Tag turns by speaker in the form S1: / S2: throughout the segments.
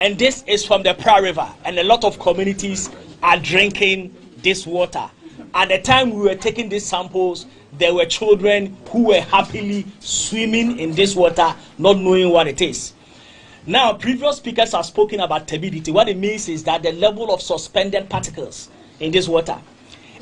S1: And this is from the Pra River, and a lot of communities are drinking this water. At the time we were taking these samples, there were children who were happily swimming in this water, not knowing what it is. Now, previous speakers have spoken about turbidity. What it means is that the level of suspended particles in this water.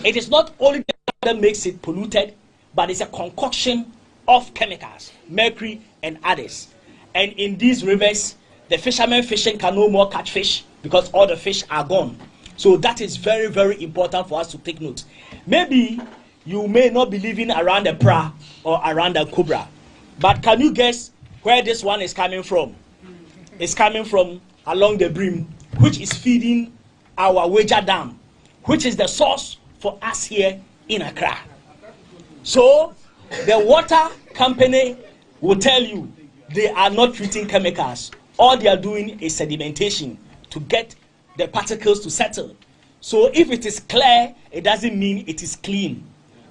S1: It is not only that makes it polluted, but it's a concoction of chemicals, mercury and others. And in these rivers, the fishermen fishing can no more catch fish because all the fish are gone. So that is very, very important for us to take note. Maybe you may not be living around the Pra or around the Cobra, but can you guess where this one is coming from? It's coming from along the brim, which is feeding our Wager Dam, which is the source for us here in Accra. So the water company will tell you they are not treating chemicals. All they are doing is sedimentation to get the particles to settle. So if it is clear, it doesn't mean it is clean.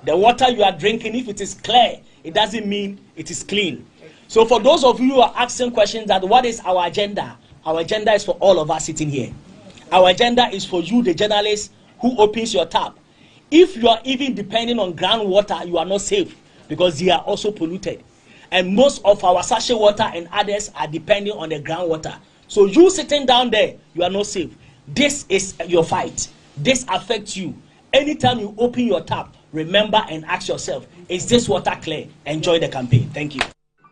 S1: The water you are drinking, if it is clear, it doesn't mean it is clean. So for those of you who are asking questions that what is our agenda? Our agenda is for all of us sitting here. Our agenda is for you, the journalist who opens your tap. If you are even depending on groundwater, you are not safe because they are also polluted. And most of our sachet water and others are depending on the groundwater. So you sitting down there, you are not safe. This is your fight. This affects you. Anytime you open your tap, remember and ask yourself, is this water clear? Enjoy the campaign. Thank you.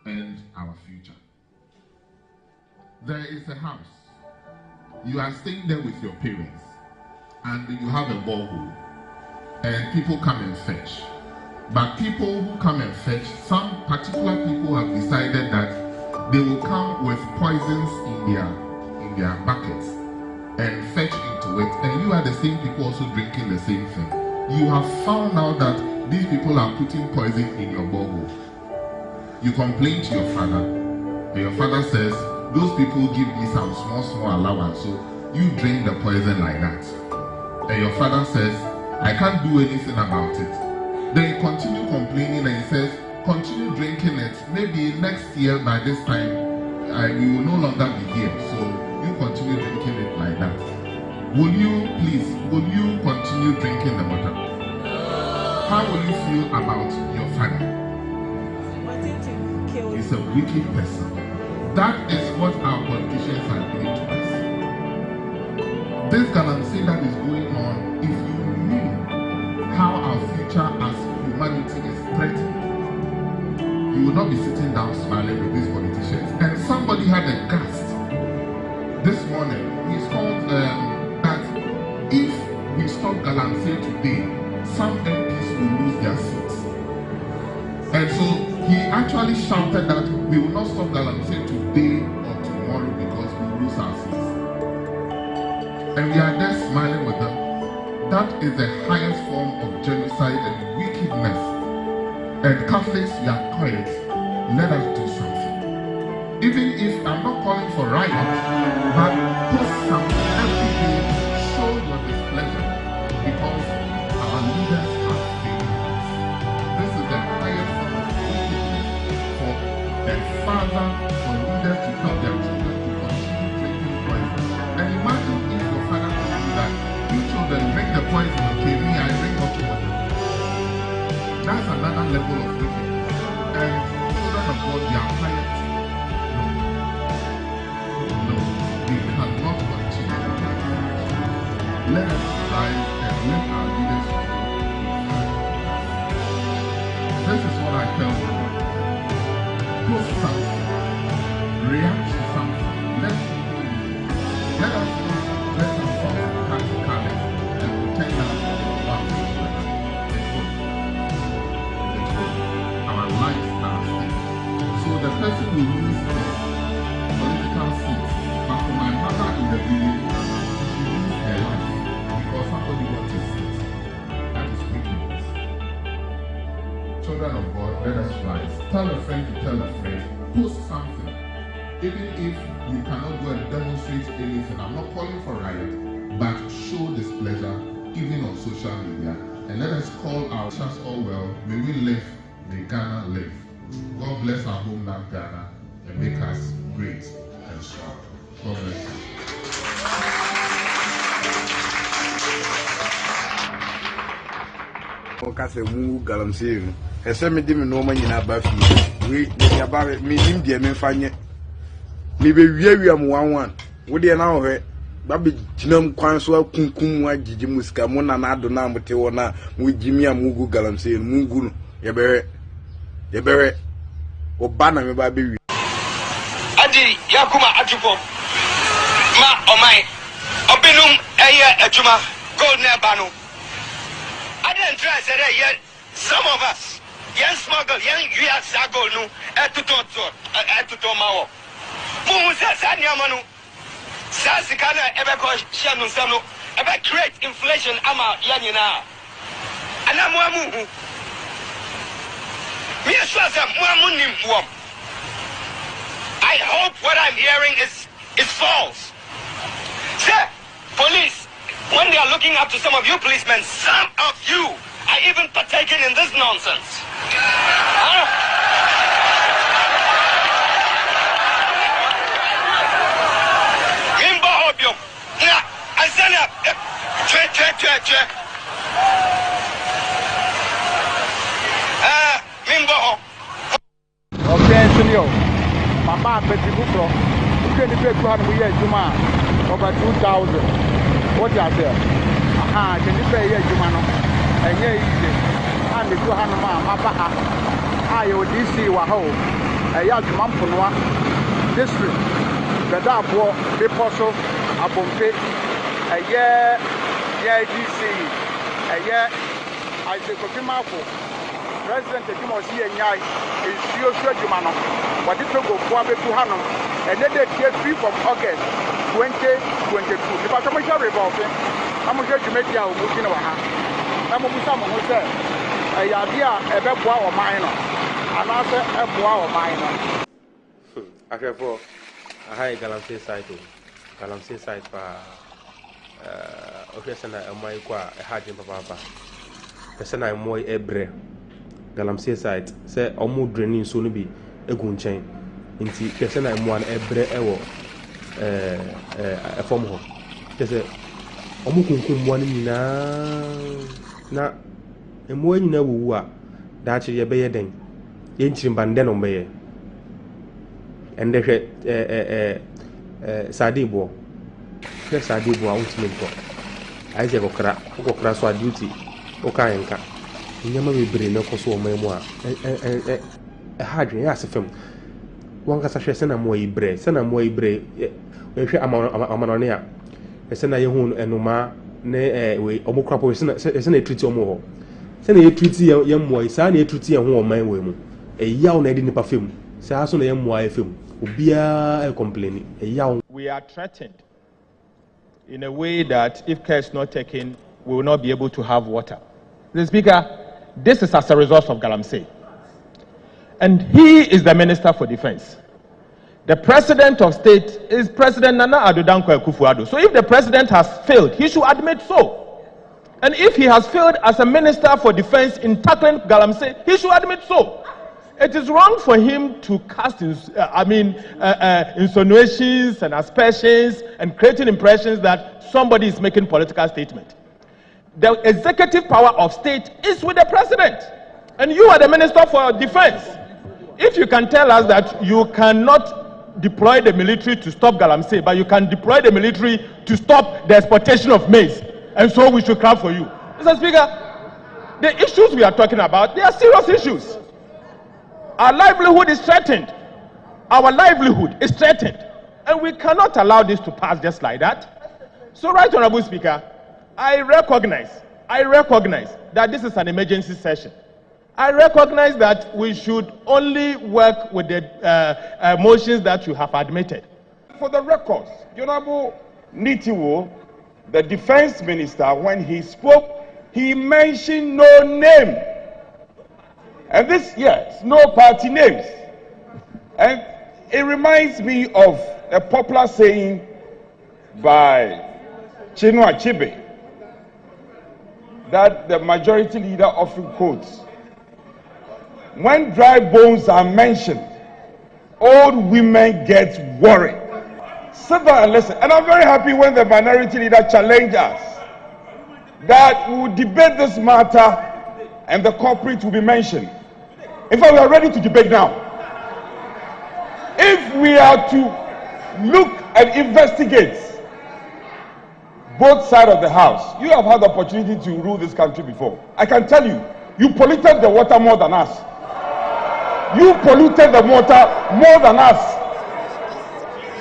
S2: And our future. There is a house. You are staying there with your parents, and you have a borehole, and people come and fetch. But people who come and fetch, some particular people have decided that they will come with poisons in their buckets and fetch into it, and you are the same people also drinking the same thing. You have found out that these people are putting poison in your borehole. You complain to your father, and your father says, those people give me some small allowance, so you drink the poison like that. And your father says, I can't do anything about it. Then you continue complaining, and he says, continue drinking it. Maybe next year by this time, we will no longer be here. So you continue drinking it like that. Will you continue drinking the water? How will you feel about your father? He's a wicked person. That is what our politicians are doing to us. This galamsey that is going on, if you knew how our future as humanity is threatened, you will not be sitting down smiling with these politicians. And somebody had a guest this morning. He's called that if we stop galamsey today, some MPs will lose their seats. And so he actually shouted that we will not stop galamsey today or tomorrow because we will lose our seats. And we are there smiling with them. That is the highest form of genocide and wickedness. And Catholics, we are quiet. Let us do something. Even if I'm not calling for riot, but put something every day, show your displeasure, because our leaders have failed us. This is the highest form of wickedness for a father, for leaders to tell their children to continue drinking poison. And imagine if your father could do that. You children drink the poison, okay, me, I drink hot water. That's another level of wickedness. And children of God, they are quiet. No, we cannot continue to do that. Let us rise and let our leaders know. This is what I tell you. Post something. React to something. Let people know. Let us not let us fall practically and pretend that one thing is better. Our lives are at stake. So the person will lose his political seat. But for my mother in the village, she loses her life because somebody wants a seat. That is wickedness. Children of God, let us rise. Tell a friend to tell a friend. Post something. Even if you cannot go and demonstrate anything, I'm not calling for riot, but show displeasure even on social media. And let us call our church all well. May we live, may Ghana live. God bless our homeland Ghana and make us great and strong. God bless you.
S3: Okase mu galamsey no. Ese me di me no ma nyina ba fi. We dey aba me nim de me fanye. Me be wiawia mo 11. Wo de na wo he ba be jinam kwan so akunkum mu agigi musika mo na ado na mote wo na mo jimi am gu galamsey mu gu no. Ye be oba na me ba be wi.
S4: Adi yakuma ajupo. Ma omai. Obinum eye ejuma gold na banu. I didn't try say that some of us yen smuggle yen you are gold no etuto mawo. Mu say sanya manu. Sasikana ebe ko shanu sanu ebe create inflation ama yanina. Anamu amu. Me sure say mu amu nim wom. I hope what I'm hearing is false. Sir, police, when they are looking up to some of you policemen, some of you are even partaking in this nonsense. Huh? Mimba hobium. Na, ansana. Che. Mimba ho.
S5: Okay, senior. Mama, Betty Bukro. You can't be too hard to hear Juma. Over 2,000. What you are there? Aha, can you pay your Jumano? And yeah, easy. And the 200 man, Papa. I ODC Waho. A young Mampunwa district. The Dabo, the Posso, a Bompe. A year, DC. A year, I say, Kokimapo. President Timosi and Yai is Yoshua Jumano. But it will go for 200. And then they get free from August 2022. If I come here revolving, I'm going to make you a booking of a hand. I'm going to who said, a idea a beboa or minor, and also a boa or minor.
S6: After for a high galamsey site for occasion a moiqua a hard in papa. The sen I moy ebre galamsey site say omu draining soon be a gun chain. Inti kese na mo an ebre ewo form ho kese omu kunkum mo ni na emo nyina wuwu a da chi ye beye den ye nchirimba nde no beye ende hwe sadibo ke sadibo a ultimate ko aize kokra so duty o kan nka nyama bebre na ko so o memu a hadwe ya sefem wanga sa hwese na mo ibre we hwe amanone a ese na ye hu enuma ne we omukrapo ese na treat omo ho se na ye treat ye mo isa na ye treat ye ho oman we mu yaw na edi nipa fem sa so na ye mo afem obia complain yaw.
S5: We are threatened in a way that if care is not taken, we will not be able to have water. The Speaker, this is as a result of Galamsey. And he is the Minister for Defense. The President of State is President Nana Addo Dankwa Akufo-Addo. So if the President has failed, he should admit so. And if he has failed as a Minister for Defense in tackling Galamsey, he should admit so. It is wrong for him to cast insinuations and aspersions and creating impressions that somebody is making political statement. The executive power of state is with the President. And you are the Minister for Defense. If you can tell us that you cannot deploy the military to stop Galamsey, but you can deploy the military to stop the exportation of maize, and so we should clap for you. Mr. Speaker, the issues we are talking about, they are serious issues. Our livelihood is threatened. Our livelihood is threatened. And we cannot allow this to pass just like that. So, Right Honorable Speaker, I recognize that this is an emergency session. I recognize that we should only work with the motions that you have admitted.
S7: For the records, Honorable Nitiwo, the defense minister, when he spoke, he mentioned no name. And this, yes, no party names. And it reminds me of a popular saying by Chinua Achebe that the majority leader often quotes. When dry bones are mentioned, old women get worried. Sit down and listen. And I'm very happy when the minority leader challenged us that we will debate this matter and the culprit will be mentioned. In fact, we are ready to debate now. If we are to look and investigate both sides of the house, you have had the opportunity to rule this country before. I can tell you, you polluted the water more than us. You polluted the water more than us.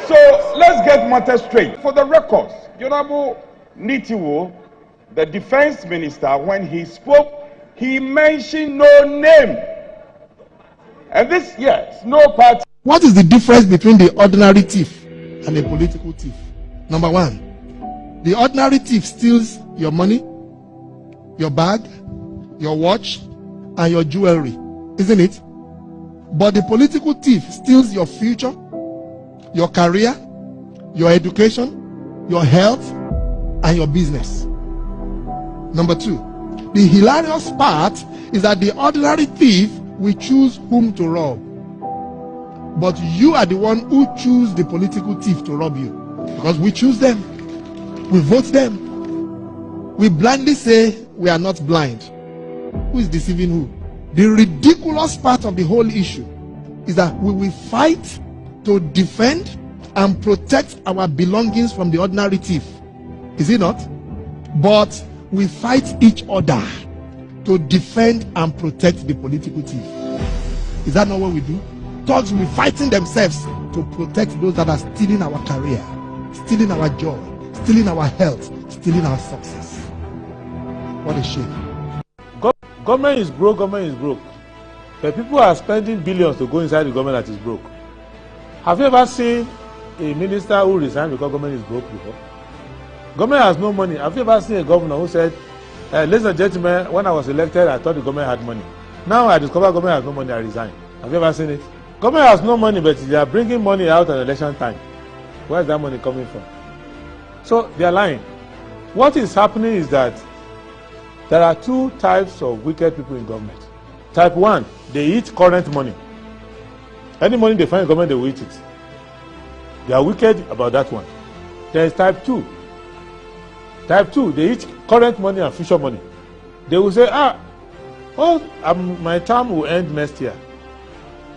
S7: So let's get matters straight. For the records, Honorable Nitiwo, the defense minister, when he spoke, he mentioned no name. And this, yes, no party.
S8: What is the difference between the ordinary thief and a political thief? Number one, the ordinary thief steals your money, your bag, your watch, and your jewelry, isn't it? But the political thief steals your future, your career, your education, your health, and your business. Number two, the hilarious part is that the ordinary thief will choose whom to rob. But you are the one who choose the political thief to rob you. Because we choose them. We vote them. We blindly say we are not blind. Who is deceiving who? The ridiculous part of the whole issue is that we will fight to defend and protect our belongings from the ordinary thief. Is it not? But we fight each other to defend and protect the political thief. Is that not what we do? Thugs will be fighting themselves to protect those that are stealing our career, stealing our joy, stealing our health, stealing our success. What a shame.
S9: Government is broke, government is broke. But people are spending billions to go inside the government that is broke. Have you ever seen a minister who resigned because government is broke before? Government has no money. Have you ever seen a governor who said, ladies and gentlemen, when I was elected, I thought the government had money. Now I discover government has no money, I resign. Have you ever seen it? Government has no money, but they are bringing money out at election time. Where is that money coming from? So they are lying. What is happening is that there are two types of wicked people in government. Type 1, they eat current money. Any money they find in government, they will eat it. They are wicked about that one. There is type 2. Type 2, they eat current money and future money. They will say, my term will end next year.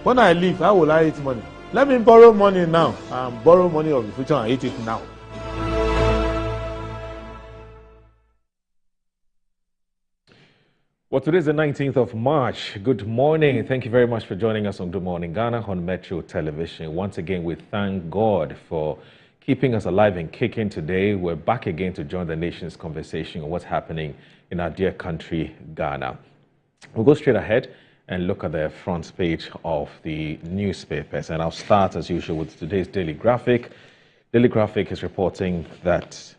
S9: When I leave, how will I eat money? Let me borrow money now and borrow money of the future and eat it now.
S10: Well, today is the 19th of March. Good morning. Thank you very much for joining us on Good Morning Ghana on Metro Television. Once again, we thank God for keeping us alive and kicking today. We're back again to join the nation's conversation on what's happening in our dear country, Ghana. We'll go straight ahead and look at the front page of the newspapers. And I'll start, as usual, with today's Daily Graphic. Daily Graphic is reporting that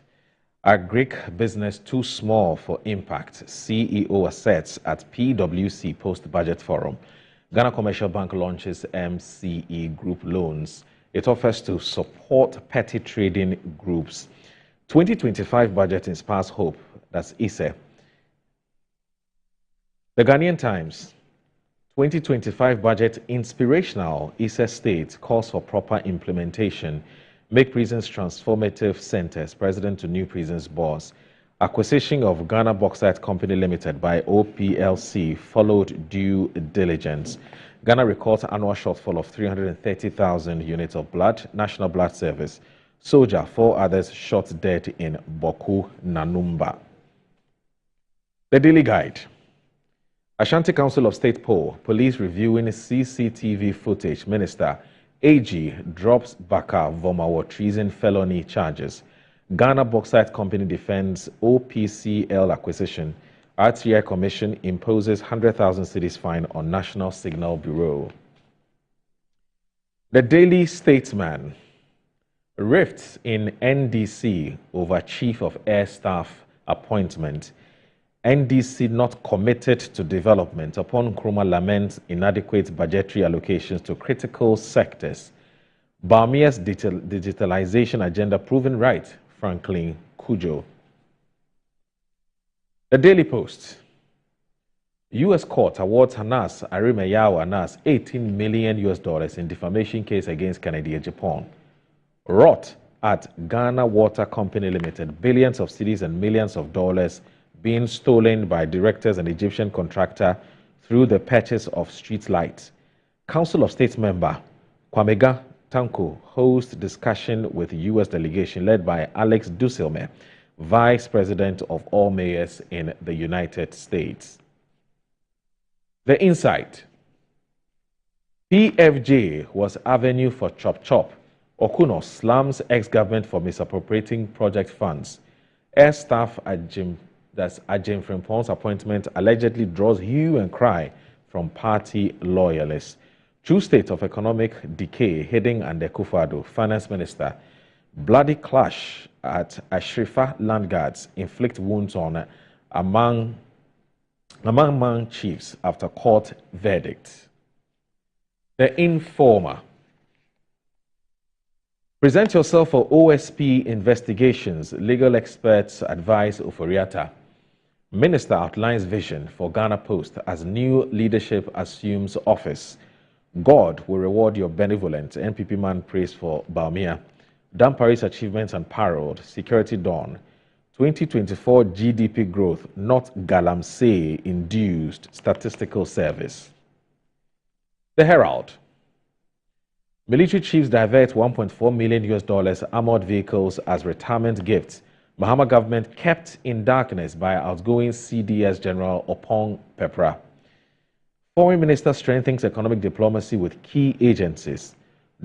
S10: Agric business too small for impact, CEO asserts at PwC post-budget forum. Ghana Commercial Bank launches MCE group loans. It offers to support petty trading groups. 2025 budget inspires hope. That's ISE. The Ghanaian Times. 2025 budget inspirational, ISE states calls for proper implementation. Make prisons transformative centers. President to new prisons boss. Acquisition of Ghana Bauxite Company Limited by OPLC followed due diligence. Ghana records annual shortfall of 330,000 units of blood. National Blood Service. Soldier, 4 others shot dead in Boku, Nanumba. The Daily Guide. Ashanti Council of State poll. Police reviewing CCTV footage. Minister. AG drops Baka Vomawo treason felony charges. Ghana Bauxite Company defends OPCL acquisition. RTI Commission imposes 100,000 cedis fine on National Signal Bureau. The Daily Statesman. Rifts in NDC over Chief of Air Staff appointment. NDC not committed to development upon Nkrumah laments inadequate budgetary allocations to critical sectors. Bamia's digitalization agenda proven right, Franklin Kujo. The Daily Post. U.S. court awards Hanas Arimeyawa Hanas $18 million in defamation case against Kennedy and Japan. Rot at Ghana Water Company Limited, billions of cedis and millions of dollars being stolen by directors and Egyptian contractor through the purchase of street lights. Council of State member Kwamega Tanko hosts discussion with U.S. delegation led by Alex Dusilme, Vice President of all mayors in the United States. The Insight. PFJ was avenue for chop-chop. Okuno slams ex-government for misappropriating project funds. Air staff Ajim Frimpong's appointment allegedly draws hue and cry from party loyalists. True state of economic decay hidden under Akufo-Addo, finance minister. Bloody clash at Ashrifa land guards inflict wounds on among chiefs after court verdict. The Informer. Present yourself for OSP investigations. Legal experts advise Oforiatta. Minister outlines vision for Ghana Post as new leadership assumes office. God will reward your benevolence. NPP man prays for Baumia. Dampari's achievements and paroled. Security dawn. 2024 GDP growth not Galamsey induced statistical service. The Herald. Military chiefs divert $1.4 million armored vehicles as retirement gifts. Mahama government kept in darkness by outgoing CDS General Opong Pepra. Foreign Minister strengthens economic diplomacy with key agencies.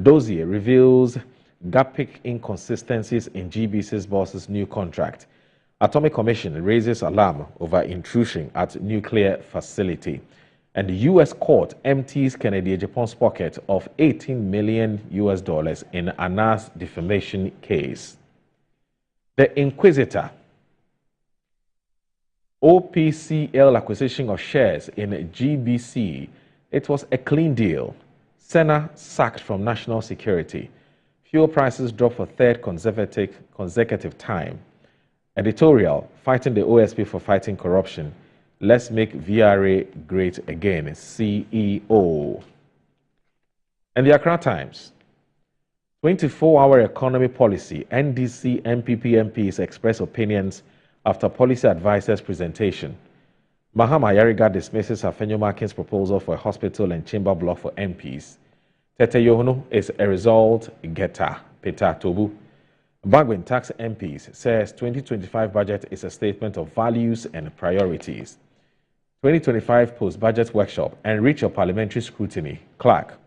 S10: Dozier reveals GAPIC inconsistencies in GBC's boss's new contract. Atomic Commission raises alarm over intrusion at nuclear facility. And the U.S. court empties Kennedy Japan's pocket of $18 million in Anas defamation case. The Inquisitor. OPCL acquisition of shares in GBC. It was a clean deal. Senna sacked from national security. Fuel prices dropped for third consecutive time. Editorial. Fighting the OSP for fighting corruption. Let's make VRA great again. CEO. And the Accra Times. 24-hour economy policy. NDC MPP MPs express opinions after policy advisors' presentation. Mahama Yariga dismisses Afenyo Makin's proposal for a hospital and chamber block for MPs. Tete Yohono is a result getter. Peter Tobu. Bagwin tax MPs says 2025 budget is a statement of values and priorities. 2025 post-budget workshop, enrich your parliamentary scrutiny. Clark.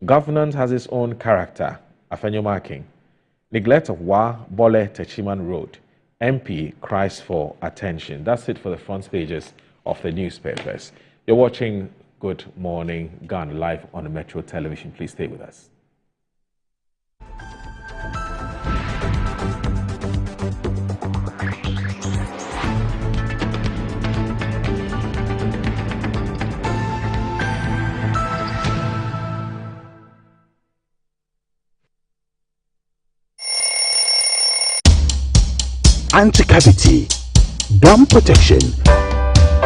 S10: Governance has its own character. Afenyo Makin. Neglect of Wa Bole Techiman Road. MP cries for attention. That's it for the front pages of the newspapers. You're watching Good Morning Ghana live on the Metro Television. Please stay with us.
S11: Anti-cavity, gum protection,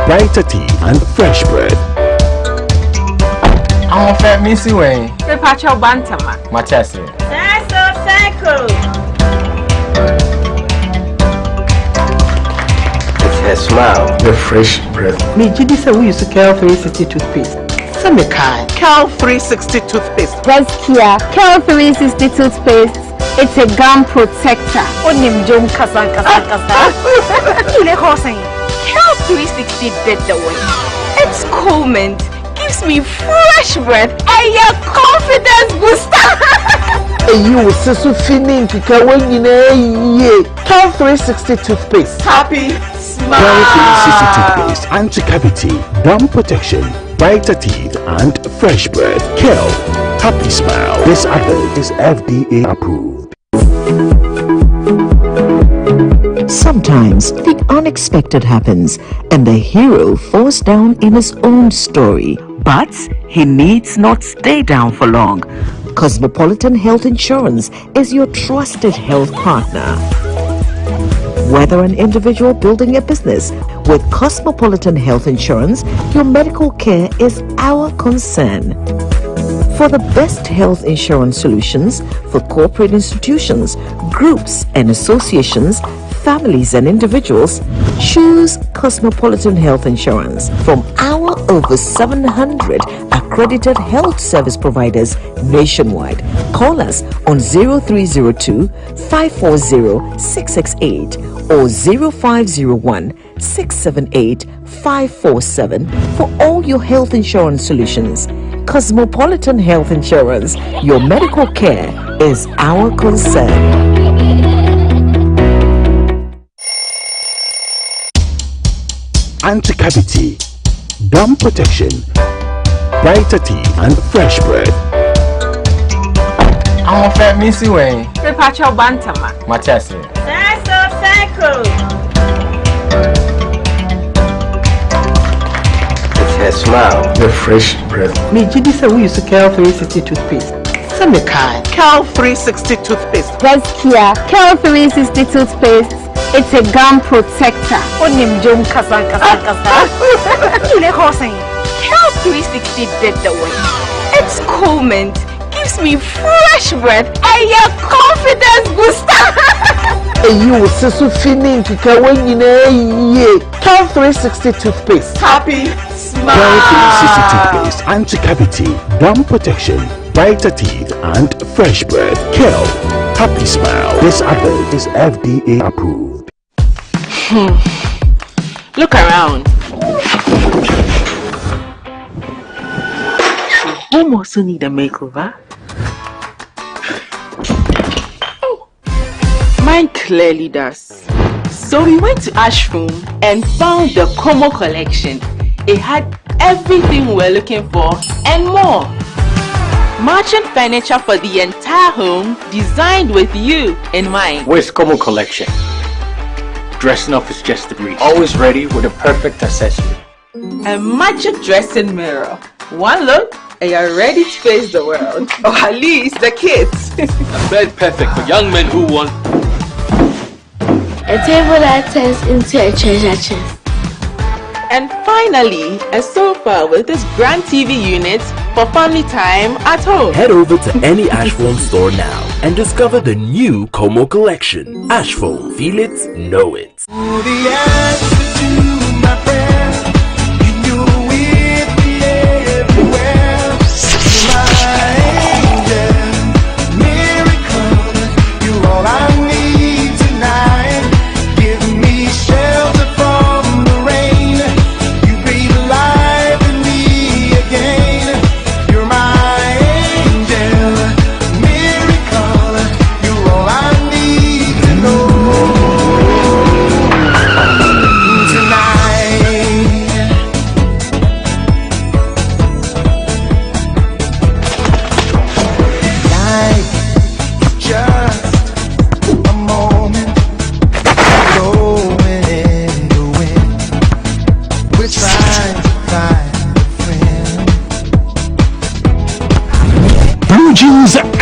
S11: brighter teeth, and fresh bread.
S12: I'm a fair missy way.
S13: The patch of Bantama.
S12: Matassa.
S13: Cycle.
S12: It's her smile.
S11: The fresh breath.
S14: Me Jidisa we use Cal 360 toothpaste. Semikai.
S15: Cal 360 toothpaste.
S16: Reskia. Cal 360 toothpaste. It's a gum protector.
S13: Onim Jom Kasan.
S16: Cal 360 better way. It's cool mint. Gives me fresh breath and your confidence booster.
S14: You will see feeling when you Cal 360 toothpaste.
S15: Happy smile.
S11: Cal 360 toothpaste, anti-cavity, gum protection, brighter teeth, and fresh breath. Cal, happy smile. This advert is FDA approved.
S17: Sometimes the unexpected happens and the hero falls down in his own story. But he needs not stay down for long. Cosmopolitan Health Insurance is your trusted health partner. Whether an individual building a business, with Cosmopolitan Health Insurance, your medical care is our concern. For the best health insurance solutions for corporate institutions, groups, and associations, families and individuals, choose Cosmopolitan Health Insurance from our over 700 accredited health service providers nationwide. Call us on 0302 540 668 or 0501 678 547 for all your health insurance solutions. Cosmopolitan Health Insurance, your medical care is our concern.
S11: Anti-cavity, gum protection, brighter teeth and fresh bread.
S12: I'm a fair missy way.
S13: Prepacho bantama.
S12: Machasi.
S13: Cycle.
S12: It's her smile. The fresh breath.
S14: Me Gidi say we use Cal 360 toothpaste. Some kind.
S15: Cal 360 toothpaste.
S16: That's Kia. Cal 360 toothpaste. It's a gum protector.
S13: Onim jom kasa.
S16: Kile horsing. Cal 360 did the way. It's cool mint. Gives me fresh breath and your confidence booster.
S14: You will see so feeling to when you know Cal 360 toothpaste.
S15: Happy smile.
S11: Cal 360 toothpaste, anti-cavity, gum protection, brighter teeth and fresh breath. Cal, happy smile. This advert is FDA approved.
S13: Look around.
S14: Home also need a makeover.
S13: Mine clearly does. So we went to Ashroom and found the Como collection. It had everything we're looking for and more. Matching furniture for the entire home, designed with you in mind.
S12: Where's Como collection? Dressing up is just a breeze. Always ready with a perfect accessory.
S13: A magic dressing mirror. One look and you're ready to face the world. Or at least the kids.
S12: A bed perfect for young men who want
S16: A table that turns into a treasure chest.
S13: And finally, a sofa with this grand TV unit for family time at home.
S11: Head over to any Ashphone store now and discover the new Como collection. Ashphone, feel it, know it.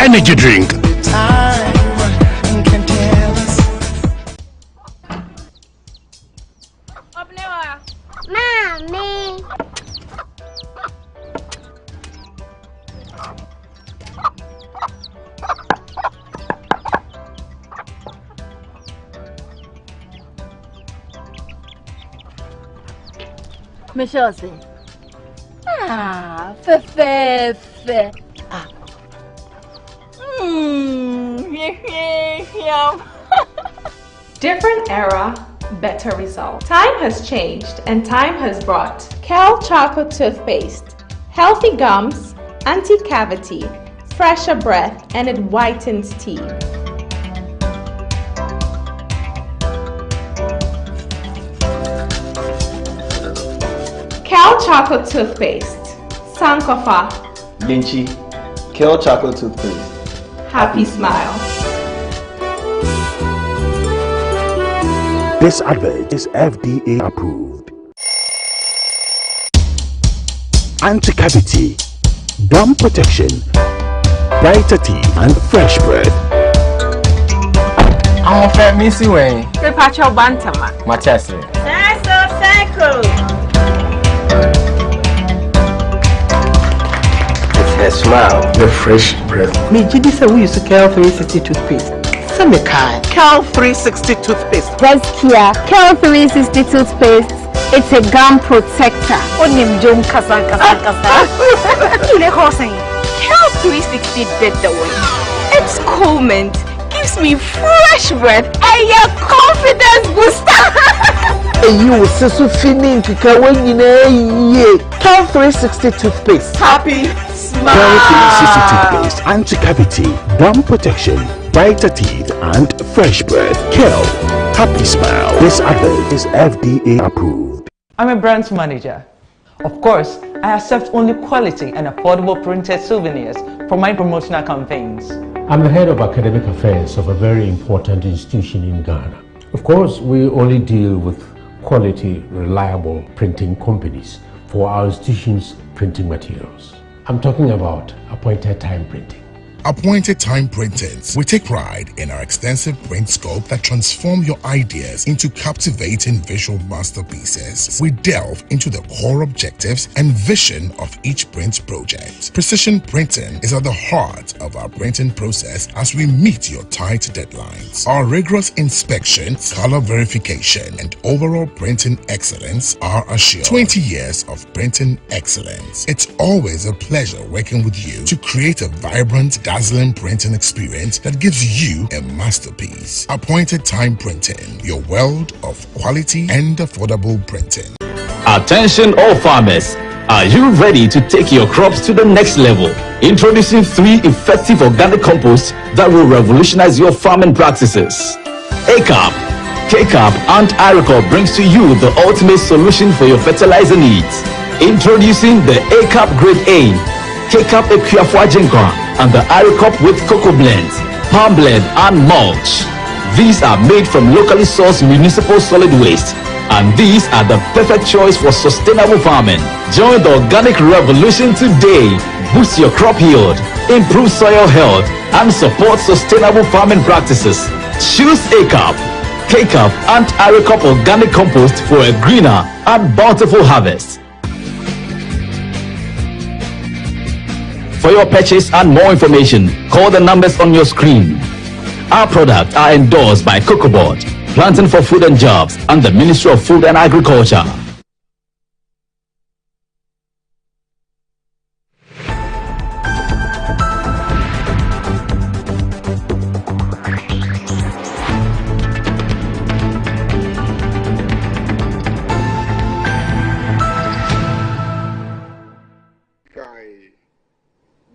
S11: Energy drink.
S16: Mommy. Michelle sing. Fe.
S18: Different era, better result. Time has changed and time has brought Cal Chocolate Toothpaste, healthy gums, anti-cavity, fresher breath, and it whitens teeth. Cal Chocolate Toothpaste, Sankofa,
S12: Lynchy, Cal Chocolate Toothpaste.
S18: Happy smile.
S11: This advert is FDA approved. Anti-cavity, gum protection, brighter teeth and fresh breath.
S12: I'm a fair missy way.
S13: Prepacho bantama.
S12: Machasi.
S13: Cycle.
S12: It's her smile. The fresh breath.
S14: Me Gidi say we use Cal 360 toothpaste.
S15: Answer me kind. Cal 360 toothpaste.
S16: That's Kia. Cal 360 toothpaste. It's a gum protector. Onim jom kasa. Kile hosen. Cal 360 did the one. It's cool mint. Gives me fresh breath and your confidence booster.
S14: You will see so feeling to Cal 360 toothpaste.
S15: Happy smile.
S11: Cal 360 toothpaste, anti-cavity, gum protection, brighter teeth, and fresh breath. Cal, happy smile. This advert is FDA approved.
S19: I'm a brand manager. Of course, I accept only quality and affordable printed souvenirs for my promotional campaigns.
S20: I'm the head of academic affairs of a very important institution in Ghana. Of course, we only deal with quality, reliable printing companies for our institution's printing materials. I'm talking about appointed time printing.
S21: Appointed Time Printings. We take pride in our extensive print scope that transform your ideas into captivating visual masterpieces. We delve into the core objectives and vision of each print project. Precision printing is at the heart of our printing process as we meet your tight deadlines. Our rigorous inspections, color verification, and overall printing excellence are assured. 20 years of printing excellence. It's always a pleasure working with you to create a vibrant, dazzling printing experience that gives you a masterpiece. Appointed Time Printing, your world of quality and affordable printing.
S22: Attention all farmers, are you ready to take your crops to the next level? Introducing 3 effective organic composts that will revolutionize your farming practices. ACAP, KCAP and IRECOP brings to you the ultimate solution for your fertilizer needs. Introducing the ACAP Grade A, KCAP Equiafua Jinkwa, and the IRECOP with cocoa blends, palm blend, and mulch. These are made from locally sourced municipal solid waste, and these are the perfect choice for sustainable farming. Join the organic revolution today. Boost your crop yield, improve soil health, and support sustainable farming practices. Choose ACAP, KCAP, and IRECOP organic compost for a greener and bountiful harvest. For your purchase and more information, call the numbers on your screen. Our products are endorsed by COCOBOD, Planting for Food and Jobs, and the Ministry of Food and Agriculture.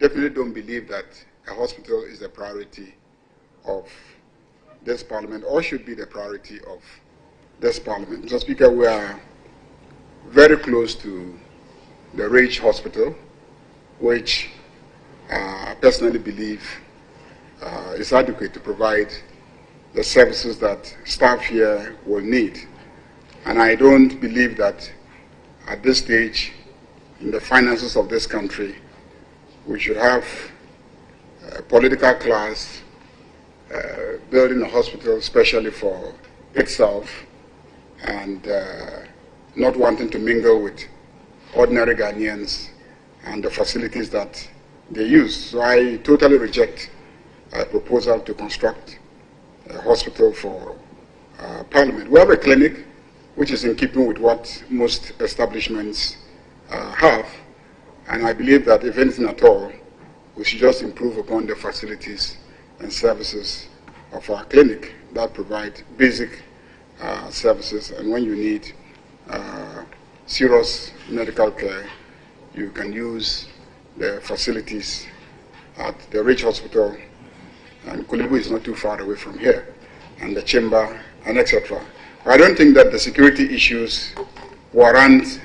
S2: Definitely don't believe that a hospital is the priority of this parliament or should be the priority of this parliament. Mr. Speaker, we are very close to the Rage Hospital, which I personally believe is adequate to provide the services that staff here will need. And I don't believe that at this stage in the finances of this country we should have a political class building a hospital especially for itself and not wanting to mingle with ordinary Ghanaians and the facilities that they use. So I totally reject a proposal to construct a hospital for Parliament. We have a clinic which is in keeping with what most establishments have. And I believe that if anything at all, we should just improve upon the facilities and services of our clinic that provide basic services. And when you need serious medical care, you can use the facilities at the Rich Hospital, and Kulibu is not too far away from here, and the chamber, and etc. I don't think that the security issues warrant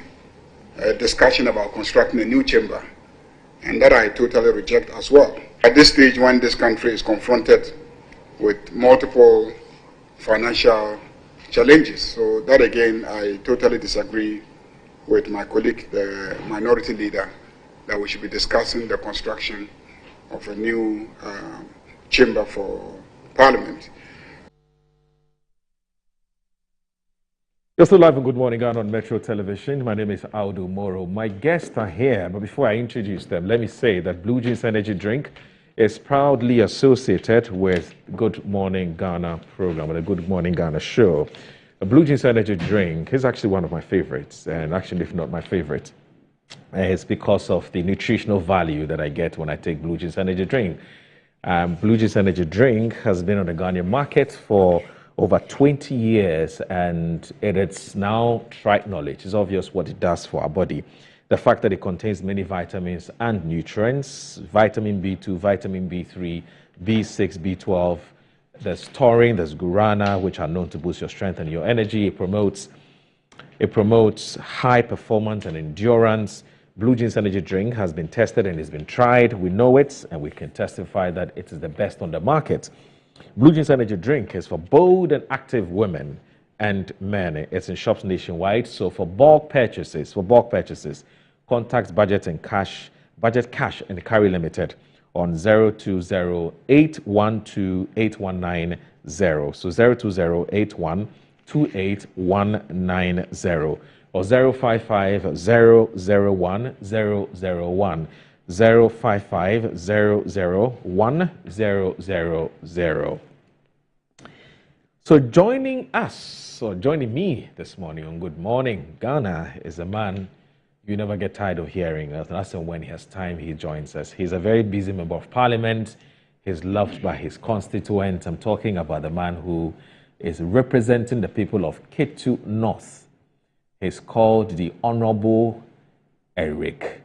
S2: a discussion about constructing a new chamber, and that I totally reject as well. At this stage, when this country is confronted with multiple financial challenges, so that again, I totally disagree with my colleague, the minority leader, that we should be discussing the construction of a new chamber for Parliament.
S10: Just live and good morning on Metro Television. My name is Aldo Moro. My guests are here, but before I introduce them, let me say that Blue Jeans Energy Drink is proudly associated with Good Morning Ghana program, the Good Morning Ghana show. A Blue Jeans Energy drink is actually one of my favorites, and actually, if not my favorite, it's because of the nutritional value that I get when I take Blue Jeans Energy drink. Blue Jeans Energy drink has been on the Ghanaian market for over 20 years, and it is now tried knowledge. It's obvious what it does for our body. The fact that it contains many vitamins and nutrients, vitamin B2, vitamin B3, B6, B12, there's taurine, there's guarana, which are known to boost your strength and your energy. It promotes high performance and endurance. Blue Jeans Energy drink has been tested and it's been tried. We know it, and we can testify that it is the best on the market. Blue Jeans Energy drink is for bold and active women and men. It's in shops nationwide. So for bulk purchases, contact Budget Cash and Carry Limited on 020-812-8190. So 020-8128-190 or 055-001-001. 055-001-000. So joining us, or joining me this morning on Good Morning Ghana, is a man you never get tired of hearing. That's when he has time, he joins us. He's a very busy member of Parliament. He's loved by his constituents. I'm talking about the man who is representing the people of Ketu North. He's called the Honorable Eric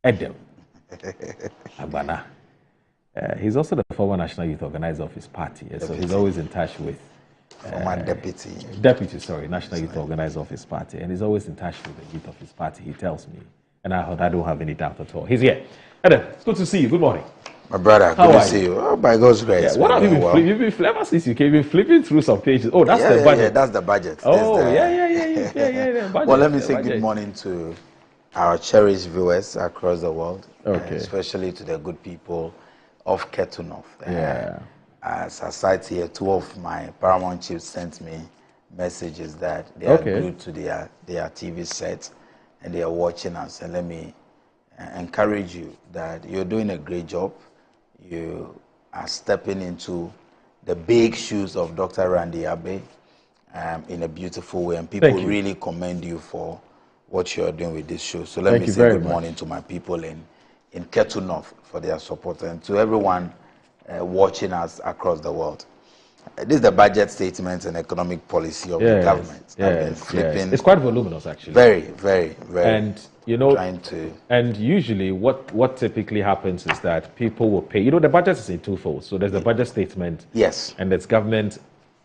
S10: Edem Abana. He's also the former National Youth Organizer of his party, so he's always in touch with National Youth Organizer of his party, and he's always in touch with the youth of his party, he tells me, and I don't have any doubt at all. He's here. Edem, it's good to see you. Good morning.
S1: My brother, good to see you. Oh, by God's grace.
S10: Yeah, what have you been flipping? You've been ever since you came, you've been flipping through some pages. Oh, that's the budget.
S1: Yeah, that's the budget.
S10: Oh,
S1: yeah.
S10: Budget,
S1: well, let me say good morning to our cherished viewers across the world, especially to the good people of Ketu North. As I sat here, two of my Paramount chiefs sent me messages that they are glued to their TV sets and they are watching us. And let me encourage you that you're doing a great job. You are stepping into the big shoes of Dr. Randy Abe in a beautiful way, and people really commend you for what you are doing with this show. So let me say good morning to my people in Ketu North for their support, and to everyone watching us across the world. This is the budget statement and economic policy of the government.
S10: It's quite voluminous, actually.
S1: Very, very, very.
S10: And and usually what typically happens is that people will pay. The budget is in twofold. So there's the budget statement.
S1: Yes.
S10: And there's government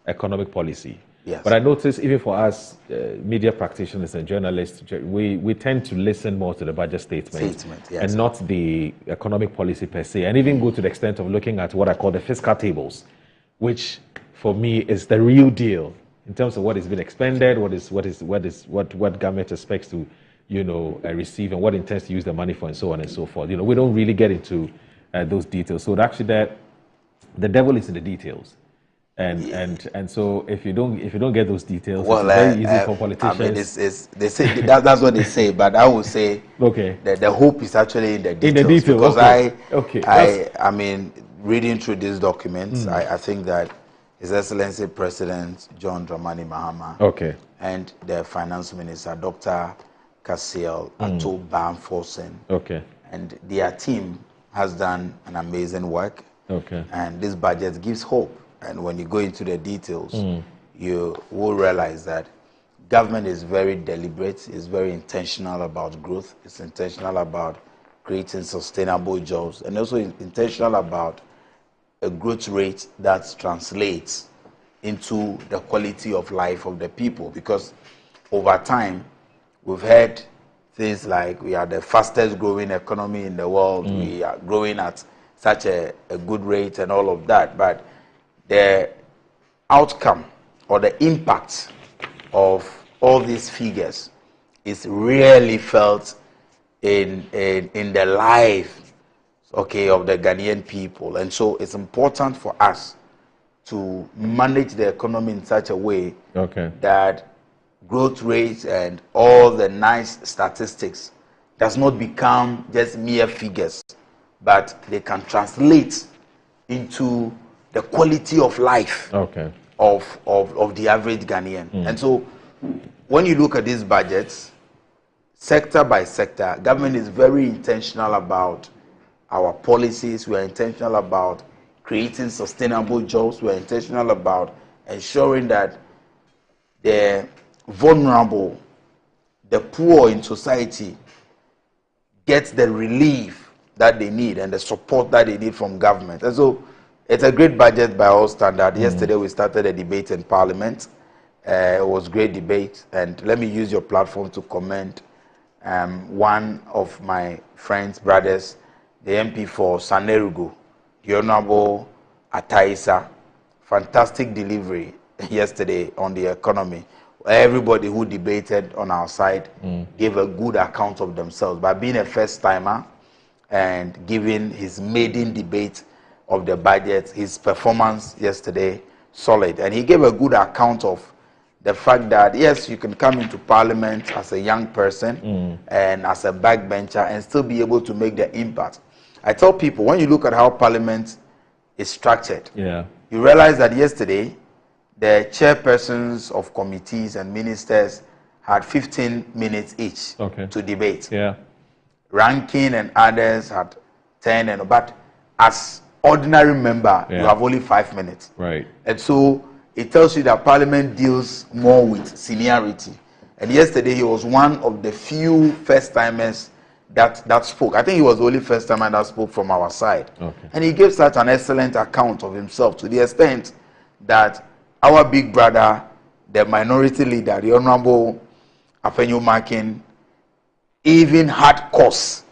S10: economic policy.
S1: Yes.
S10: But I notice even for us media practitioners and journalists, we tend to listen more to the budget statement and not the economic policy per se, and even go to the extent of looking at what I call the fiscal tables, which for me is the real deal in terms of what is being expended, what government expects to receive, and what intends to use the money for, and so on and so forth. We don't really get into those details. So actually, the devil is in the details. And so if you don't get those details, it's very easy for politicians.
S1: I mean, they say that's what they say, but I would say that the hope is actually in the details. Because I mean, reading through these documents, I think that His Excellency President John Dramani Mahama and the Finance Minister Dr. Kasiel Ato Bamforsen and their team has done an amazing work. And this budget gives hope. And when you go into the details, you will realize that government is very deliberate, is very intentional about growth, it's intentional about creating sustainable jobs, and also intentional about a growth rate that translates into the quality of life of the people. Because over time, we've heard things like we are the fastest growing economy in the world, we are growing at such a good rate and all of that, but the outcome or the impact of all these figures is rarely felt in the life of the Ghanaian people. And so it's important for us to manage the economy in such a way that growth rates and all the nice statistics does not become just mere figures, but they can translate into the quality of life of the average Ghanaian. And so when you look at these budgets, sector by sector, government is very intentional about our policies. We are intentional about creating sustainable jobs. We are intentional about ensuring that the vulnerable, the poor in society get the relief that they need and the support that they need from government. And so it's a great budget by all standards. Yesterday we started a debate in Parliament. It was a great debate. And let me use your platform to commend one of my friends, brothers, the MP for Sanerugu, the Honorable Ataisa. Fantastic delivery yesterday on the economy. Everybody who debated on our side gave a good account of themselves. By being a first-timer and giving his maiden debate of the budget, his performance yesterday, solid. And he gave a good account of the fact that, yes, you can come into Parliament as a young person and as a backbencher and still be able to make the impact. I tell people, when you look at how Parliament is structured, you realize that yesterday, the chairpersons of committees and ministers had 15 minutes each to debate. Ranking and others had 10, but as ordinary member, you have only 5 minutes. And so it tells you that Parliament deals more with seniority. And yesterday he was one of the few first-timers that spoke. I think he was the only first-timer that spoke from our side. And he gave such an excellent account of himself to the extent that our big brother, the minority leader, the Honorable Afenyo Makin, even had cause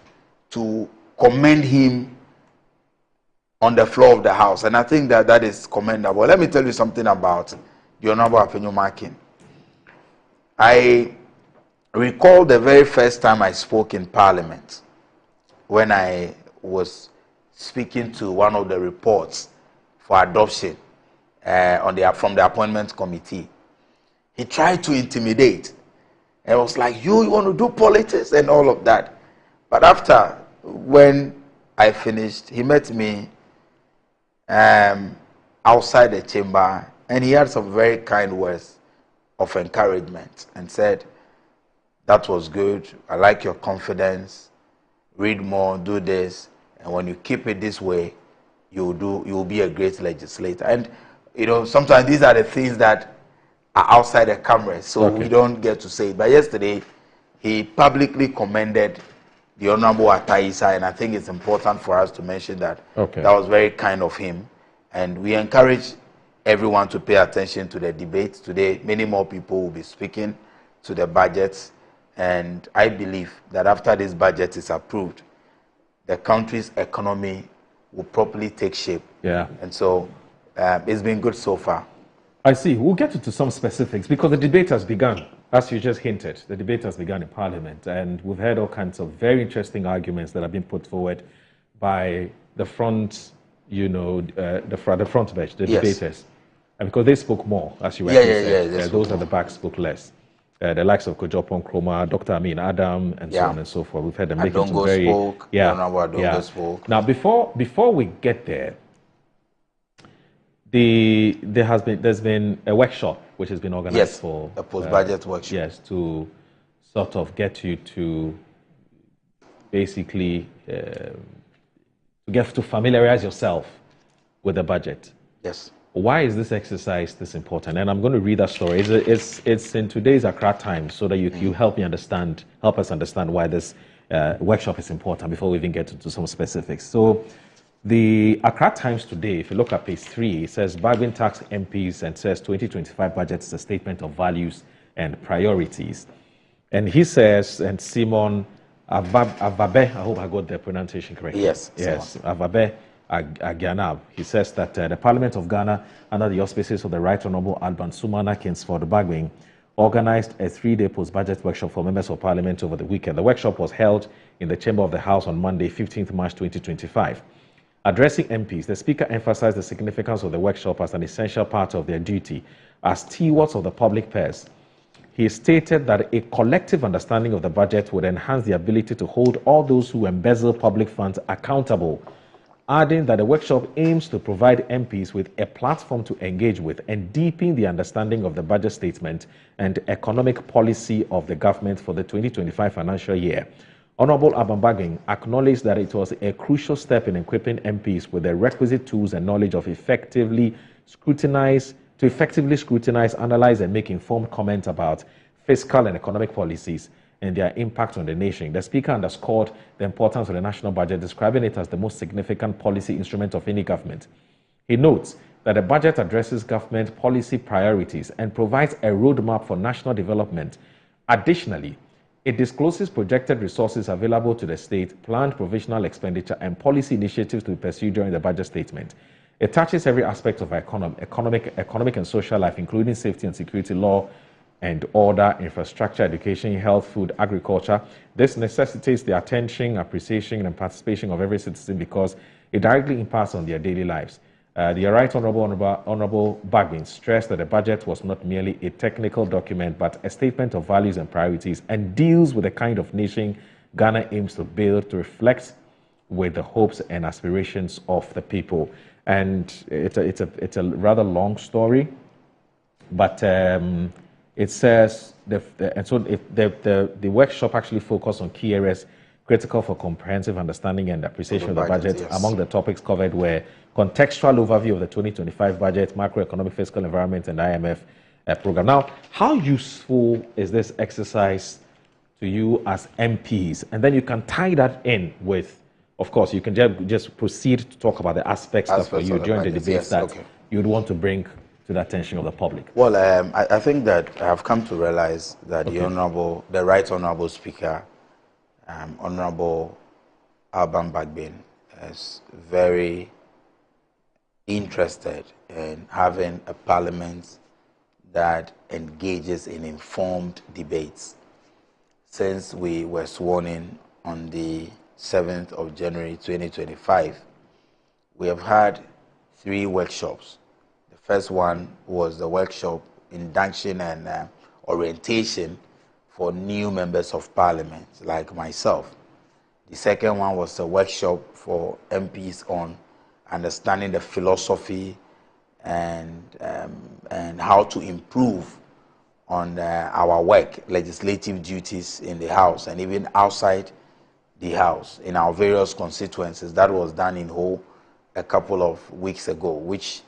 S1: to commend him on the floor of the House. And I think that that is commendable. Let me tell you something about the Honorable Afenyo Makin. I recall the very first time I spoke in Parliament, when I was speaking to one of the reports for adoption from the appointment committee. He tried to intimidate. And was like, you want to do politics and all of that. But after, when I finished, he met me outside the chamber, and he had some very kind words of encouragement and said, that was good. I like your confidence. Read more, do this. And when you keep it this way, you will be a great legislator. And sometimes these are the things that are outside the cameras, so we don't get to say it. But yesterday, he publicly commended the Honorable Ataisa, and I think it's important for us to mention that. That was very kind of him. And we encourage everyone to pay attention to the debate. Today, many more people will be speaking to the budgets. And I believe that after this budget is approved, the country's economy will properly take shape. And so it's been good so far.
S10: I see. We'll get into some specifics because the debate has begun. As you just hinted, the debate has begun in Parliament, and we've heard all kinds of very interesting arguments that have been put forward by the front, the front bench, the debaters. And because they spoke more, as you rightly said, those at the back spoke less. The likes of Kojopon Kroma, Dr. Amin Adam, and so on and so forth. We've had them making some very... spoke. Now, before we get there, there's been a workshop which has been organized for
S1: a post-budget workshop.
S10: Yes, to sort of get you to basically to familiarize yourself with the budget.
S1: Yes.
S10: Why is this exercise this important? And I'm going to read that story. It's in today's Accra Times, so that you help us understand why this workshop is important before we even get into some specifics. So, the Accra Times today, if you look at page 3, it says Bargain Tax MPs and says 2025 budget is a statement of values and priorities. And he says, and Simon Avabe, I hope I got the pronunciation correct.
S1: Yes.
S10: Avabe Agianab. He says that the Parliament of Ghana, under the auspices of the Right Honourable Alban Sumana Kingsford Bagwing, organized a 3-day post-budget workshop for members of Parliament over the weekend. The workshop was held in the Chamber of the House on Monday, 15th March 2025. Addressing MPs, the Speaker emphasized the significance of the workshop as an essential part of their duty as stewards of the public purse. he stated that a collective understanding of the budget would enhance the ability to hold all those who embezzle public funds accountable, adding that the workshop aims to provide MPs with a platform to engage with and deepen the understanding of the budget statement and economic policy of the government for the 2025 financial year. Honorable Abambagin acknowledged that it was a crucial step in equipping MPs with the requisite tools and knowledge of effectively scrutinize, analyze, and make informed comments about fiscal and economic policies and their impact on the nation. The Speaker underscored the importance of the national budget, describing it as the most significant policy instrument of any government. He notes that the budget addresses government policy priorities and provides a roadmap for national development. Additionally, it discloses projected resources available to the state, planned provisional expenditure, and policy initiatives to be pursued during the budget statement. It touches every aspect of economic and social life, including safety and security, law and order, infrastructure, education, health, food, agriculture. This necessitates the attention, appreciation, and participation of every citizen because it directly impacts on their daily lives. The Right Honorable Bagwin stressed that the budget was not merely a technical document, but a statement of values and priorities, and deals with the kind of nation Ghana aims to build to reflect with the hopes and aspirations of the people. And it's a rather long story, but it says the workshop actually focused on key areas critical for comprehensive understanding and appreciation of the budget. Yes. Among the topics covered were contextual overview of the 2025 budget, macroeconomic fiscal environment, and IMF program. Now, how useful is this exercise to you as MPs? And then you can tie that in with, of course, you can just proceed to talk about the aspects that for you during the debates that you'd want to bring to the attention of the public.
S1: Well, I think that I have come to realize that the Right Honorable Speaker, Honorable Alban Bagbin, is very interested in having a parliament that engages in informed debates. Since we were sworn in on the 7th of January 2025, we have had 3 workshops. The first one was the workshop induction and orientation for new members of parliament like myself. The second one was a workshop for MPs on understanding the philosophy and how to improve on our work, legislative duties in the House and even outside the House in our various constituencies. That was done in Ho a couple of weeks ago, which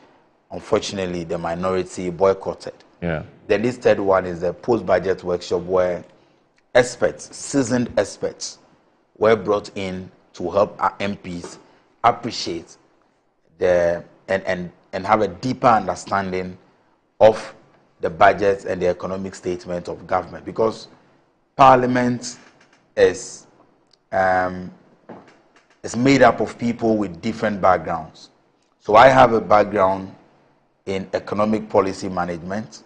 S1: unfortunately the minority boycotted.
S10: Yeah.
S1: Then this third one is the post-budget workshop where experts, seasoned experts, were brought in to help our MPs appreciate and have a deeper understanding of the budget and the economic statement of government, because Parliament is made up of people with different backgrounds. So I have a background in economic policy management.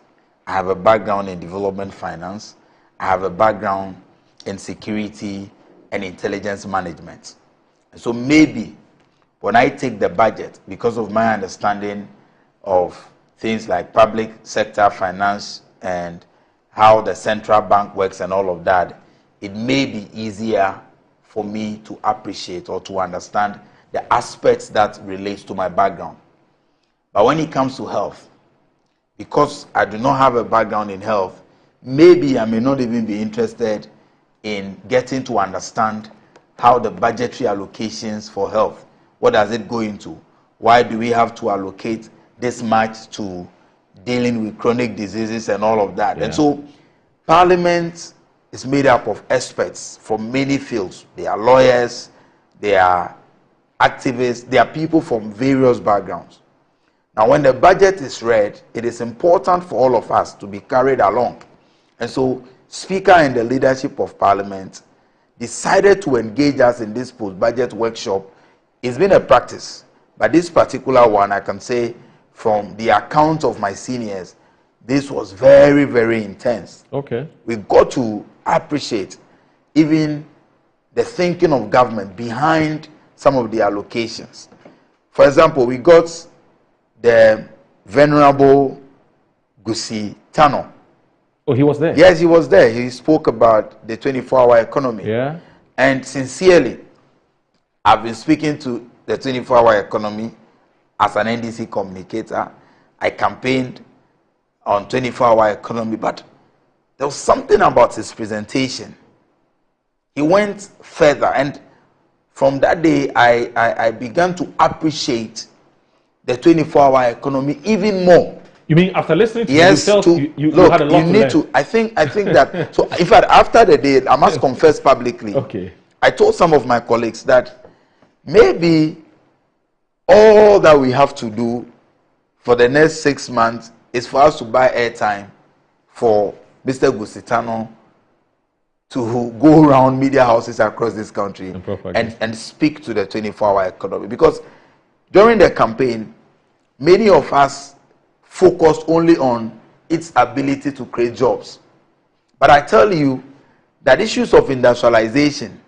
S1: I have a background in development finance. I have a background in security and intelligence management. So maybe when I take the budget, because of my understanding of things like public sector finance and how the central bank works and all of that, it may be easier for me to appreciate or to understand the aspects that relates to my background. But when it comes to health, because I do not have a background in health, maybe I may not even be interested in getting to understand how the budgetary allocations for health, what does it go into? Why do we have to allocate this much to dealing with chronic diseases and all of that? Yeah. And so Parliament is made up of experts from many fields. They are lawyers, they are activists, they are people from various backgrounds. Now, when the budget is read, it is important for all of us to be carried along. And so, Speaker and the leadership of Parliament decided to engage us in this post-budget workshop. It's been a practice, but this particular one, I can say, from the account of my seniors, this was very, very intense.
S10: Okay.
S1: We got to appreciate even the thinking of government behind some of the allocations. For example, we got the Venerable Gusi Tano
S10: Oh, he was there?
S1: Yes, he was there. He spoke about the 24-hour economy.
S10: Yeah.
S1: And sincerely, I've been speaking to the 24-hour economy as an NDC communicator. I campaigned on 24-hour economy, but there was something about his presentation. He went further, and from that day, I began to appreciate the 24-hour economy even more.
S10: You mean after listening to
S1: yes,
S10: you had a lot
S1: you need to. I think that. So, in fact, after the day, I must confess publicly.
S10: Okay.
S1: I told some of my colleagues that maybe all that we have to do for the next 6 months is for us to buy airtime for Mr. Gusitano to go around media houses across this country and speak to the 24-hour economy. Because during the campaign, many of us focused only on its ability to create jobs. But I tell you that issues of industrialization,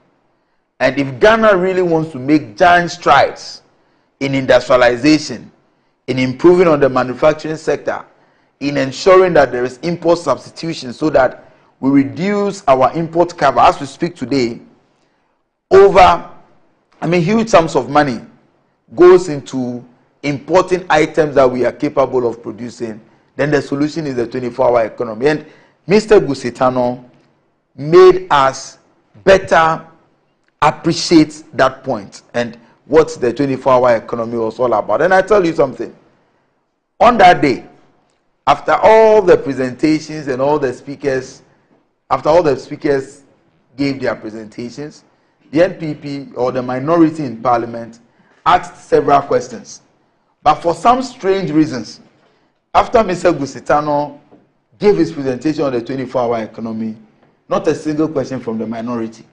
S1: and if Ghana really wants to make giant strides in industrialization, in improving on the manufacturing sector, in ensuring that there is import substitution so that we reduce our import cover. As we speak today, huge sums of money goes into importing items that we are capable of producing. Then the solution is the 24-hour economy. And Mr. Gusitano made us better appreciate that point and what the 24-hour economy was all about. And I tell you something. On that day, after all the presentations and after all the speakers gave their presentations, the NPP or the minority in Parliament asked several questions. But for some strange reasons, after Mr. Gusitano gave his presentation on the 24-hour economy, not a single question from the minority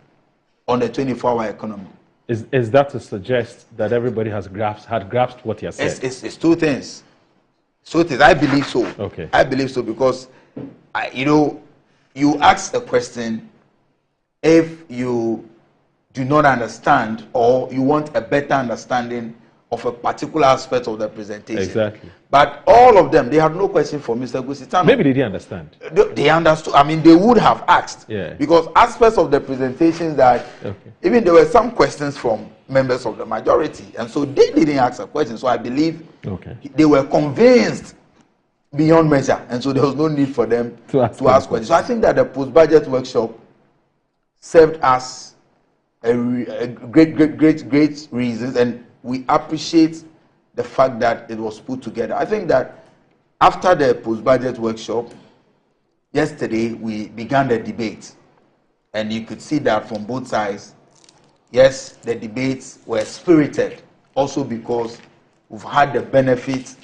S1: on the 24-hour economy.
S10: Is that to suggest that everybody had grasped what he has said?
S1: It's two things. I believe so.
S10: Okay.
S1: I believe so because, you ask a question if you do not understand or you want a better understanding of a particular aspect of the presentation.
S10: Exactly.
S1: But all of them, they had no question for Mr. Gusitano.
S10: Maybe they didn't understand.
S1: They understood. They would have asked.
S10: Yeah.
S1: Because aspects of the presentation that, even there were some questions from members of the majority. And so they didn't ask a question. So I believe they were convinced beyond measure. And so there was no need for them to ask questions. So I think that the post-budget workshop served us a great reasons, and we appreciate the fact that it was put together. I think that after the post-budget workshop, yesterday we began the debate, and you could see that from both sides. Yes, the debates were spirited, also because we've had the benefit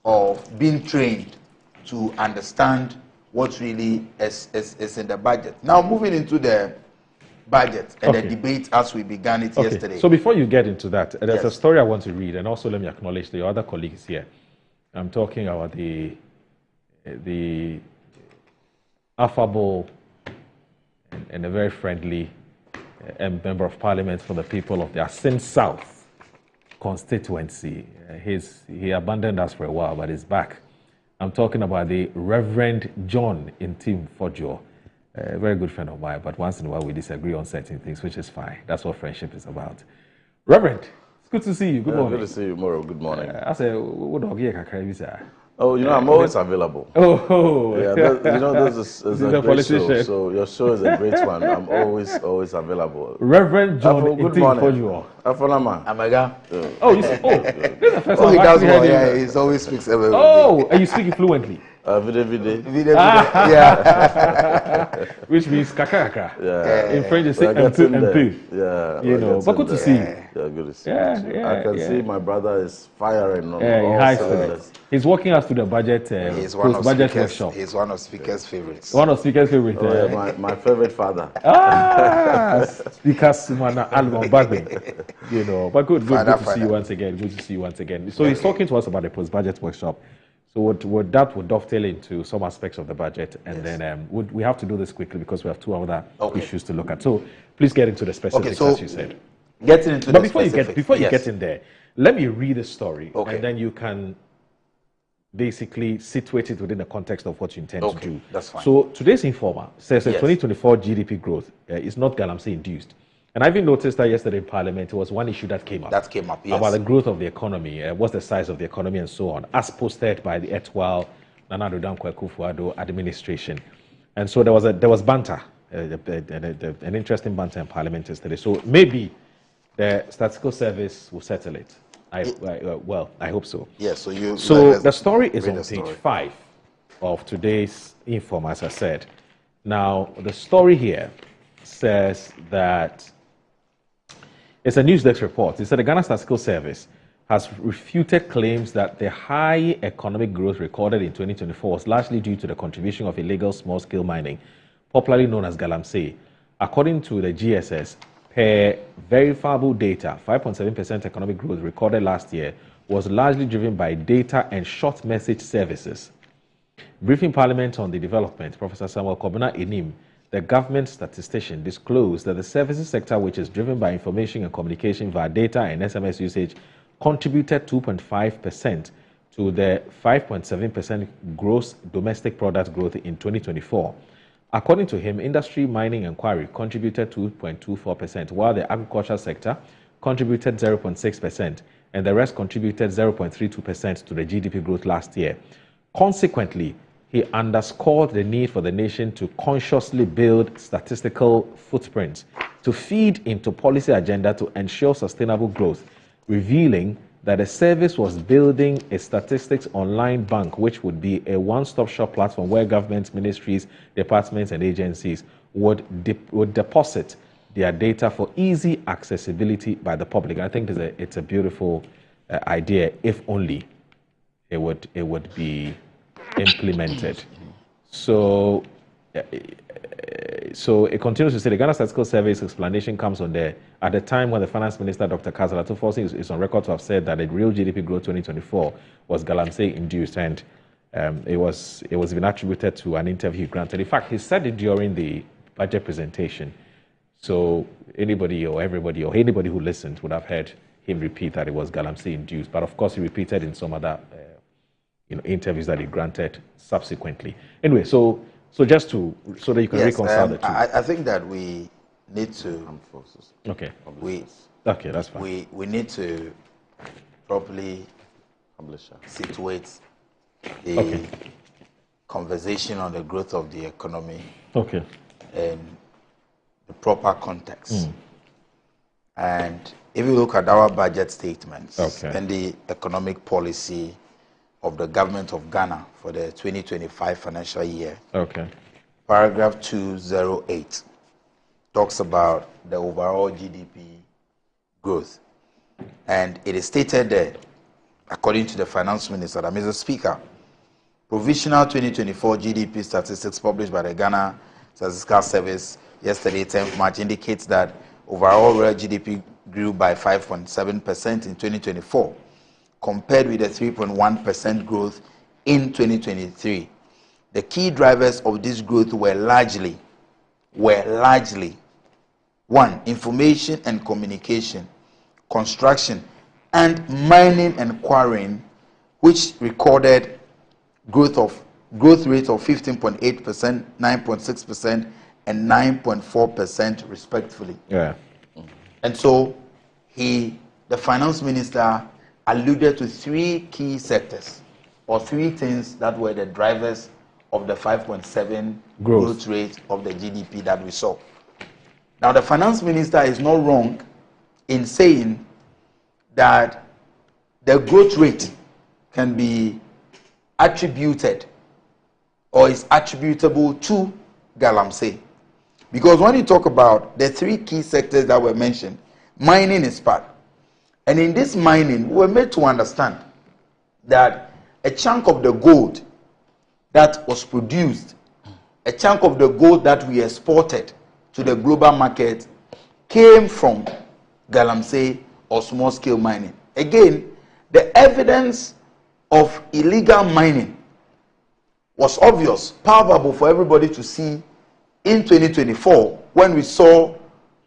S1: of being trained to understand what really is in the budget. Now, moving into the budget and the debate as we began it yesterday.
S10: So before you get into that, there's a story I want to read, and also let me acknowledge the other colleagues here. I'm talking about the affable and a very friendly member of Parliament for the people of the Asin South constituency. He abandoned us for a while, but he's back. I'm talking about the Reverend John Intim Fojo. A very good friend of mine, but once in a while we disagree on certain things, which is fine. That's what friendship is about. Reverend, it's good to see you. Good morning.
S3: Good to see you, Moro. Good morning.
S10: I say, what dog you can
S3: Oh, I'm always available.
S10: Oh,
S3: yeah. This is a great show. So your show is a great one. I'm always available.
S10: Reverend John,
S3: good morning. Afonama.
S1: Amaga.
S10: Oh, this is the first time
S1: he does well. Yeah, he always speaks everything.
S10: Oh, and you speak fluently.
S3: Vide.
S1: Yeah.
S10: Which means kakaka.
S3: Yeah.
S10: In French, they say un
S3: Yeah.
S10: But good to see you.
S3: Yeah, good to see you.
S10: Yeah,
S3: I can see my brother is firing on
S10: all cylinders. He's walking us through the budget, post-budget workshop.
S1: He's one of Speaker's favorites.
S10: One of Speaker's favorites.
S3: My favorite father.
S10: Speaker's album Bagbe. But good to see you once again. Good to see you once again. So he's talking to us about the post-budget workshop. So that would dovetail into some aspects of the budget, and then we have to do this quickly because we have two other issues to look at. So please get into the specifics, as you said.
S1: Getting into
S10: before you get in there, let me read a story, and then you can basically situate it within the context of what you intend to do.
S1: That's fine.
S10: So today's Informer says that 2024 GDP growth is not Galamsey induced. And I even noticed that yesterday in Parliament, it was one issue that came up.
S1: Yes.
S10: About the growth of the economy, what's the size of the economy and so on, as posted by the erstwhile Nana Addo Dankwa Akufo-Addo administration. And so there was banter, an interesting banter in Parliament yesterday. So maybe the Statistical Service will settle it. Well, I hope so.
S1: Yes,
S10: so the story is on page 5 of today's Inform, as I said. Now, the story here says that it's a Newsdesk report. It said the Ghana Statistical Service has refuted claims that the high economic growth recorded in 2024 was largely due to the contribution of illegal small-scale mining, popularly known as Galamsey. According to the GSS, per verifiable data, 5.7% economic growth recorded last year was largely driven by data and short message services. Briefing Parliament on the development, Professor Samuel Kobina Enim, the government statistician, disclosed that the services sector, which is driven by information and communication via data and SMS usage, contributed 2.5% to the 5.7% gross domestic product growth in 2024. According to him, industry mining inquiry contributed 2.24%, while the agriculture sector contributed 0.6%, and the rest contributed 0.32% to the GDP growth last year. Consequently, he underscored the need for the nation to consciously build statistical footprints to feed into policy agenda to ensure sustainable growth, revealing that the service was building a statistics online bank, which would be a one-stop shop platform where governments, ministries, departments, and agencies would deposit their data for easy accessibility by the public. I think it's a beautiful idea, if only it would be implemented. So it continues to say the Ghana Statistical Service explanation comes on there at the time when the Finance Minister, Dr. Kazala Tufosi, is on record to have said that the real GDP growth 2024 was Galamsey induced, and it was been attributed to an interview he granted. In fact, he said it during the budget presentation. So anybody or everybody or anybody who listened would have heard him repeat that it was Galamsey induced. But of course, he repeated in some other interviews that he granted subsequently. Anyway, so just so that you can reconcile the two.
S1: I think that we need to.
S10: Okay.
S1: Okay,
S10: that's fine.
S1: We need to properly situate the conversation on the growth of the economy.
S10: Okay.
S1: In the proper context. And if you look at our budget statements and the economic policy of the government of Ghana for the 2025 financial year. Paragraph 208 talks about the overall GDP growth. And it is stated there, according to the Finance Minister, that Mr. Speaker, provisional 2024 GDP statistics published by the Ghana Statistical Service yesterday, 10th March, indicates that overall real GDP grew by 5.7% in 2024. Compared with the 3.1% growth in 2023. The key drivers of this growth were largely, one, information and communication, construction, and mining and quarrying, which recorded growth rate of 15.8%, 9.6%, and 9.4% respectively. And so the Finance Minister alluded to three key sectors, or three things that were the drivers of the 5.7 growth rate of the GDP that we saw. Now, the Finance Minister is not wrong in saying that the growth rate can be attributed or is attributable to Galamsey. Because when you talk about the three key sectors that were mentioned, mining is part. And in this mining, we were made to understand that a chunk of the gold that was produced, a chunk of the gold that we exported to the global market came from Galamsey or small-scale mining. Again, the evidence of illegal mining was obvious, palpable for everybody to see in 2024 when we saw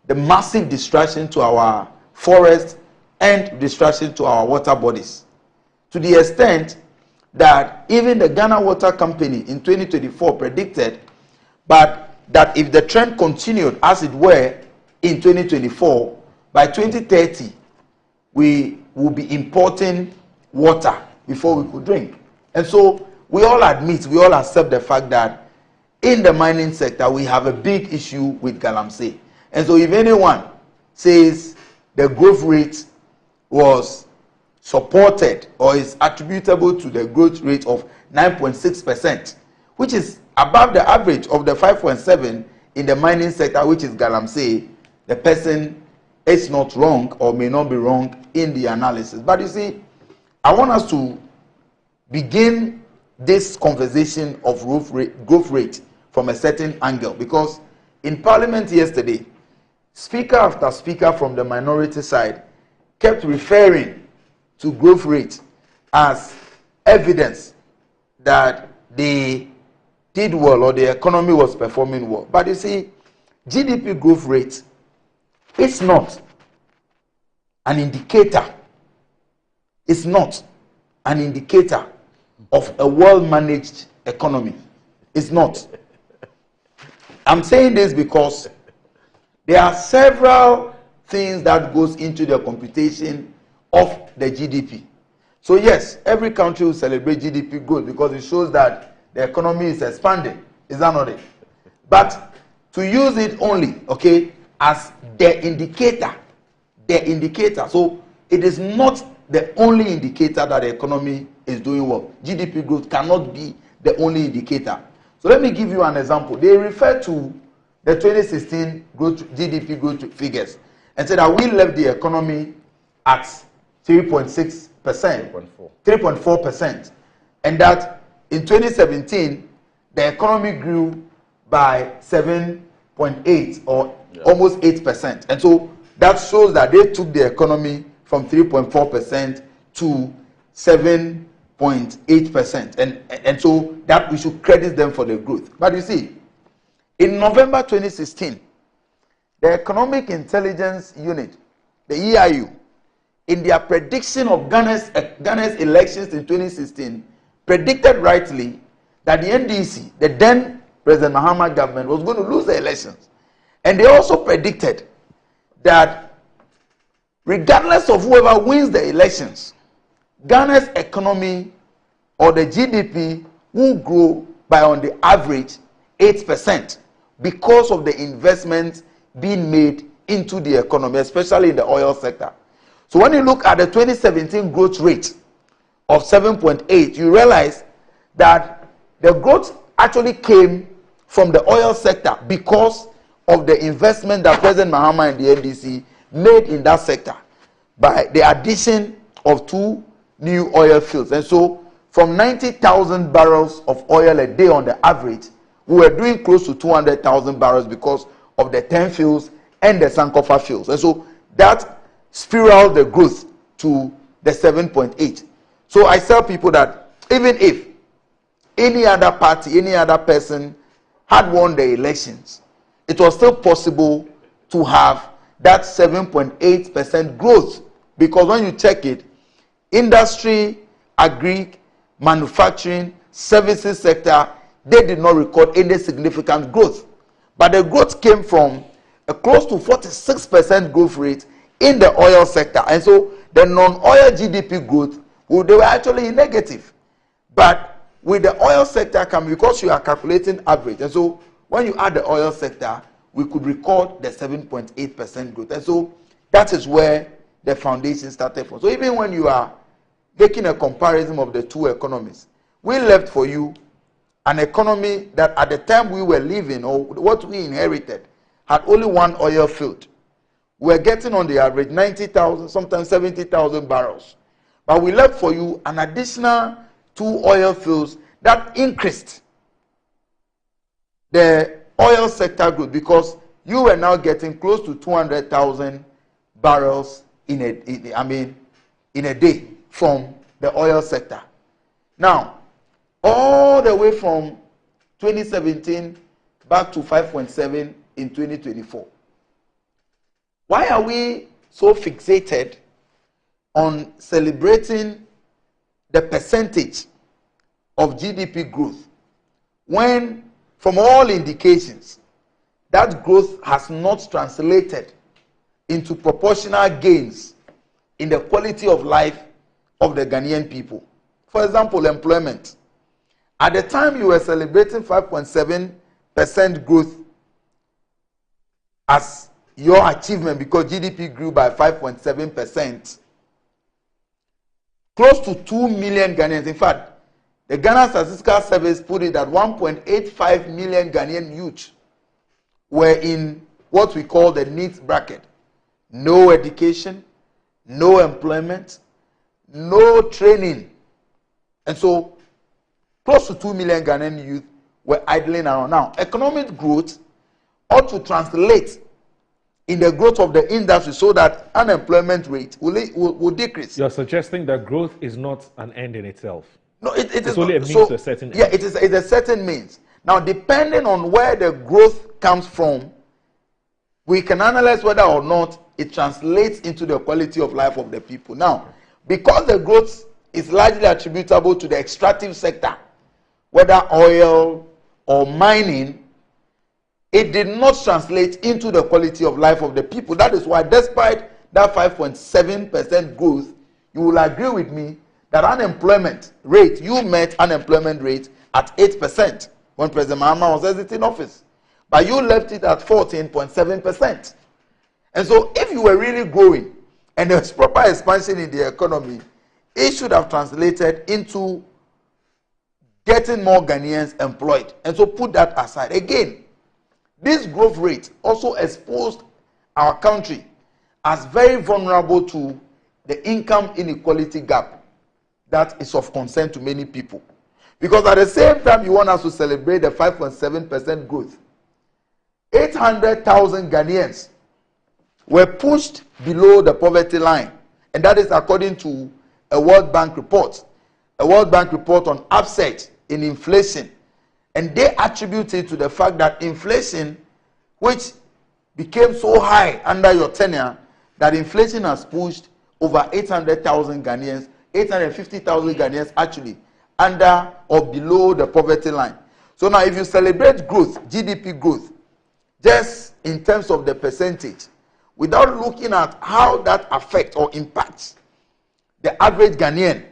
S1: the massive destruction to our forests and destruction to our water bodies, to the extent that even the Ghana Water Company in 2024 predicted, but that if the trend continued as it were in 2024, by 2030, we will be importing water before we could drink. And so we all admit, we all accept the fact that in the mining sector, we have a big issue with galamsey. And so if anyone says the growth rate was supported or is attributable to the growth rate of 9.6%, which is above the average of the 5.7% in the mining sector, which is galamsey, the person is not wrong or may not be wrong in the analysis. But you see, I want us to begin this conversation of growth rate from a certain angle, because in Parliament yesterday, speaker after speaker from the minority side kept referring to growth rate as evidence that they did well or the economy was performing well. But you see, GDP growth rate is not an indicator. It's not an indicator of a well-managed economy. It's not. I'm saying this because there are several things that goes into the computation of the GDP. So yes, every country will celebrate GDP growth because it shows that the economy is expanding. Is that not it? But to use it only, okay, as the indicator, so it is not the only indicator that the economy is doing well. GDP growth cannot be the only indicator. So let me give you an example. They refer to the 2016 GDP growth figures and said that we left the economy at 3.6%, 3.4%, and that in 2017 the economy grew by 7.8 or almost 8%. And so that shows that they took the economy from 3.4% to 7.8%. And so that we should credit them for the growth. But you see, in November 2016, the Economic Intelligence Unit, the EIU, in their prediction of Ghana's elections in 2016, predicted rightly that the NDC, the then President Mahama government, was going to lose the elections. And they also predicted that regardless of whoever wins the elections, Ghana's economy or the GDP will grow by on the average 8% because of the investments being made into the economy, especially in the oil sector. So when you look at the 2017 growth rate of 7.8, you realize that the growth actually came from the oil sector because of the investment that President Mahama and the NDC made in that sector by the addition of 2 new oil fields. And so from 90,000 barrels of oil a day on the average, we were doing close to 200,000 barrels because of the 10 fields and the Sankofa fields. And so that spiraled the growth to the 7.8. So I tell people that even if any other party, any other person had won the elections, it was still possible to have that 7.8% growth, because when you check it, industry, agri, manufacturing, services sector, they did not record any significant growth. But the growth came from a close to 46% growth rate in the oil sector. And so the non-oil GDP growth, well, they were actually negative. But with the oil sector coming, because you are calculating average, and so when you add the oil sector, we could record the 7.8% growth. And so that is where the foundation started from. So even when you are making a comparison of the two economies, we left for you an economy that at the time we were living, or what we inherited, had only 1 oil field. We were getting on the average 90,000, sometimes 70,000 barrels. But we left for you an additional 2 oil fields that increased the oil sector growth, because you were now getting close to 200,000 barrels in a day from the oil sector. Now, all the way from 2017 back to 5.7 in 2024. Why are we so fixated on celebrating the percentage of GDP growth when, from all indications, that growth has not translated into proportional gains in the quality of life of the Ghanaian people. For example, employment. At the time you were celebrating 5.7% growth as your achievement because GDP grew by 5.7%, close to 2 million Ghanaians. In fact, the Ghana Statistical Service put it that 1.85 million Ghanaian youth were in what we call the needs bracket. No education, no employment, no training. And so, close to 2 million Ghanaian youth were idling around. Now, economic growth ought to translate in the growth of the industry so that unemployment rate will decrease.
S10: You're suggesting that growth is not an end in itself.
S1: No, it's
S10: only a means to a certain end.
S1: Yeah, it's a certain means. Now, depending on where the growth comes from, we can analyze whether or not it translates into the quality of life of the people. Now, because the growth is largely attributable to the extractive sector, whether oil or mining, it did not translate into the quality of life of the people. That is why, despite that 5.7% growth, you will agree with me that unemployment rate, you met unemployment rate at 8% when President Mahama was exiting office. But you left it at 14.7%. And so if you were really growing and there was proper expansion in the economy, it should have translated into getting more Ghanaians employed. And so put that aside. Again, this growth rate also exposed our country as very vulnerable to the income inequality gap that is of concern to many people. Because at the same time you want us to celebrate the 5.7% growth, 800,000 Ghanaians were pushed below the poverty line. And that is according to a World Bank report. A World Bank report on upset in inflation. And they attribute it to the fact that inflation, which became so high under your tenure, that inflation has pushed over 800,000 Ghanaians, 850,000 Ghanaians actually, under or below the poverty line. So now if you celebrate growth, GDP growth, just in terms of the percentage, without looking at how that affects or impacts the average Ghanaian,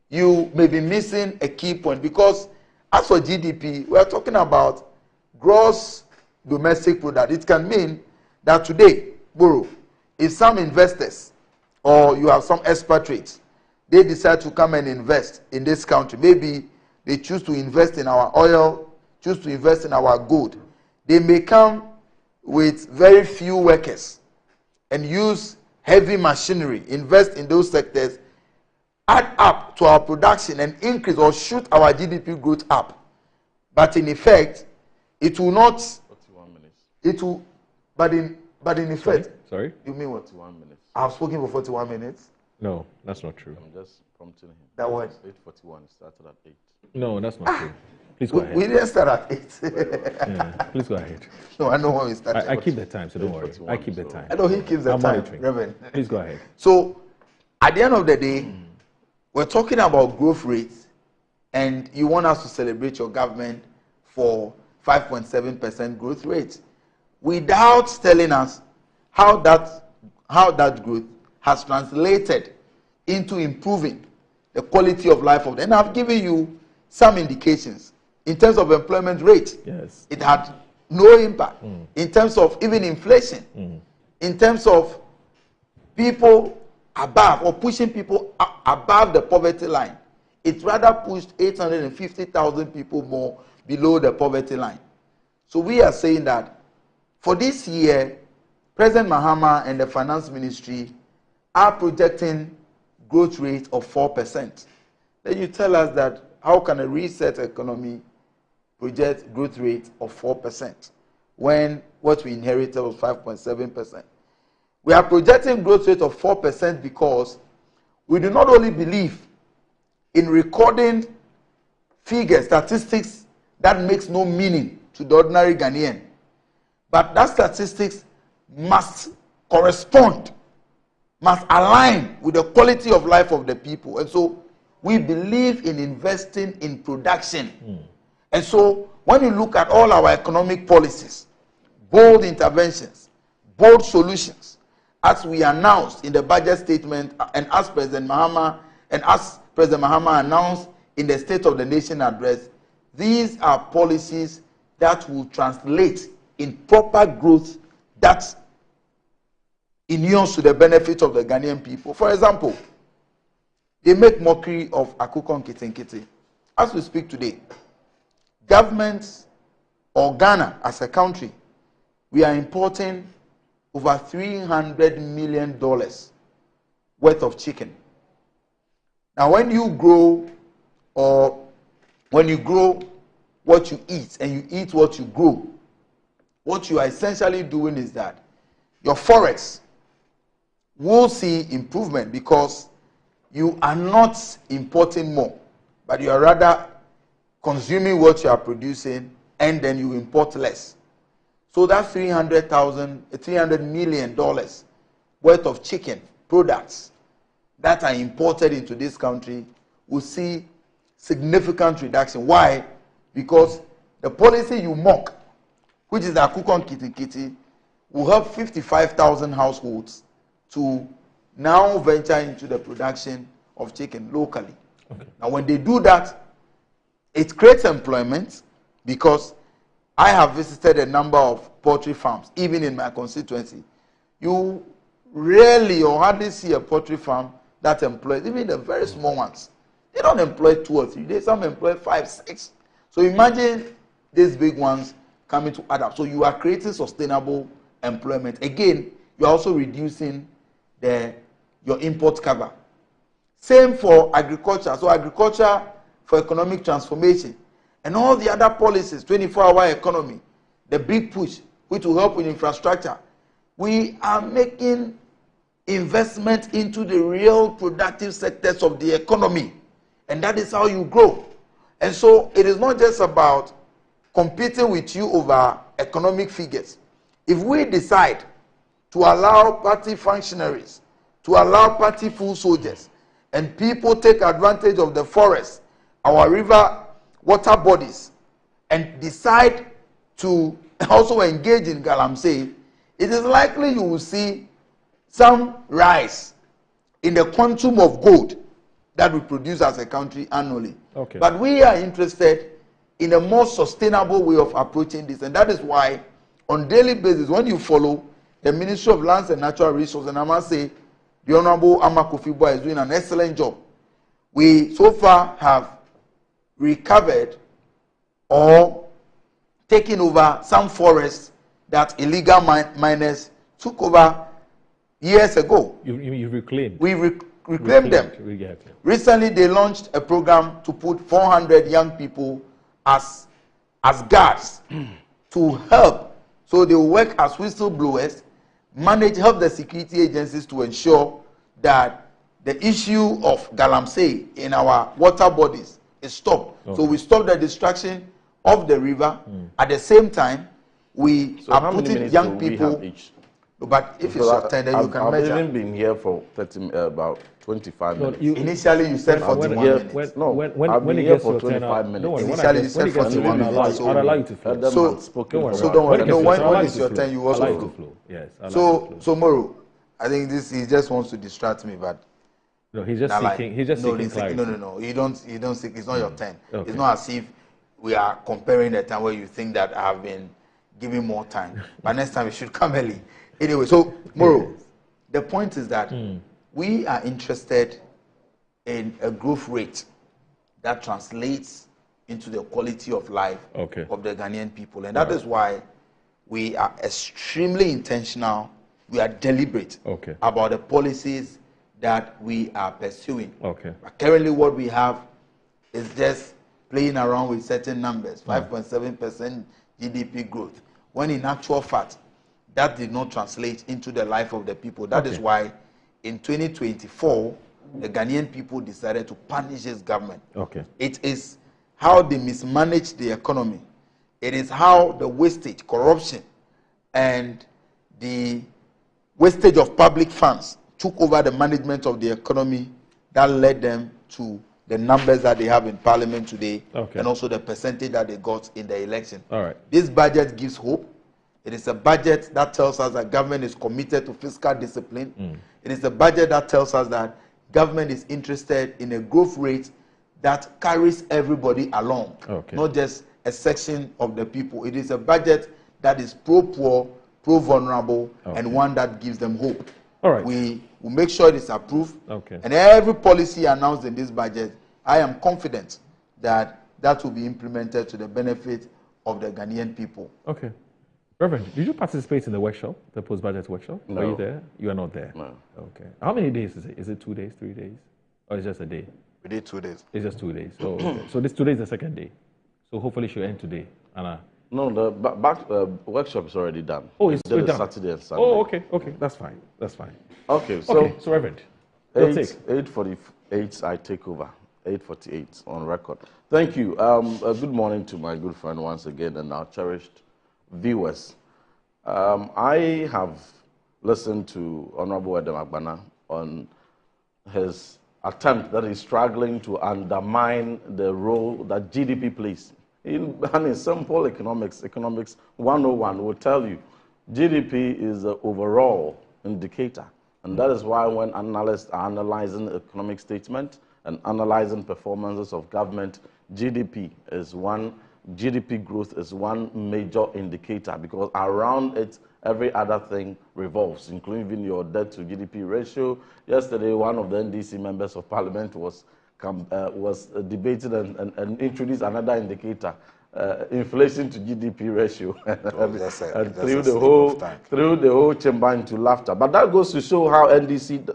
S1: you may be missing a key point. Because as for GDP, we are talking about gross domestic product. It can mean that today, Buru, if some investors or you have some expatriates, they decide to come and invest in this country, maybe they choose to invest in our oil, choose to invest in our gold, they may come with very few workers and use heavy machinery, invest in those sectors, add up to our production and increase or shoot our GDP growth up. But in effect, it will not.
S3: 41 minutes.
S1: It will, but in effect.
S10: Sorry?
S1: You mean what?
S3: 41 minutes.
S1: I've spoken for 41 minutes.
S10: No, that's not true.
S3: I'm just prompting him.
S1: That what?
S3: 8:41 started at 8.
S10: No, that's not true. Please go ahead.
S1: We didn't start at 8.
S10: Yeah, please go ahead.
S1: No, I know when we started.
S10: I keep the time, so don't worry. I keep the time.
S1: I know he keeps the time, Reverend.
S10: Please go ahead.
S1: So, at the end of the day, we're talking about growth rates, and you want us to celebrate your government for 5.7% growth rate, without telling us how that growth has translated into improving the quality of life of them. And I've given you some indications. In terms of employment rate,
S10: yes,
S1: it had no impact. In terms of even inflation, in terms of people above or pushing people above the poverty line, it rather pushed 850,000 people more below the poverty line. So we are saying that for this year, President Mahama and the Finance Ministry are projecting growth rate of 4%. Then you tell us that how can a reset economy project growth rate of 4% when what we inherited was 5.7%? We are projecting growth rate of 4% because we do not only believe in recording figures, statistics that makes no meaning to the ordinary Ghanaian, but that statistics must correspond, must align with the quality of life of the people. And so We believe in investing in production. And so when you look at all our economic policies, bold interventions, bold solutions, as we announced in the budget statement and as President Mahama announced in the State of the Nation address, these are policies that will translate in proper growth that inures to the benefit of the Ghanaian people. For example, they make mockery of Akukon Kitinkiti. As we speak today, governments or Ghana as a country, we are importing over $300 million worth of chicken. Now, when you grow what you eat and you eat what you grow, what you are essentially doing is that your forex will see improvement because you are not importing more, but you are rather consuming what you are producing and then you import less. So that $300 million worth of chicken products that are imported into this country will see significant reduction. Why? Because the policy you mock, which is the Akukon Kiti, will help 55,000 households to now venture into the production of chicken locally. Okay. Now, when they do that, it creates employment because I have visited a number of poultry farms, even in my constituency. You rarely or hardly see a poultry farm that employs, even the very small ones. They don't employ 2 or 3 days, some employ 5, 6. So imagine these big ones coming to add up. So you are creating sustainable employment. Again, you are also reducing your import cover. Same for agriculture. So agriculture for economic transformation. And all the other policies, 24-hour economy, the big push, which will help with infrastructure. We are making investment into the real productive sectors of the economy. And that is how you grow. And so it is not just about competing with you over economic figures. If we decide to allow party functionaries, to allow party full soldiers, and people take advantage of the forest, our river water bodies, and decide to also engage in galamsey, it is likely you will see some rise in the quantum of gold that we produce as a country annually. Okay. But we are interested in a more sustainable way of approaching this, and that is why on a daily basis, when you follow the Ministry of Lands and Natural Resources, and I must say the Honorable Ama Kofi Boy is doing an excellent job. We so far have recovered or taken over some forests that illegal miners took over years ago.
S10: You reclaimed?
S1: We reclaimed them. Recently, they launched a program to put 400 young people as guards to help. So they will work as whistleblowers, help the security agencies to ensure that the issue of galamsey in our water bodies is stopped. Okay. So we stop the destruction of the river. At the same time, we are putting young people. But if it's your turn, then you can measure.
S3: I've even been here for about 25 minutes.
S1: Initially, you said 41 minutes.
S3: I've been here for 25 minutes.
S1: Initially, you said 41 minutes.
S10: I'll allow you to flow.
S1: So don't worry. No, when it's your turn, you also flow.
S10: Yes.
S1: So Moro, I think he just wants to distract me, but.
S10: No, he's just seeking clarity.
S1: No. You don't seek. It's not your turn. Okay. It's not as if we are comparing the time where you think that I have been giving more time. But next time, you should come early. Anyway, so Moro, the point is that we are interested in a growth rate that translates into the quality of life of the Ghanaian people. And that is why we are extremely intentional, we are deliberate about the policies that we are pursuing. But currently what we have is just playing around with certain numbers, 5.7% GDP growth, when in actual fact, that did not translate into the life of the people. That is why in 2024, the Ghanaian people decided to punish this government. It is how they mismanaged the economy. It is how the wastage, corruption, and the wastage of public funds took over the management of the economy that led them to the numbers that they have in Parliament today, and also the percentage that they got in the election.
S10: All right.
S1: This budget gives hope. It is a budget that tells us that government is committed to fiscal discipline. It is a budget that tells us that government is interested in a growth rate that carries everybody along, not just a section of the people. It is a budget that is pro-poor, pro-vulnerable, and one that gives them hope.
S10: All right.
S1: We will make sure it is approved. And every policy announced in this budget, I am confident that that will be implemented to the benefit of the Ghanaian people.
S10: Okay. Reverend, did you participate in the workshop, the post-budget workshop?
S3: No.
S10: Are you there? You are not there?
S3: No.
S10: Okay. How many days is it? Is it 2 days, 3 days? Or is it just a day?
S1: We did 2 days.
S10: It's just 2 days. So, so this today is the second day. So hopefully it should end today. Anna.
S3: No, the workshop is already done.
S10: Oh, it's
S3: done.
S10: Saturday
S3: and Sunday.
S10: Oh, okay. Okay. That's fine. That's fine.
S3: Okay. So,
S10: so Reverend, your take.
S3: 8:48, I take over. 8:48 on record. Thank you. Good morning to my good friend once again and our cherished viewers. I have listened to Honorable Edem Agbana on his attempt that he's struggling to undermine the role that GDP plays. In simple economics 101 will tell you GDP is an overall indicator. And that is why when analysts are analyzing economic statement and analyzing performances of government, GDP growth is one major indicator, because around it, every other thing revolves, including even your debt to GDP ratio. Yesterday, one of the NDC members of Parliament was debated and introduced another indicator, inflation to GDP ratio, and threw the whole chamber into laughter. But that goes to show how NDC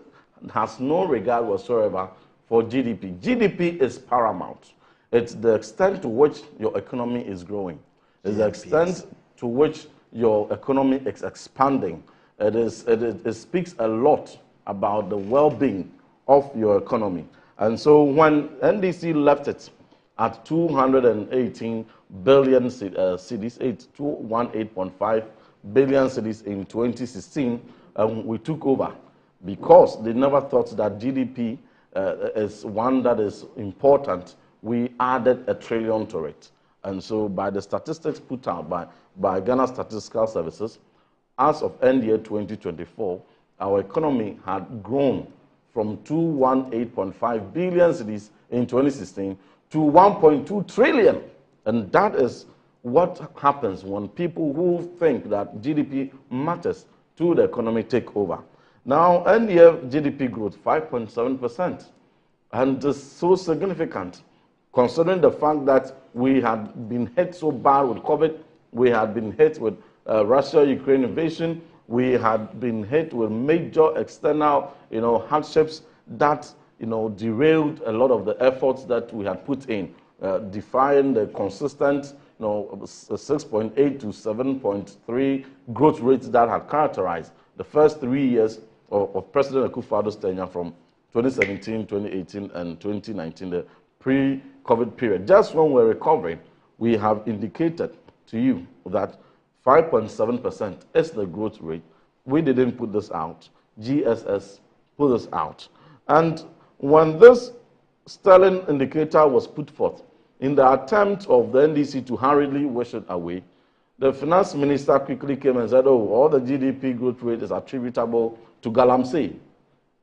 S3: has no regard whatsoever for GDP. GDP is paramount. It's the extent to which your economy is growing. It's the extent to which your economy is expanding. It speaks a lot about the well-being of your economy. And so when NDC left it at 218 billion cedis, 218.5 billion cedis in 2016, we took over because they never thought that GDP is one that is important. We added $1 trillion to it. And so by the statistics put out by Ghana Statistical Services, as of end year 2024, our economy had grown from 218.5 billion cedis in 2016 to 1.2 trillion. And that is what happens when people who think that GDP matters to the economy take over. Now, end year GDP growth 5.7%. And it's so significant, considering the fact that we had been hit so bad with COVID, we had been hit with Russia-Ukraine invasion, we had been hit with major external, hardships that, derailed a lot of the efforts that we had put in, defying the consistent, 6.8 to 7.3 growth rates that had characterized the first 3 years of President Akufo-Addo's tenure from 2017, 2018, and 2019, the pre-COVID period. Just when we're recovering, we have indicated to you that 5.7% is the growth rate. We didn't put this out. GSS put this out. And when this sterling indicator was put forth, in the attempt of the NDC to hurriedly wish it away, the finance minister quickly came and said, all the GDP growth rate is attributable to Galamsey.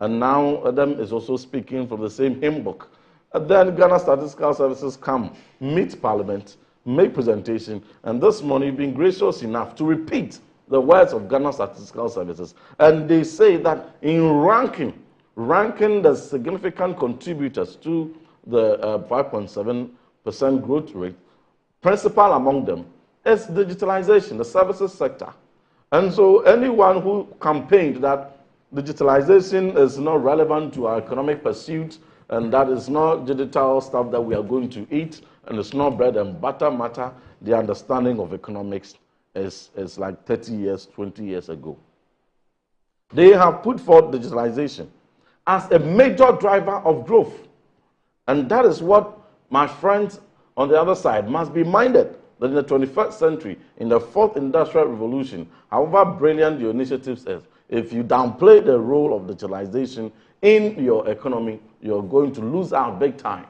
S3: And now Adam is also speaking from the same hymn book. And then Ghana Statistical Services come, meet Parliament, make presentation, and this morning being gracious enough to repeat the words of Ghana Statistical Services. And they say that in ranking the significant contributors to the 5.7% growth rate, principal among them is digitalization, the services sector. And so anyone who campaigned that digitalization is not relevant to our economic pursuit, and that is not digital stuff that we are going to eat, and it's not bread and butter matter, the understanding of economics is like 30 years, 20 years ago. They have put forth digitalization as a major driver of growth. And that is what my friends on the other side must be minded, that in the 21st century, in the fourth industrial revolution, however brilliant your initiatives is, if you downplay the role of digitalization in your economy, you're going to lose out big time.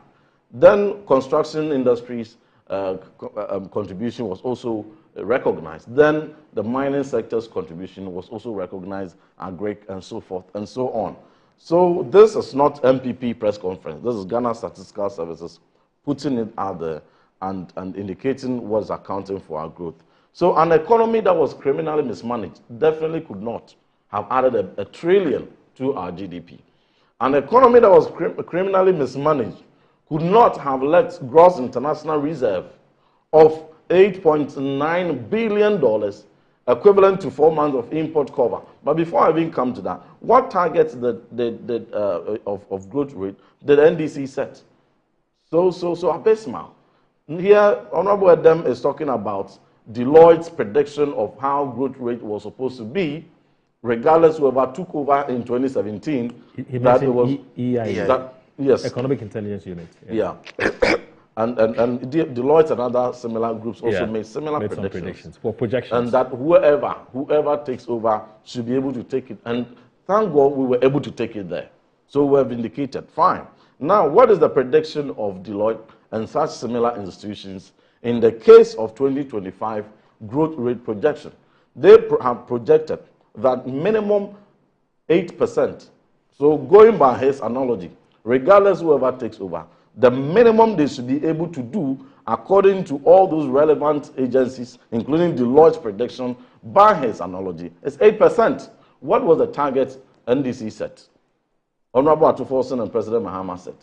S3: Then construction industries contribution was also recognized. Then the mining sector's contribution was also recognized, agric and so forth and so on. So this is not MPP press conference. This is Ghana Statistical Services putting it out there and indicating what's accounting for our growth. So an economy that was criminally mismanaged definitely could not have added a trillion to our GDP. An economy that was criminally mismanaged could not have left gross international reserve of $8.9 billion, equivalent to 4 months of import cover. But before I even come to that, what targets of growth rate did NDC set? So abysmal. Here, Honorable Edem is talking about Deloitte's prediction of how growth rate was supposed to be, regardless whoever took over in 2017.
S10: He that it was EIA.
S3: That, yes,
S10: Economic Intelligence Unit.
S3: Yeah. And Deloitte and other similar groups also made similar predictions
S10: for projections.
S3: And that whoever takes over should be able to take it. And thank God we were able to take it there. So we have indicated. Fine. Now, what is the prediction of Deloitte and such similar institutions in the case of 2025 growth rate projection? They have projected that minimum 8%. So going by his analogy, regardless whoever takes over, the minimum they should be able to do, according to all those relevant agencies, including Deloitte's prediction, by his analogy, is 8%. What was the target NDC set? Honorable Atuforsen and President Mahama said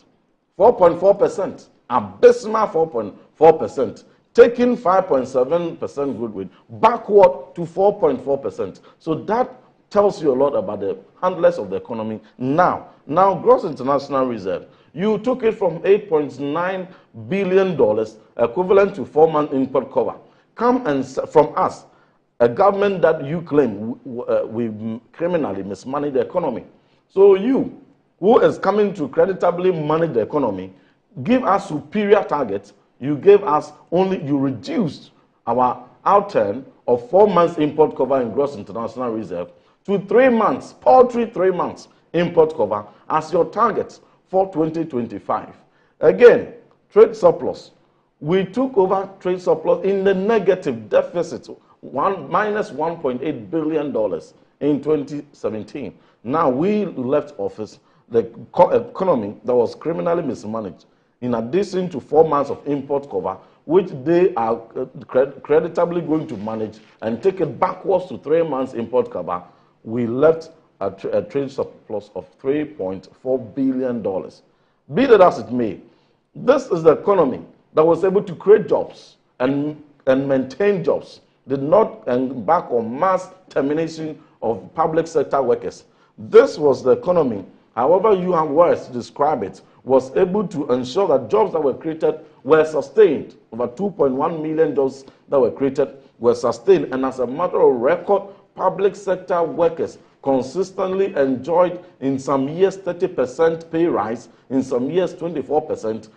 S3: 4.4%, abysmal 4.4%, taking 5.7% growth rate backward to 4.4%. So that tells you a lot about the handlers of the economy. Now, gross international reserve, you took it from $8.9 billion, equivalent to 4 months import cover. Come and from us, a government that you claim we criminally mismanage the economy. So you, who is coming to creditably manage the economy, give us superior targets. You gave us you reduced our outturn of 4 months import cover in gross international reserve to 3 months, paltry 3 months import cover as your target for 2025. Again, trade surplus. We took over trade surplus in the negative deficit, minus $1.8 billion in 2017. Now we left office, the economy that was criminally mismanaged, in addition to 4 months of import cover, which they are creditably going to manage and take it backwards to 3 months import cover, we left a trade surplus of $3.4 billion. Be that as it may, this is the economy that was able to create jobs and maintain jobs, did not embark on mass termination of public sector workers. This was the economy, however you have words to describe it, was able to ensure that jobs that were created were sustained. Over 2.1 million jobs that were created were sustained, and as a matter of record, public sector workers consistently enjoyed in some years 30% pay rise, in some years 24%,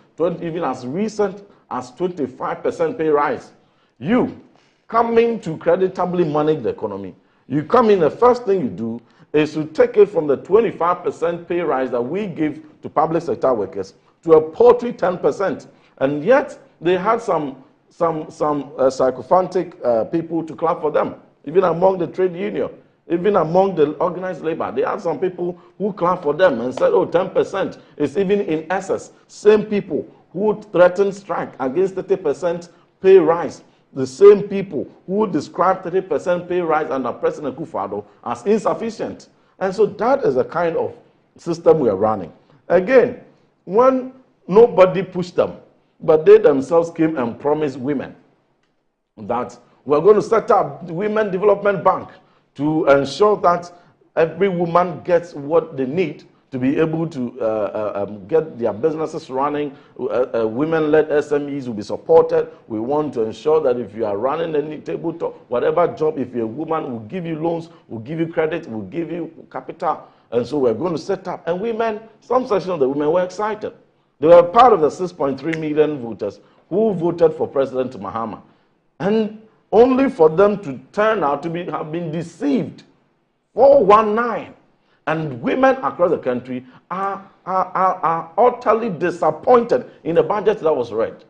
S3: even as recent as 25% pay rise. You coming to creditably manage the economy, you come in, the first thing you do is to take it from the 25% pay rise that we give to public sector workers to a paltry 10%. And yet they had some sycophantic people to clap for them, even among the trade union. Even among the organized labor, they had some people who clapped for them and said, oh, 10% is even in excess. Same people who threatened strike against 30% pay rise. The same people who described 30% pay rise under President Akufo-Addo as insufficient. And so that is the kind of system we are running. Again, when nobody pushed them, but they themselves came and promised women that we're going to set up the Women Development Bank to ensure that every woman gets what they need to be able to get their businesses running. Women-led SMEs will be supported. We want to ensure that if you are running any tabletop, whatever job, if you're a woman, we'll give you loans, we'll give you credit, we'll give you capital. And so we're going to set up. And women, some section of the women were excited. They were part of the 6.3 million voters who voted for President Mahama. And only for them to turn out to have been deceived. 419. And women across the country are utterly disappointed in the budget that was read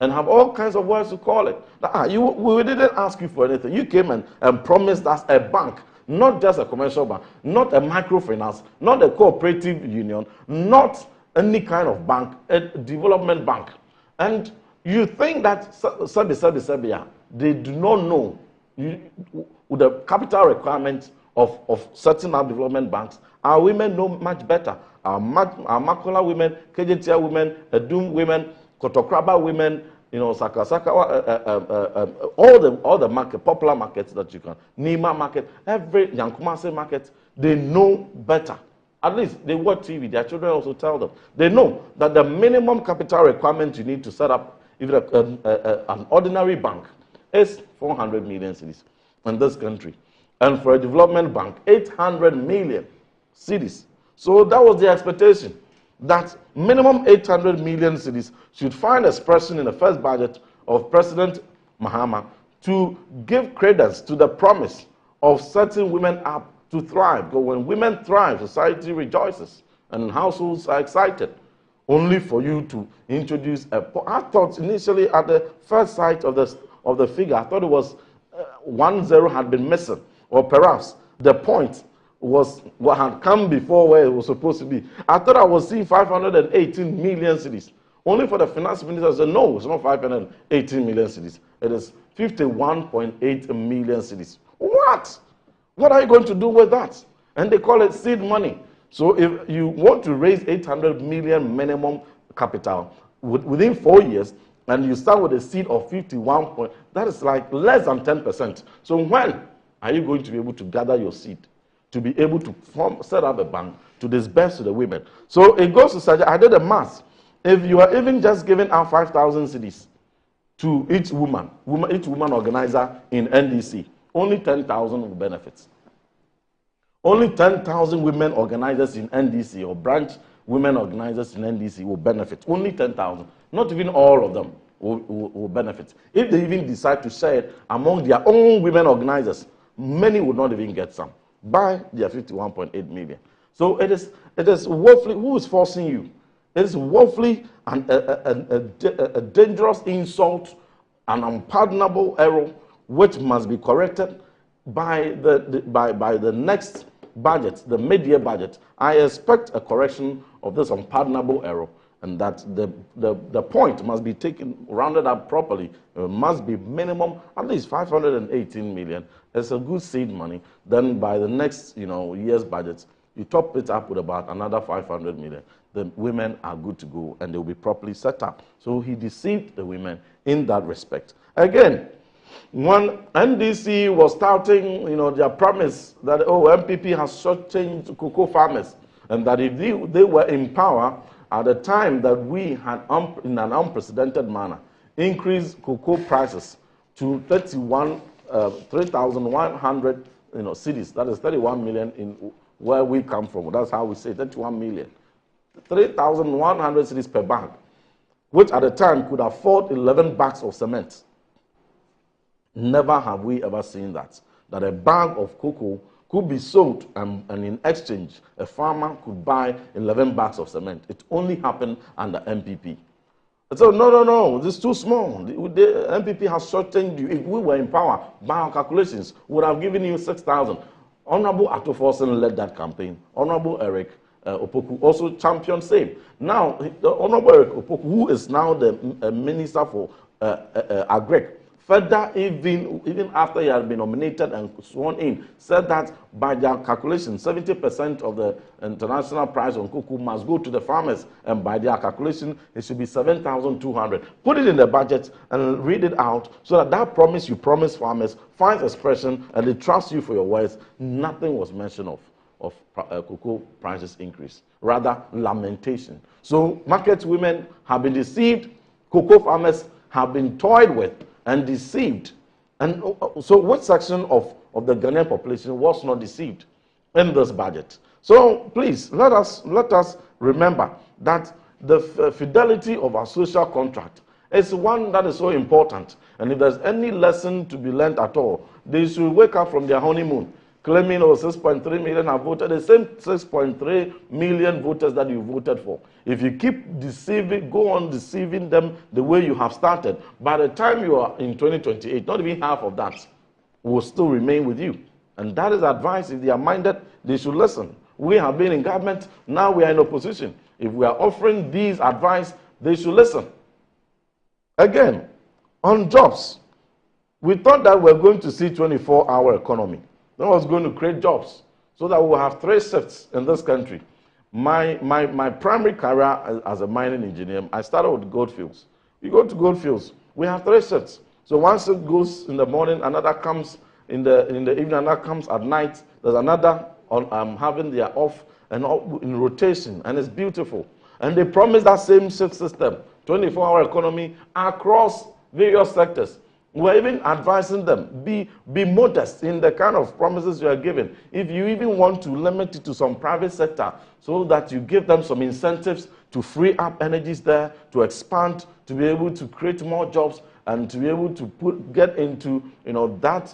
S3: and have all kinds of words to call it. We didn't ask you for anything. You came and promised us a bank, not just a commercial bank, not a microfinance, not a cooperative union, not any kind of bank, a development bank. And you think that Sabia, they do not know the capital requirements of setting up development banks. Our women know much better. Our Makola women, Kejetia women, Edum women, Kotokraba women, Sakasaka, all the market, popular markets that you can, Nima market, every Yankumase market, they know better. At least they watch TV. Their children also tell them. They know that the minimum capital requirement you need to set up even an ordinary bank is 400 million cedis in this country. And for a development bank, 800 million cedis. So that was the expectation, that minimum 800 million cedis should find expression in the first budget of President Mahama to give credence to the promise of setting women up to thrive. Because when women thrive, society rejoices and households are excited. Only for you to introduce I thought initially at the first sight of the figure, I thought it was 1 0 had been missing, or perhaps the point was what had come before where it was supposed to be. I thought I was seeing 518 million cedis. Only for the finance minister said, no, it's not 518 million cedis. It is 51.8 million cedis. What? What are you going to do with that? And they call it seed money. So if you want to raise 800 million minimum capital within 4 years, and you start with a seed of 51, that is like less than 10%. So when are you going to be able to gather your seed to be able to set up a bank to disburse to the women? So it goes to such, I did the math. If you are even just giving out 5,000 cedis to each woman organizer in NDC, only 10,000 will benefit. Only 10,000 women organizers in NDC or branch women organizers in NDC will benefit. Only 10,000. Not even all of them will benefit. If they even decide to share it among their own women organizers, many would not even get some by their 51.8 million. So it is woefully, who is forcing you? It is woefully a dangerous insult, an unpardonable error, which must be corrected by the next budget, the mid-year budget. I expect a correction of this unpardonable error, and that the point must be rounded up properly. It must be minimum at least 518 million. It's a good seed money. Then by the next year's budget, you top it up with about another 500 million. The women are good to go, and they will be properly set up. So he deceived the women in that respect. Again, when NDC was touting, their promise that, MPP has shortchanged cocoa farmers, and that if they were in power at the time that we had, in an unprecedented manner, increased cocoa prices to 3,100 cedis, that is 31 million in where we come from. That's how we say 31 million. 3,100 cedis per bag, which at the time could afford 11 bags of cement. Never have we ever seen that a bag of cocoa could be sold and in exchange, a farmer could buy 11 bags of cement. It only happened under MPP. So no, this is too small. The MPP has shortened you. If we were in power, by our calculations, we would have given you 6,000. Honorable Atoforsen led that campaign. Honorable Eric Opoku also championed same. Now, the Honorable Eric Opoku, who is now the Minister for Agric, further, even after he had been nominated and sworn in, said that by their calculation, 70% of the international price on cocoa must go to the farmers, and by their calculation, it should be 7,200. Put it in the budget and read it out so that promise you promise farmers finds expression and they trust you for your words. Nothing was mentioned of cocoa prices increase, rather lamentation. So market women have been deceived, cocoa farmers have been toyed with and deceived. And so what section of the Ghanaian population was not deceived in this budget? So please, let us remember that the fidelity of our social contract is one that is so important. And if there's any lesson to be learned at all, they should wake up from their honeymoon claiming, oh, 6.3 million have voted, the same 6.3 million voters that you voted for. If you keep deceiving, go on deceiving them the way you have started, by the time you are in 2028, not even half of that will still remain with you. And that is advice. If they are minded, they should listen. We have been in government, now we are in opposition. If we are offering these advice, they should listen. Again, on jobs, we thought that we were going to see 24-hour economy. That was going to create jobs so that we will have 3 shifts in this country. My primary career as a mining engineer, I started with goldfields. You go to goldfields, we have 3 shifts. So one shift goes in the morning, another comes in the evening, another comes at night. There's another on having their off and all in rotation, and it's beautiful. And they promise that same shift system, 24-hour economy across various sectors. We're even advising them, be modest in the kind of promises you are giving. If you even want to limit it to some private sector so that you give them some incentives to free up energies there, to expand, to be able to create more jobs, and to be able to get into that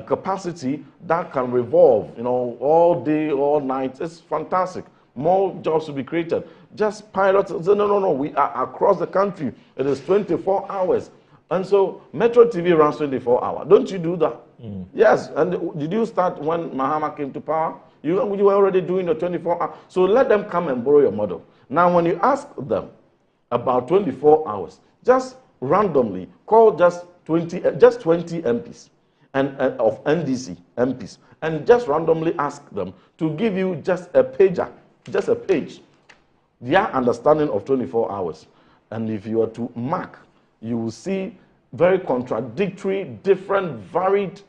S3: capacity that can revolve all day, all night. It's fantastic. More jobs will be created. Just pilots say, no, we are across the country. It is 24 hours. And so Metro TV runs 24 hours. Don't you do that? Yes. And did you start when Mahama came to power? You were already doing the 24 hours. So let them come and borrow your model. Now, when you ask them about 24 hours, just randomly call just 20 MPs and of NDC MPs, and just randomly ask them to give you just a page, their understanding of 24 hours. And if you are to mark, you will see very contradictory, different, varied,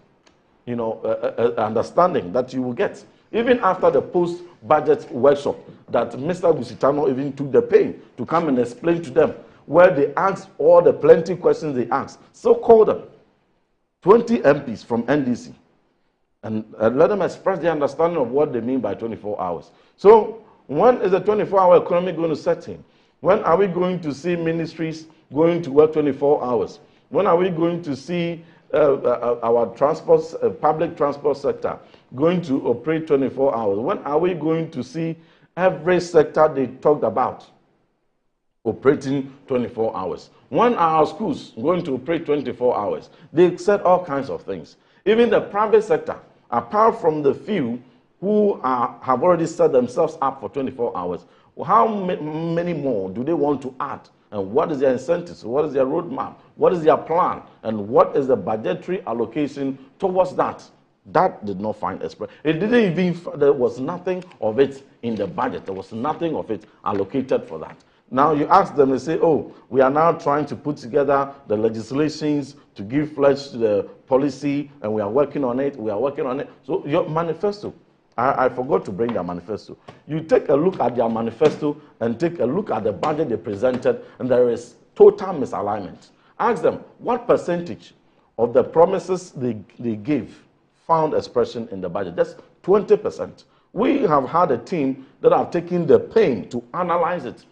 S3: understanding that you will get. Even after the post-budget workshop that Mr. Gusitano even took the pain to come and explain to them, where they asked all the plenty questions they asked. So call them, 20 MPs from NDC, and let them express their understanding of what they mean by 24 hours. So when is the 24-hour economy going to set in? When are we going to see ministries going to work 24 hours? When are we going to see our public transport sector going to operate 24 hours? When are we going to see every sector they talked about operating 24 hours? When are our schools going to operate 24 hours? They said all kinds of things. Even the private sector, apart from the few who have already set themselves up for 24 hours, how many more do they want to add? And what is their incentives? What is their roadmap? What is their plan? And what is the budgetary allocation towards that? That did not find expression. It didn't even, there was nothing of it in the budget. There was nothing of it allocated for that. Now you ask them, they say, oh, we are now trying to put together the legislations to give flesh to the policy, and we are working on it, So your manifesto, I forgot to bring their manifesto. You take a look at their manifesto and take a look at the budget they presented, and there is total misalignment. Ask them, what percentage of the promises they gave found expression in the budget? That's 20%. We have had a team that have taken the pain to analyze it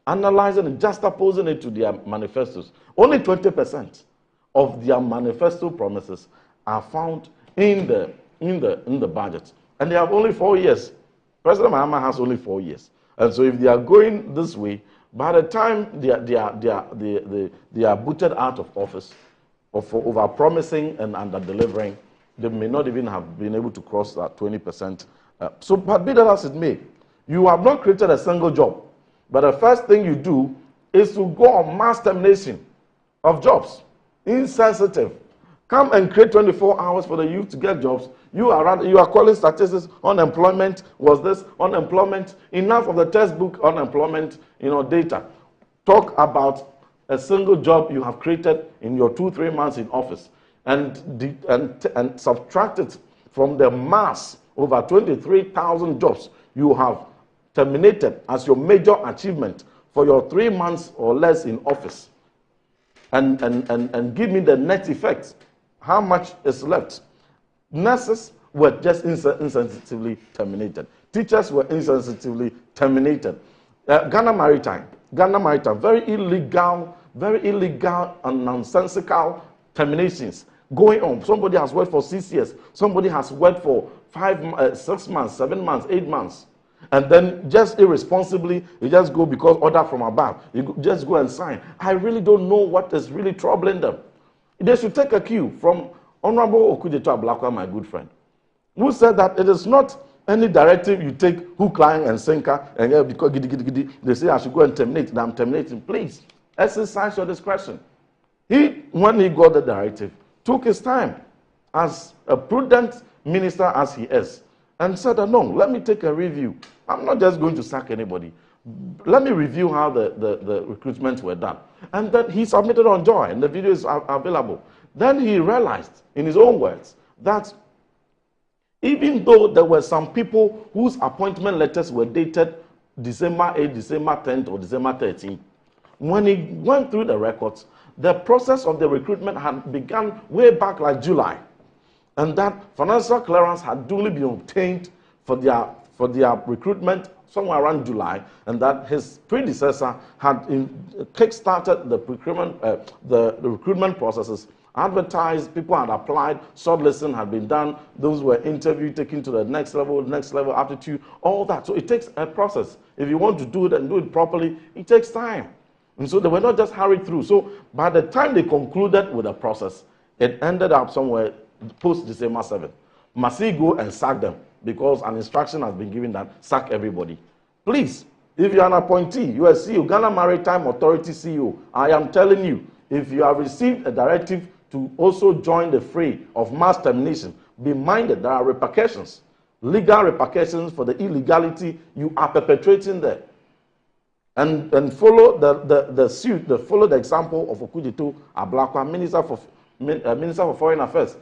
S3: and juxtaposing it to their manifestos. Only 20% of their manifesto promises are found in the budget. And they have only 4 years. President Mahama has only 4 years. And so if they are going this way, by the time they are booted out of office for over-promising and under-delivering, they may not even have been able to cross that 20%. So, but be that as it may, you have not created a single job. But the first thing you do is to go on mass termination of jobs. Insensitive. Come and create 24 hours for the youth to get jobs. You are calling statistics, unemployment was this, unemployment, enough of the textbook unemployment data. Talk about a single job you have created in your 2-3 months in office and subtract it from the mass, over 23,000 jobs you have terminated as your major achievement for your 3 months or less in office. And give me the net effect. How much is left? Nurses were just insensitively terminated. Teachers were insensitively terminated. Ghana Maritime, very illegal and nonsensical terminations. going on. Somebody has worked for 6 years. Somebody has worked for 6 months, 7 months, 8 months. And then just irresponsibly, you just go because order from above. You just go and sign. I really don't know what is really troubling them. They should take a cue from Honorable Okujeto Ablakwa, my good friend, who said that it is not any directive you take hook, line, and sinker, and because they say I should go and terminate, and I'm terminating. Please, exercise your discretion. When he got the directive, took his time as a prudent minister as he is, and said, no, let me take a review. I'm not just going to sack anybody. Let me review how the recruitments were done. And then he submitted on Joy, and the video is available. Then he realized, in his own words, that even though there were some people whose appointment letters were dated December 8th, December 10th, or December 13th, when he went through the records, the process of the recruitment had begun way back like July. And that financial clearance had duly been obtained for their recruitment somewhere around July, and that his predecessor had kick-started the recruitment processes, advertised, people had applied, shortlisting had been done, those were interviewed, taken to the next level, aptitude, all that. So it takes a process. If you want to do it and do it properly, it takes time. And so they were not just hurried through. So by the time they concluded with the process, it ended up somewhere post-December 7th. Must he go and sack them because an instruction has been given that sack everybody? Please, if you're an appointee, you are CEO, Ghana Maritime Authority CEO, I am telling you, if you have received a directive to also join the fray of mass termination, be minded there are repercussions, legal repercussions for the illegality you are perpetrating there. And follow the suit, follow the example of Okujeto Ablakwa, Minister for Foreign Affairs.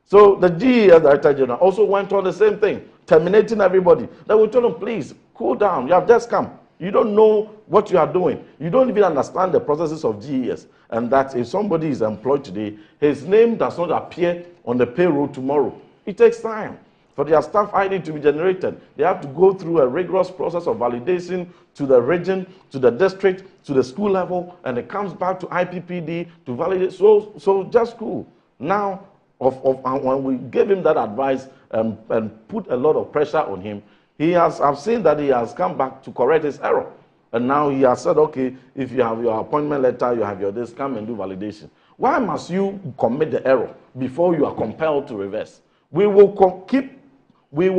S3: So the GES Director General also went on the same thing, terminating everybody. Then we told him, please, cool down. You have just come. You don't know what you are doing. You don't even understand the processes of GES. And that if somebody is employed today, his name does not appear on the payroll tomorrow. It takes time for their staff ID to be generated. They have to go through a rigorous process of validation to the region, to the district, to the school level, and it comes back to IPPD to validate. So just cool. Now, when we gave him that advice and put a lot of pressure on him, I've seen that he has come back to correct his error. And now he has said, okay, if you have your appointment letter, you have your this, come and do validation. Why must you commit the error before you are compelled to reverse? We will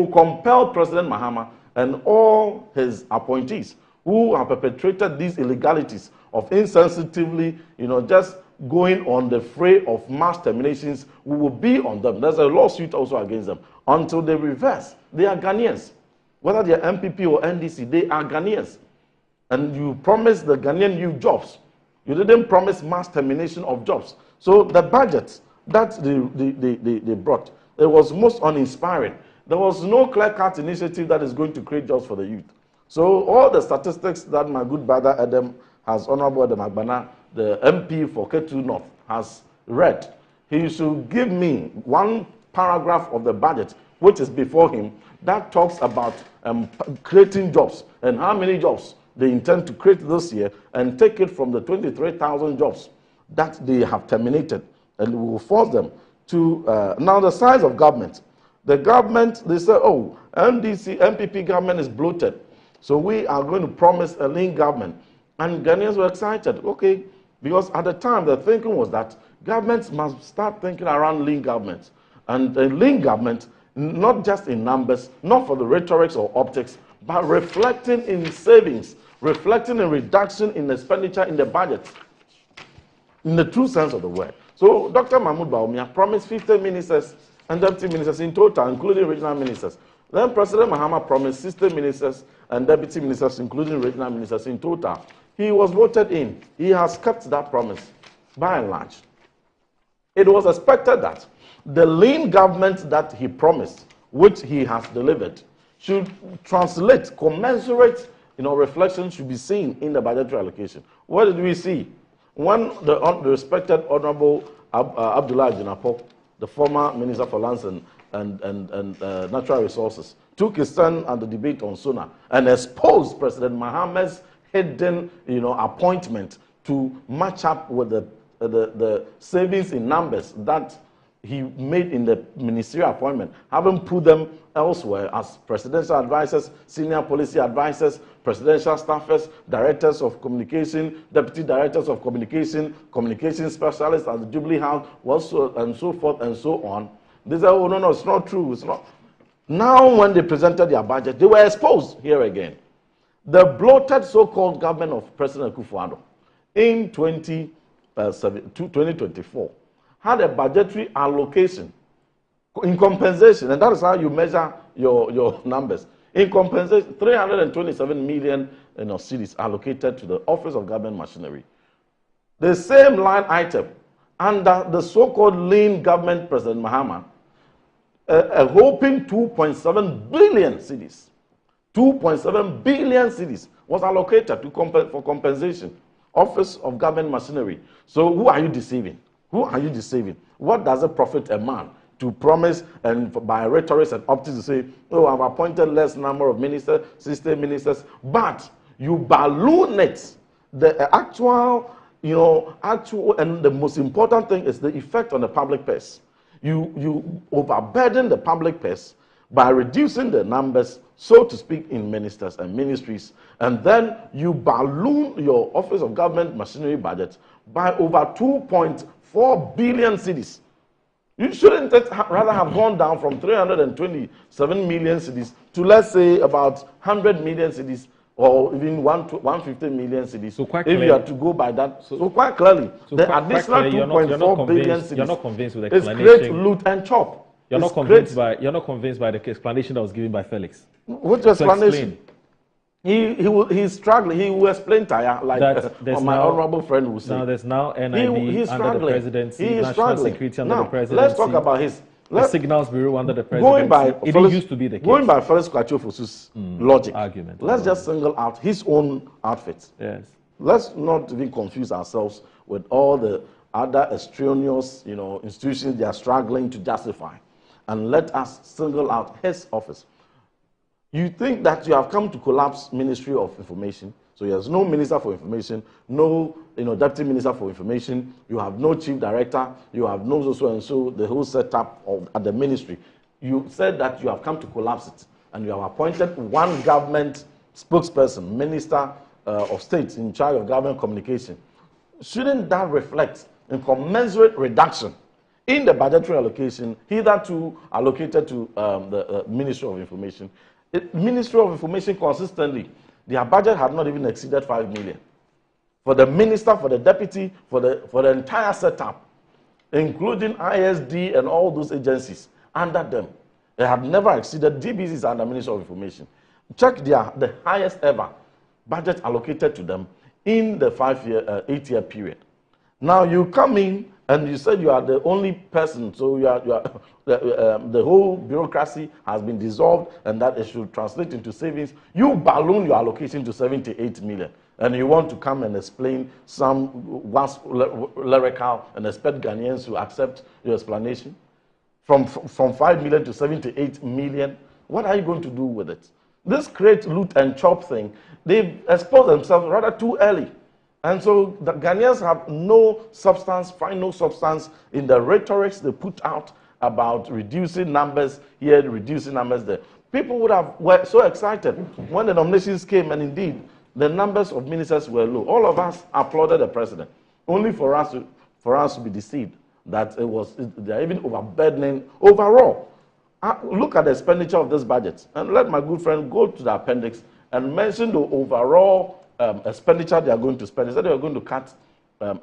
S3: compel President Mahama and all his appointees who have perpetrated these illegalities of insensitively, just going on the fray of mass terminations. We will be on them. There's a lawsuit also against them. Until they reverse, they are Ghanaians. Whether they are MPP or NDC, they are Ghanaians. And you promised the Ghanaian youth jobs. You didn't promise mass termination of jobs. So the budget that they brought, it was most uninspiring. There was no clear-cut initiative that is going to create jobs for the youth. So all the statistics that my good brother Adam has, Honorable Adam Agbana, the MP for Ketu North, has read, he should give me one paragraph of the budget, which is before him, that talks about creating jobs and how many jobs they intend to create this year, and take it from the 23,000 jobs that they have terminated, and we will force them to, now the size of government. The government, they say, oh, MPP government is bloated, so we are going to promise a lean government. And Ghanaians were excited, okay, because at the time the thinking was that governments must start thinking around lean governments. And a lean government, not just in numbers, not for the rhetorics or optics, but reflecting in savings, reflecting in reduction in expenditure in the budget, in the true sense of the word. So Dr. Mahmoud Bawumia promised 50 ministers and deputy ministers in total, including regional ministers. Then President Mahama promised 60 ministers and deputy ministers, including regional ministers in total. He was voted in. He has kept that promise, by and large. It was expected that the lean government that he promised, which he has delivered, should translate, commensurate, reflections should be seen in the budgetary allocation. What did we see? When the respected Honorable Abdullah Jinapo, the former Minister for Lands and Natural Resources, took his stand on the debate on SONA and exposed President Mahama's hidden, appointment to match up with the savings in numbers that he made in the ministerial appointment, having put them elsewhere as presidential advisors, senior policy advisors, presidential staffers, directors of communication, deputy directors of communication, communication specialists at the Jubilee House, and so forth and so on. They said, oh, no, it's not true. It's not. Now, when they presented their budget, they were exposed here again. The bloated so-called government of President Akufo-Addo in 2024 had a budgetary allocation in compensation, and that is how you measure your numbers. In compensation, 327 million cedis allocated to the Office of Government Machinery. The same line item under the so-called lean government, President Mahama, a whopping 2.7 billion cedis. 2.7 billion cedis was allocated for compensation. Office of Government Machinery. So who are you deceiving? Who are you deceiving? What does it profit a man to promise and by rhetoric and optics to say, oh, I've appointed less number of ministers, 60 ministers, but you balloon it. The actual, and the most important thing is the effect on the public purse. You overburden the public purse by reducing the numbers, so to speak, in ministers and ministries, and then you balloon your Office of Government Machinery budget by over 2.4 billion cedis. You shouldn't rather have gone down from 327 million cedis to, let's say, about 100 million cedis or even 150 million cedis. So quite if you are to go by that, so quite clearly, the additional 2.4 billion cedis
S10: you're not convinced with the
S3: is great loot and chop.
S10: You're not convinced by the explanation that was given by Felix.
S3: Which explanation? He's struggling. He will explain tire like my honorable friend will say.
S10: Now there's now NIB under the presidency, National Security under the presidency.
S3: Let's talk about his.
S10: The Signals Bureau under the presidency. It didn't used to be the case.
S3: Going by Felix Kwachofosu's logic, argument. Let's just single out his own outfits.
S10: Yes.
S3: Let's not even confuse ourselves with all the other extraneous, institutions they are struggling to justify. And let us single out his office. You think that you have come to collapse Ministry of Information, so there's no Minister for Information, no Deputy Minister for Information, you have no Chief Director, you have no so-and-so, the whole setup at the ministry. You said that you have come to collapse it, and you have appointed one government spokesperson, Minister of State in charge of government communication. Shouldn't that reflect a commensurate reduction in the budgetary allocation, hitherto allocated to the Ministry of Information? Ministry of Information consistently, their budget had not even exceeded 5 million. For the minister, for the deputy, for the entire setup, including ISD and all those agencies under them, they had never exceeded. DBCs under Ministry of Information. Check the highest ever budget allocated to them in the 8-year period. Now you come in and you said you are the only person, so the whole bureaucracy has been dissolved and that it should translate into savings. You balloon your allocation to 78 million and you want to come and explain some lyrical and expect Ghanaians to accept your explanation? From 5 million to 78 million, what are you going to do with it? This great loot and chop thing, they've exposed themselves rather too early. And so the Ghanaians have no substance, find no substance in the rhetorics they put out about reducing numbers here, reducing numbers there. People were so excited when the nominations came, and indeed, the numbers of ministers were low. All of us applauded the president, only for us to be deceived that they're even overburdening overall. Look at the expenditure of this budget, and let my good friend go to the appendix and mention the overall expenditure they are going to spend. They said they are going to cut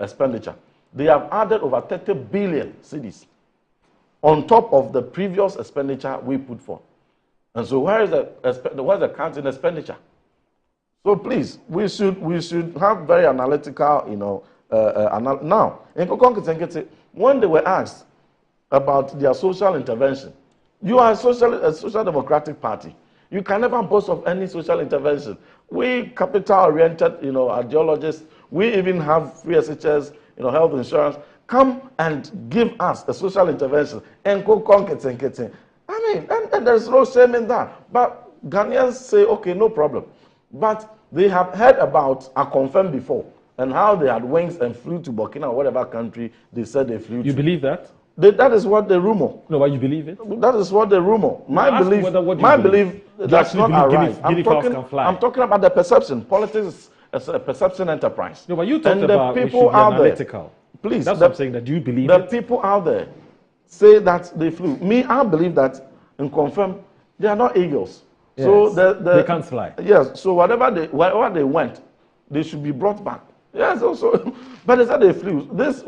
S3: expenditure. They have added over 30 billion cedis on top of the previous expenditure we put forth. And so where's the cut in expenditure? So please, we should have very analytical, now, when they were asked about their social intervention, you are a social democratic party. You can never boast of any social intervention. We capital-oriented, ideologists, we even have free SHS, health insurance. Come and give us a social intervention and go I mean, and there's no shame in that. But Ghanaians say, okay, no problem. But they have heard about a confirmed before and how they had wings and flew to Burkina or whatever country they said they flew to.
S10: You believe that?
S3: That is what the rumor.
S10: No, but you believe it?
S3: That is what the rumor. My belief that's not arrived. I'm talking about the perception. Politics is a perception enterprise.
S10: No, but you talked about
S3: the people out there. Please,
S10: that's what I'm saying. That you believe
S3: the people out there say that they flew. Me, I believe that and confirm they are not eagles.
S10: Yes.
S3: So
S10: they can't fly.
S3: Yes. So wherever they went, they should be brought back. Yes, also, but they said they flew. This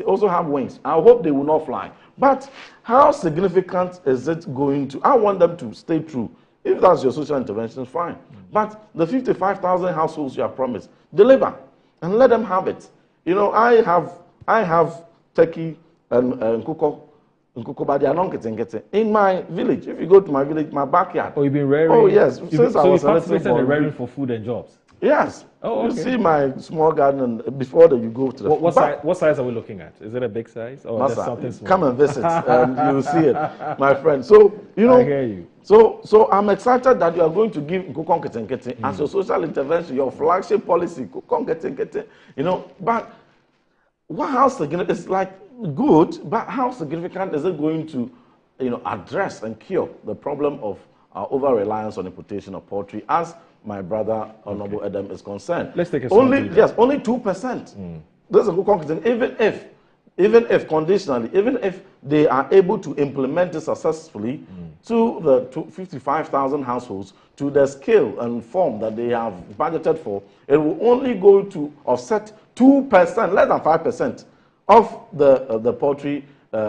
S3: also have wings. I hope they will not fly. But how significant is it going to? I want them to stay true. If that's your social intervention, fine. But the 55,000 households you have promised, deliver and let them have it. You know, I have turkey and nkoko, but they are not getting in my village. If you go to my village, my backyard.
S10: Oh, you've been rearing.
S3: Oh yes,
S10: since I was participating in rearing for food and jobs.
S3: Yes.
S10: Oh, okay.
S3: You see my small garden before that you go to the...
S10: What size are we looking at? Is it a big size or there's something small?
S3: Come and visit and you'll see it, my friend. So, you know...
S10: I hear you.
S3: So I'm excited that you are going to give Nkukong Keten as your social intervention, your flagship policy, Nkukong Keten, you know, but how significant... It's like good, but how significant is it going to, you know, address and cure the problem of our over-reliance on importation of poultry as my brother Honorable Adam is concerned?
S10: Let's take a
S3: only 2%. This is a good conclusion. Even if conditionally, even if they are able to implement it successfully to the 55,000 households to the scale and form that they have budgeted for, it will only go to offset 2%, less than 5% of the poultry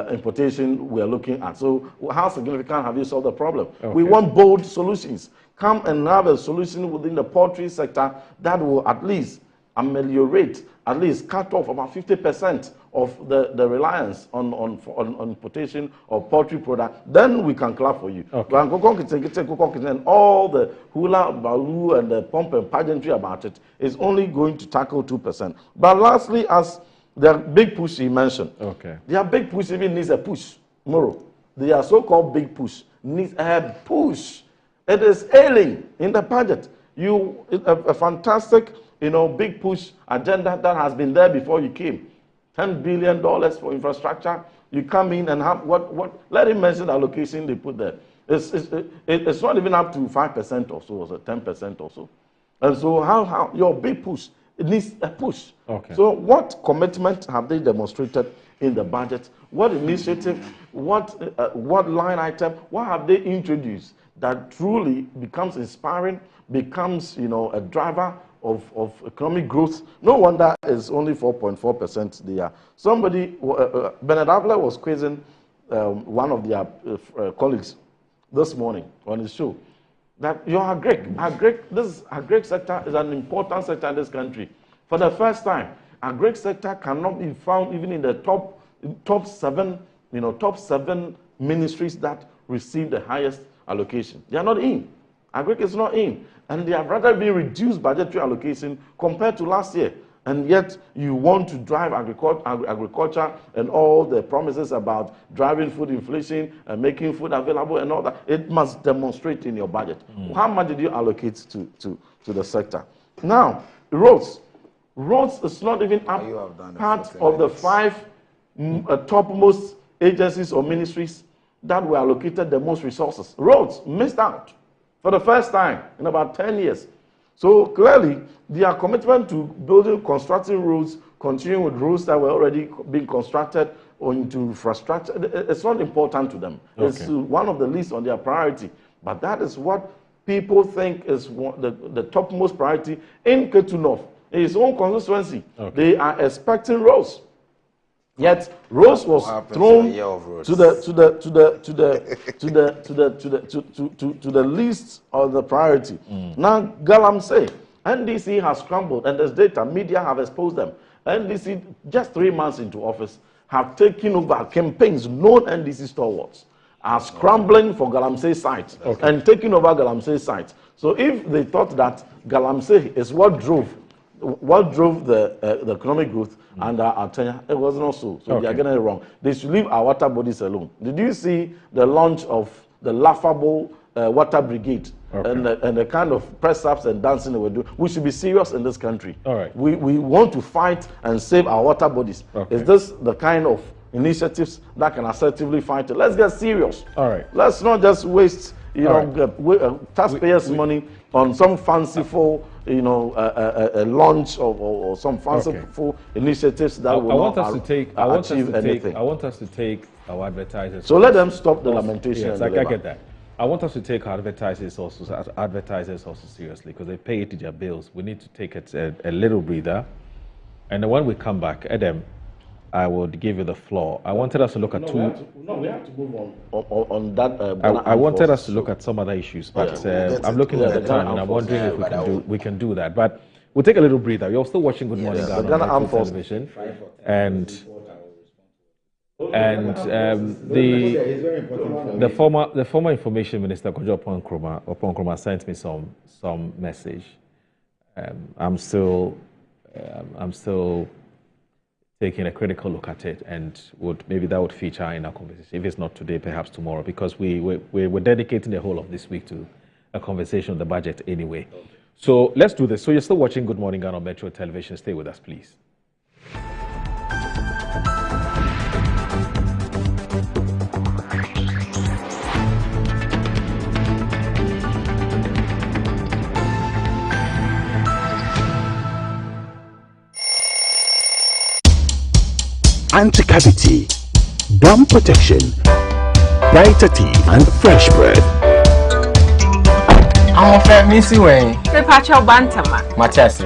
S3: importation we are looking at. So how significant have you solved the problem? Okay. We want bold solutions. Come and have a solution within the poultry sector that will at least ameliorate, at least cut off about 50% of the reliance on importation of poultry product. Then we can clap for you. Okay. And all the hula, baloo, and the pomp and pageantry about it is only going to tackle 2%. But lastly, as the big push he mentioned, their big push even needs a push. Moro, their so-called big push needs a push. It is ailing in the budget. A fantastic, you know, big push agenda that has been there before you came. $10 billion for infrastructure. You come in and have what? Let him mention the allocation they put there. It's not even up to 5% or so, or 10% or so. And so how your big push, it needs a push. Okay. So what commitment have they demonstrated in the budget? What initiative? What line item? What have they introduced that truly becomes inspiring, becomes, you know, a driver of economic growth? No wonder it's only 4.4% there. Somebody, Bernard Avler was quizzing one of their colleagues this morning on his show that your agric sector is an important sector in this country. For the first time, agric sector cannot be found even in the top seven ministries that receive the highest allocation. They are not in. Agric is not in. And they have rather been reduced budgetary allocation compared to last year. And yet you want to drive agriculture and all the promises about driving food inflation and making food available and all that. It must demonstrate in your budget. How much did you allocate to the sector? Now, roads. Roads is not even part of the 5 topmost agencies or ministries that were allocated the most resources. Roads missed out for the first time in about 10 years. So clearly, their commitment to constructing roads, continuing with roads that were already being constructed or into infrastructure, it's not important to them. Okay. It's one of the least on their priority. But that is what people think is the topmost priority in Ketu North, in his own constituency. Okay. They are expecting roads. Yet Rose was thrown to the least of the priority. Now Galamsey, NDC has scrambled, and there's data, media have exposed them. NDC, just 3 months into office, have taken over campaigns. Known NDC stalwarts are scrambling for Galamsey sites and taking over Galamsey sites. So if they thought that Galamsey is what drove the economic growth under our tenure, it was not so. So they are getting it wrong. They should leave our water bodies alone. Did you see the launch of the laughable water brigade and the kind of press-ups and dancing that we do? We should be serious in this country. All right. We want to fight and save our water bodies. Is this the kind of initiatives that can assertively fight it. Let's get serious.
S10: All right.
S3: Let's not just waste, taxpayers' money on some fanciful, a launch or some fanciful initiatives that will not achieve anything.
S10: I want us to take our advertisers.
S3: So let them stop the lamentation.
S10: Yes, I get that. I want us to take our advertisers also seriously because they pay it to their bills. We need to take it a little breather. And then when we come back, Adam, I would give you the floor. I wanted us to look at
S3: we have to move on that.
S10: I wanted us to look at some other issues, but I'm looking at the time and I'm wondering if we can do that. But we'll take a little breather. You're still watching Good Morning Ghana on television, and the former information minister Kojo Oponkroma sent me some message. I'm still taking a critical look at it, and maybe that would feature in our conversation. If it's not today, perhaps tomorrow, because we're dedicating the whole of this week to a conversation on the budget anyway. So let's do this. So you're still watching Good Morning Ghana on Metro Television. Stay with us, please.
S11: Anti-cavity, gum protection, brighter teeth, and fresh breath.
S4: I'm a missy way.
S16: The patch of Bantama.
S4: Machasi.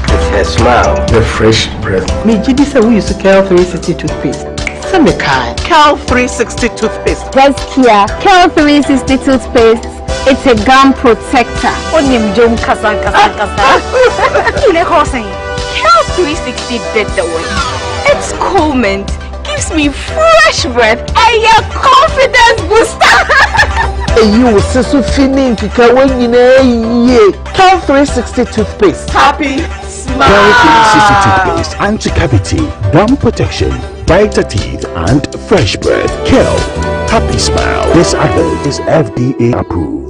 S4: It's her smile, the fresh breath.
S14: Me, Judy said we used to Cal 360 toothpaste. Some kind.
S15: Cal 360 toothpaste.
S16: Yes, Kia. Cal 360 toothpaste. It's a gum protector. Cal 360 did the way. It's cool mint. Gives me fresh breath and your confidence booster.
S14: You will so feeling to Cal 360 toothpaste.
S15: Happy smile.
S11: Cal 360 toothpaste, anti-cavity, gum protection, brighter teeth, and fresh breath. Kel, happy smile. This advert is FDA approved.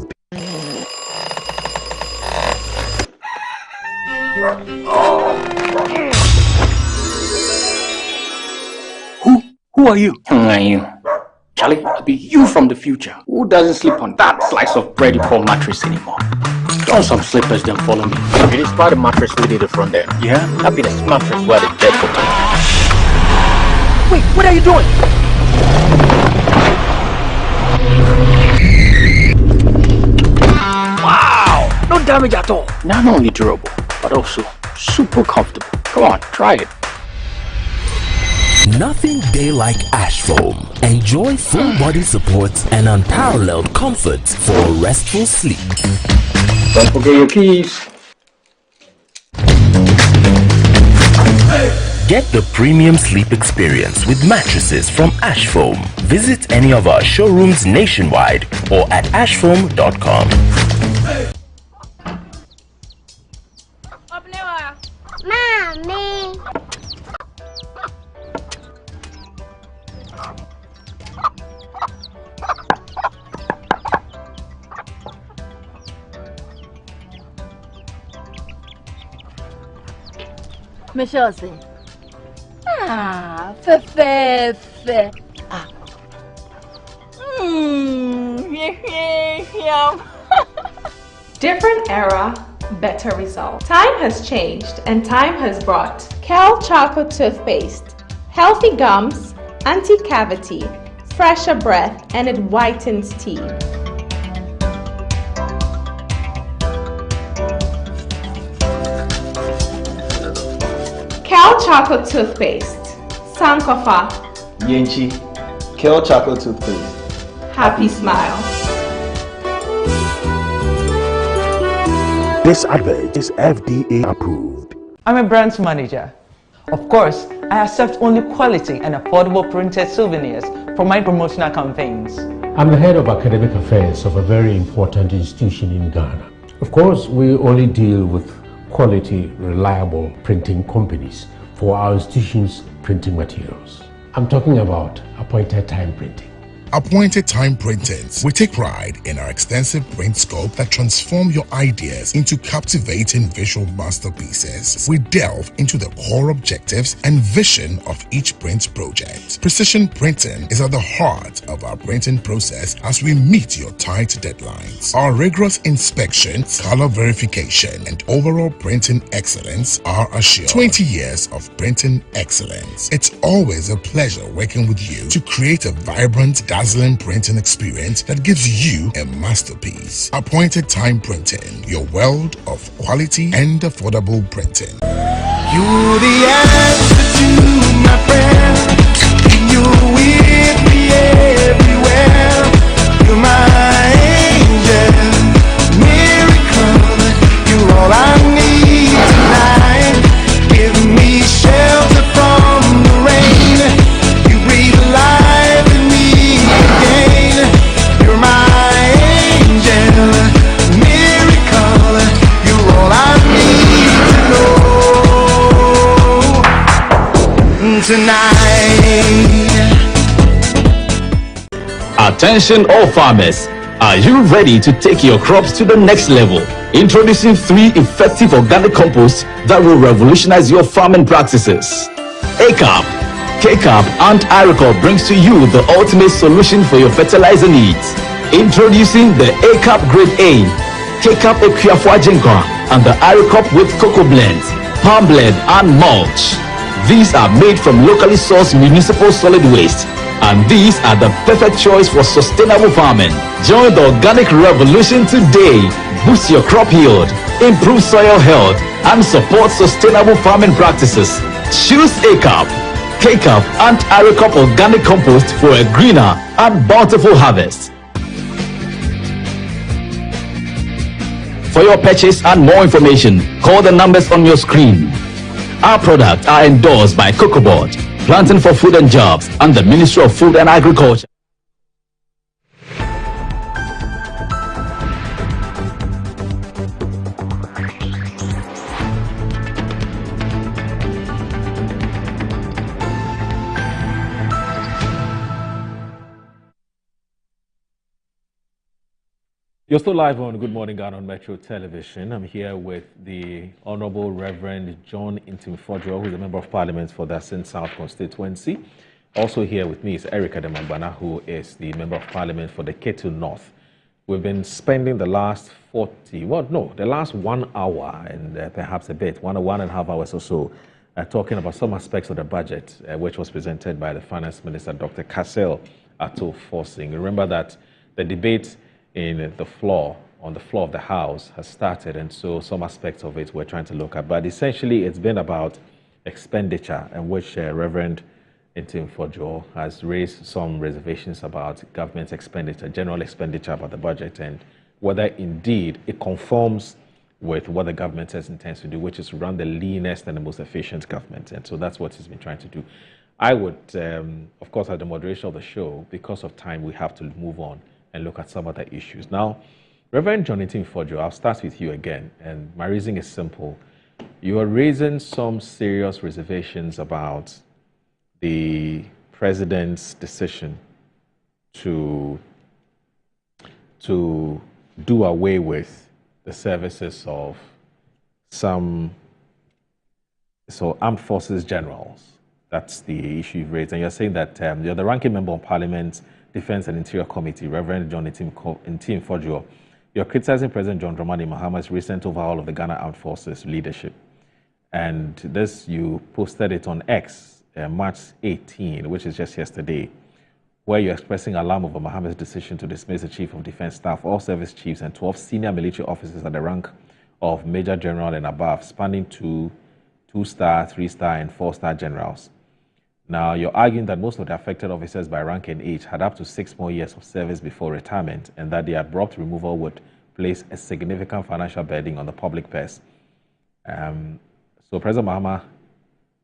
S12: Who are you? Who are you? Charlie, I'll be you from the future. Who doesn't sleep on that slice of bread you call mattress anymore? Don some slippers, then follow me.
S4: It is part of mattress we did the front there.
S12: Yeah?
S4: Happiness mattress where the dead for me.
S14: Wait, what are you doing?
S12: Wow! No damage at all. Not only durable, but also super comfortable. Come on, try it.
S11: Nothing day like ash foam. Enjoy full body support and unparalleled comfort for a restful sleep.
S12: Don't forget your keys.
S11: Get the premium sleep experience with mattresses from Ash Foam. Visit any of our showrooms nationwide or at ashfoam.com.
S16: Mommy. Michelle say, fe.
S18: Different era, better result. Time has changed and time has brought Cal Charcoal Toothpaste, healthy gums, anti-cavity, fresher breath, and it whitens teeth. Cal Chocolate Toothpaste, Sankofa.
S4: Yenchi, Cal Chocolate Toothpaste.
S18: Happy smile.
S11: This advert is FDA approved.
S19: I'm a branch manager. Of course, I accept only quality and affordable printed souvenirs for my promotional campaigns.
S20: I'm the head of academic affairs of a very important institution in Ghana. Of course, we only deal with quality, reliable printing companies for our institution's printing materials. I'm talking about appointed time printing.
S21: Appointed Time Printings. We take pride in our extensive print scope that transform your ideas into captivating visual masterpieces. We delve into the core objectives and vision of each print project. Precision printing is at the heart of our printing process as we meet your tight deadlines. Our rigorous inspections, color verification, and overall printing excellence are assured. 20 years of printing excellence. It's always a pleasure working with you to create a vibrant, dazzling printing experience that gives you a masterpiece. Appointed Time Printing, your world of quality and affordable printing.
S5: You're the answer to my prayers. You're with me everywhere. You're my angel, miracle. You're all I need tonight. Give me shelter from the rain. You breathe life in me again. You're my angel, miracle. You're all I need to know tonight.
S22: Attention all farmers, are you ready to take your crops to the next level? Introducing 3 effective organic composts that will revolutionize your farming practices. ACAP, KCAP and IRECOP brings to you the ultimate solution for your fertilizer needs. Introducing the ACAP Grade A, KCAP Equiafua Jinkwa and the IRECOP with cocoa blends, palm blend and mulch. These are made from locally sourced municipal solid waste, and these are the perfect choice for sustainable farming. Join the organic revolution today. Boost your crop yield, improve soil health, and support sustainable farming practices. Choose ACAP, KCAP, and IRECOP organic compost for a greener and bountiful harvest. For your purchase and more information, call the numbers on your screen. Our products are endorsed by COCOBOD, Planting for Food and Jobs, and the Ministry of Food and Agriculture.
S10: You're still live on Good Morning Ghana on Metro Television. I'm here with the Honorable Reverend John Intim-Fodjo, who's a Member of Parliament for the Asin South constituency. Also here with me is Erica Demagbana, who is the Member of Parliament for the Ketu North. We've been spending the last the last 1 hour and perhaps a bit, 1.5 hours or so, talking about some aspects of the budget, which was presented by the Finance Minister, Dr. Kassel Ato-Forsing. Remember that the debate on the floor of the House has started, and so some aspects of it we're trying to look at. But essentially, it's been about expenditure, and which Reverend Intim-Fodjo has raised some reservations about government expenditure, general expenditure about the budget, and whether indeed it conforms with what the government says intends to do, which is run the leanest and the most efficient government. And so that's what he's been trying to do. I would, of course, at the moderation of the show, because of time, we have to move on and look at some other issues. Now, Reverend John Intim-Fodjo, I'll start with you again, and my reasoning is simple. You are raising some serious reservations about the president's decision to do away with the services of some armed forces generals. That's the issue you've raised. And you're saying that you're the ranking member of Parliament Defense and Interior Committee, Reverend John Intim-Fodjo. You're criticizing President John Dramani Mahama's recent overhaul of the Ghana Armed Forces leadership. And this, you posted it on X, March 18, which is just yesterday, where you're expressing alarm over Mahama's decision to dismiss the Chief of Defense Staff, all service chiefs, and 12 senior military officers at the rank of Major General and above, spanning 2-star, 3-star, and 4-star generals. Now, you're arguing that most of the affected officers by rank and age had up to 6 more years of service before retirement, and that the abrupt removal would place a significant financial burden on the public purse. So President Mahama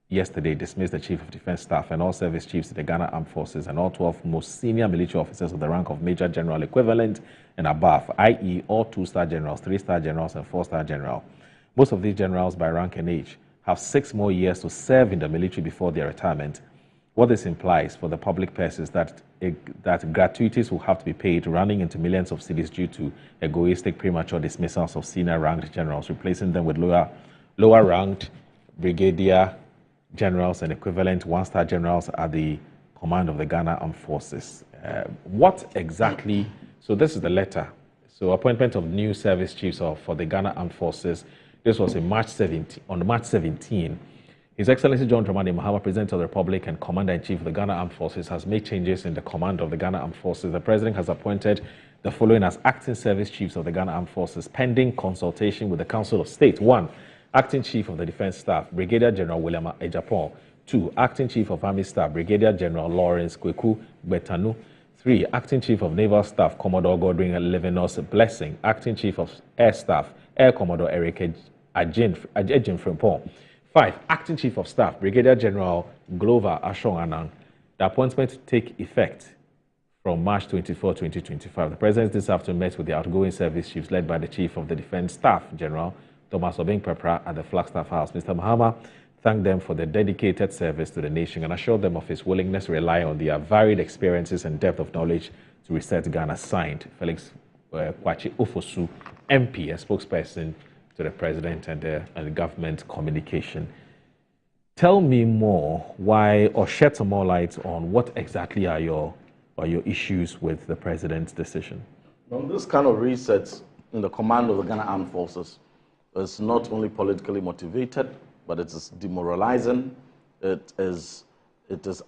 S10: yesterday dismissed the Chief of Defense Staff and all service chiefs of the Ghana Armed Forces and all 12 most senior military officers of the rank of Major General equivalent and above, i.e. all 2-star generals, 3-star generals, and 4-star general. Most of these generals by rank and age have 6 more years to serve in the military before their retirement, What this implies for the public purse is that that gratuities will have to be paid, running into millions of cedis due to egoistic premature dismissals of senior ranked generals, replacing them with lower ranked brigadier generals and equivalent one-star generals at the command of the Ghana Armed Forces. What exactly? So this is the letter. So appointment of new service chiefs for the Ghana Armed Forces. This was on March 17. His Excellency John Dramani Mahama, President of the Republic and Commander-in-Chief of the Ghana Armed Forces, has made changes in the command of the Ghana Armed Forces. The President has appointed the following as acting service chiefs of the Ghana Armed Forces, pending consultation with the Council of State. 1. Acting Chief of the Defense Staff, Brigadier General William Ejapon. 2. Acting Chief of Army Staff, Brigadier General Lawrence Kweku Betanu. 3. Acting Chief of Naval Staff, Commodore Godwin Levinos Blessing. Acting Chief of Air Staff, Air Commodore Eric Ajin Frimpong. 5. Acting Chief of Staff, Brigadier General Glover Ashong Anang. The appointment take effect from March 24, 2025. The President this afternoon met with the outgoing service chiefs led by the Chief of the Defense Staff, General Thomas Obeng Pepra, at the Flagstaff House. Mr. Mahama thanked them for their dedicated service to the nation and assured them of his willingness to rely on their varied experiences and depth of knowledge to reset Ghana. Signed, Felix Kwachi Ofosu, MP, a spokesperson to the President and the government communication. Tell me more or shed some more light on what exactly are your issues with the President's decision.
S3: Well, this kind of reset in the command of the Ghana Armed Forces is not only politically motivated, but it is demoralizing. It is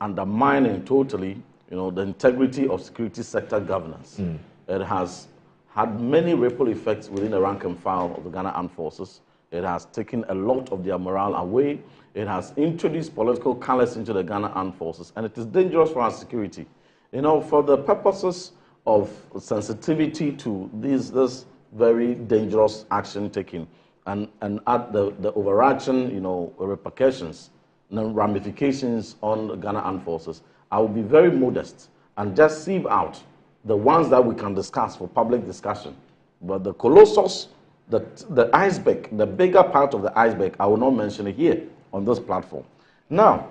S3: undermining totally, the integrity of security sector governance. It has had many ripple effects within the rank and file of the Ghana Armed Forces. It has taken a lot of their morale away. It has introduced political callous into the Ghana Armed Forces, and it is dangerous for our security. For the purposes of sensitivity to this very dangerous action taken, and at the overarching, repercussions and ramifications on the Ghana Armed Forces, I will be very modest and just sieve out the ones that we can discuss for public discussion. But the colossus, the iceberg, the bigger part of the iceberg, I will not mention it here on this platform. Now,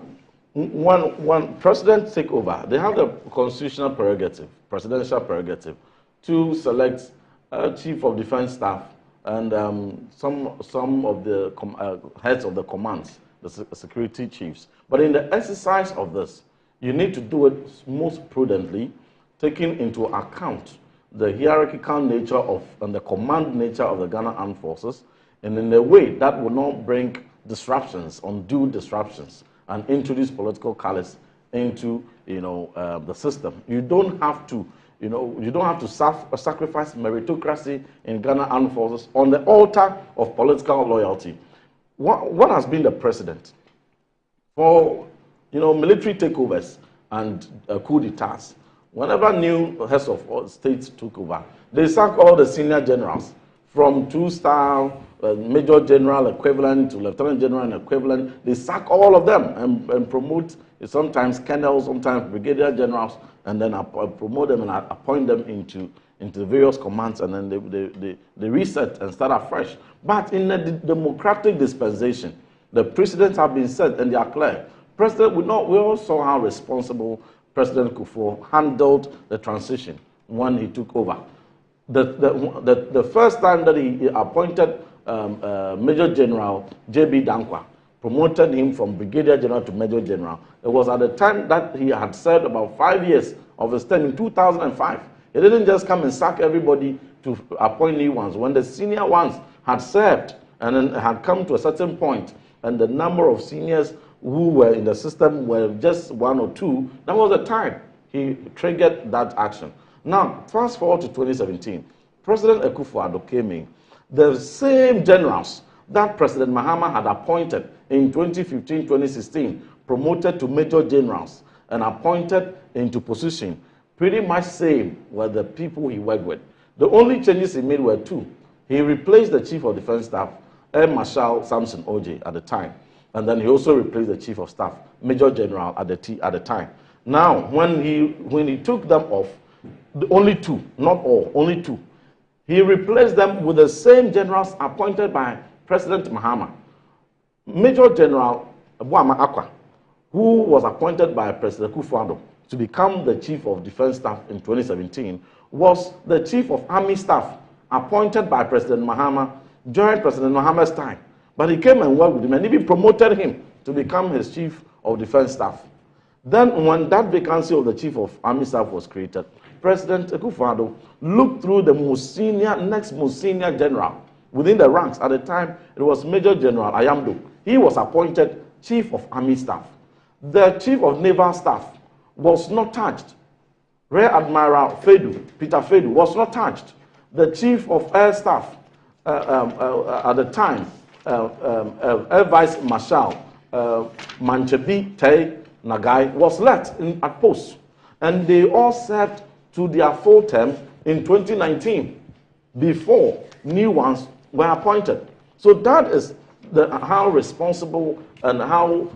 S3: when presidents take over, they have the constitutional prerogative, presidential prerogative, to select Chief of Defense Staff and some of the heads of the commands, the security chiefs. But in the exercise of this, you need to do it most prudently, taking into account the hierarchical nature and the command nature of the Ghana Armed Forces, and in a way that will not bring disruptions, undue disruptions, and introduce political callous into the system. You don't have to sacrifice meritocracy in Ghana Armed Forces on the altar of political loyalty. What has been the precedent for military takeovers and coup d'etats? Whenever new heads of states took over, they sacked all the senior generals from 2-star major general equivalent to lieutenant general equivalent. They sack all of them and promote sometimes colonels, sometimes brigadier generals, and then promote them and appoint them into various commands, and then they reset and start afresh. But in a democratic dispensation, the precedents have been set and they are clear. President, we all saw how responsible President Kufuor handled the transition when he took over. The first time that he appointed Major General J.B. Dankwa, promoted him from Brigadier General to Major General, it was at the time that he had served about 5 years of his term in 2005. He didn't just come and sack everybody to appoint new ones. When the senior ones had served and then had come to a certain point, and the number of seniors who were in the system were just 1 or 2, that was the time he triggered that action. Now, fast forward to 2017, President Akufo-Addo came in. The same generals that President Mahama had appointed in 2015, 2016, promoted to major generals and appointed into position, pretty much same were the people he worked with. The only changes he made were 2. He replaced the Chief of Defense Staff, Air Marshal Samson Oje, at the time. And then he also replaced the Chief of Staff, Major General, at the time. Now, when he took them off, only 2, not all, only 2, he replaced them with the same generals appointed by President Mahama. Major General Abuama Akwa who was appointed by President Akufo-Addo to become the Chief of Defense Staff in 2017, was the Chief of Army Staff appointed by President Mahama during President Mahama's time. But he came and worked with him and even promoted him to become his Chief of Defense Staff. Then when that vacancy of the Chief of Army Staff was created, President Akufo-Addo looked through the next most senior general within the ranks. At the time, it was Major General Ayamdo. He was appointed Chief of Army Staff. The Chief of Naval Staff was not touched. Rear Admiral Peter Fedu, was not touched. The Chief of Air Staff at the time, Air Vice Marshal Manchebi Tei Nagai, was left at post. And they all served to their full term in 2019 before new ones were appointed. So that is how responsible and how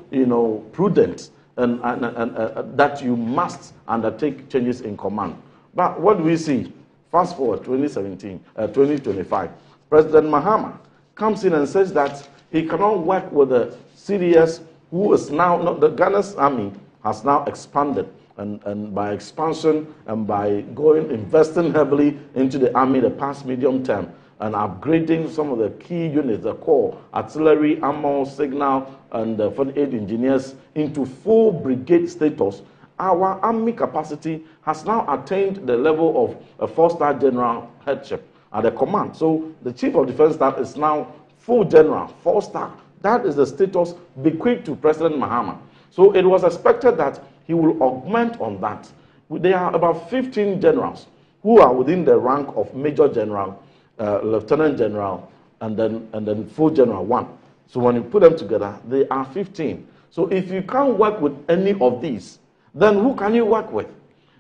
S3: prudent and that you must undertake changes in command. But what do we see? Fast forward 2025. President Mahama comes in and says that he cannot work with the CDS, who is now not the Ghana's army has now expanded. And by expansion and by investing heavily into the army the past medium term and upgrading some of the key units, the core, artillery, armor, signal, and 48 engineers into full brigade status, our army capacity has now attained the level of a 4-star general headship at the command. So the Chief of Defense Staff is now full general, 4-star. That is the status bequeathed to President Mahama. So it was expected that he will augment on that. There are about 15 generals who are within the rank of Major General, Lieutenant General, and then Full General 1. So when you put them together, they are 15. So if you can't work with any of these, then who can you work with?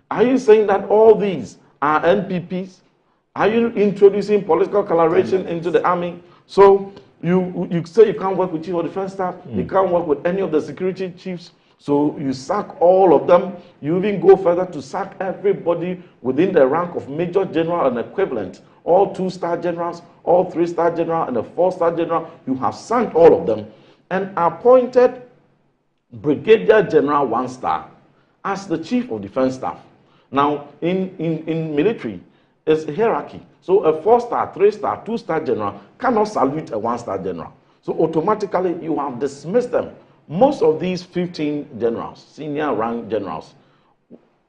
S3: Are you saying that all these are NPPs? Are you introducing political coloration into the army? So you say you can't work with Chief of Defense Staff, you can't work with any of the security chiefs, so you sack all of them. You even go further to sack everybody within the rank of Major General and equivalent, all 2-star generals, all 3-star general, and a 4-star general. You have sacked all of them and appointed Brigadier General 1-star as the Chief of Defense Staff. Now, in military, it's a hierarchy. So a 4-star, 3-star, 2-star general cannot salute a 1-star general. So automatically, you have dismissed them. Most of these 15 generals, senior rank generals,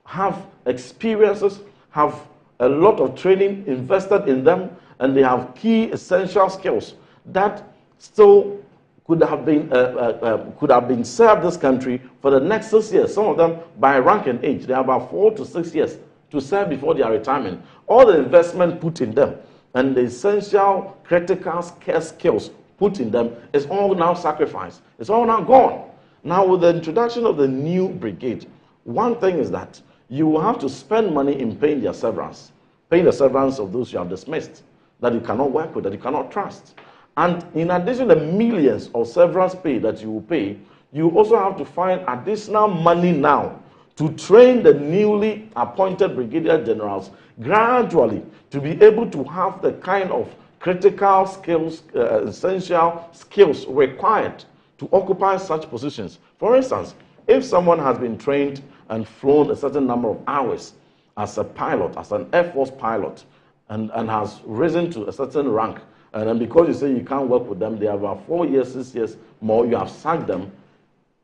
S3: have experiences, have a lot of training invested in them, and they have key essential skills that still could have been served this country for the next 6 years. Some of them by rank and age, they have about 4 to 6 years to serve before their retirement. All the investment put in them and the essential critical skills put in them is all now sacrificed. It's all now gone. Now with the introduction of the new brigade, one thing is that you will have to spend money in paying their severance, paying the severance of those you have dismissed, that you cannot work with, that you cannot trust. And in addition to the millions of severance pay that you will pay, you also have to find additional money now to train the newly appointed brigadier generals gradually to be able to have the kind of critical skills, essential skills required to occupy such positions. For instance, if someone has been trained and flown a certain number of hours as a pilot, as an Air Force pilot, and has risen to a certain rank, and then because you say you can't work with them, they have about 4 years, 6 years more, you have sacked them,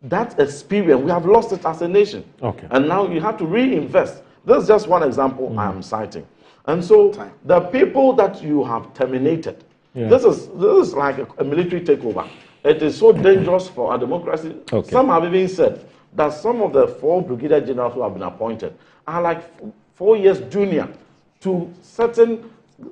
S3: that experience, we have lost it as a nation. Okay. And now you have to reinvest. This is just one example I am citing. And so the people that you have terminated, this is like a military takeover. It is so dangerous for our democracy. Okay. Some have even said that some of the 4 brigadier generals who have been appointed are like 4 years junior to certain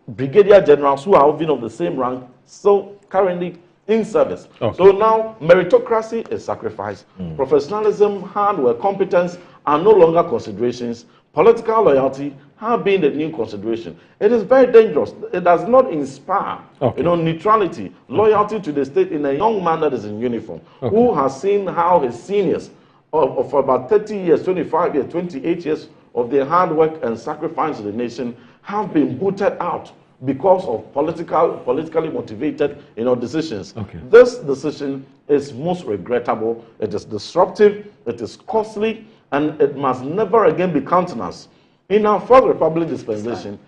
S3: brigadier generals who are even of the same rank, so currently in service. Okay. So now meritocracy is sacrificed. Professionalism, hard work, competence are no longer considerations. Political loyalty have been the new consideration. It is very dangerous. It does not inspire, neutrality, loyalty to the state in a young man that is in uniform, who has seen how his seniors for about 30 years, 25 years, 28 years of their hard work and sacrifice to the nation have been booted out because of politically motivated, decisions.
S10: Okay.
S3: This decision is most regrettable. It is disruptive. It is costly, and it must never again be countenanced. In our Fourth Republic dispensation,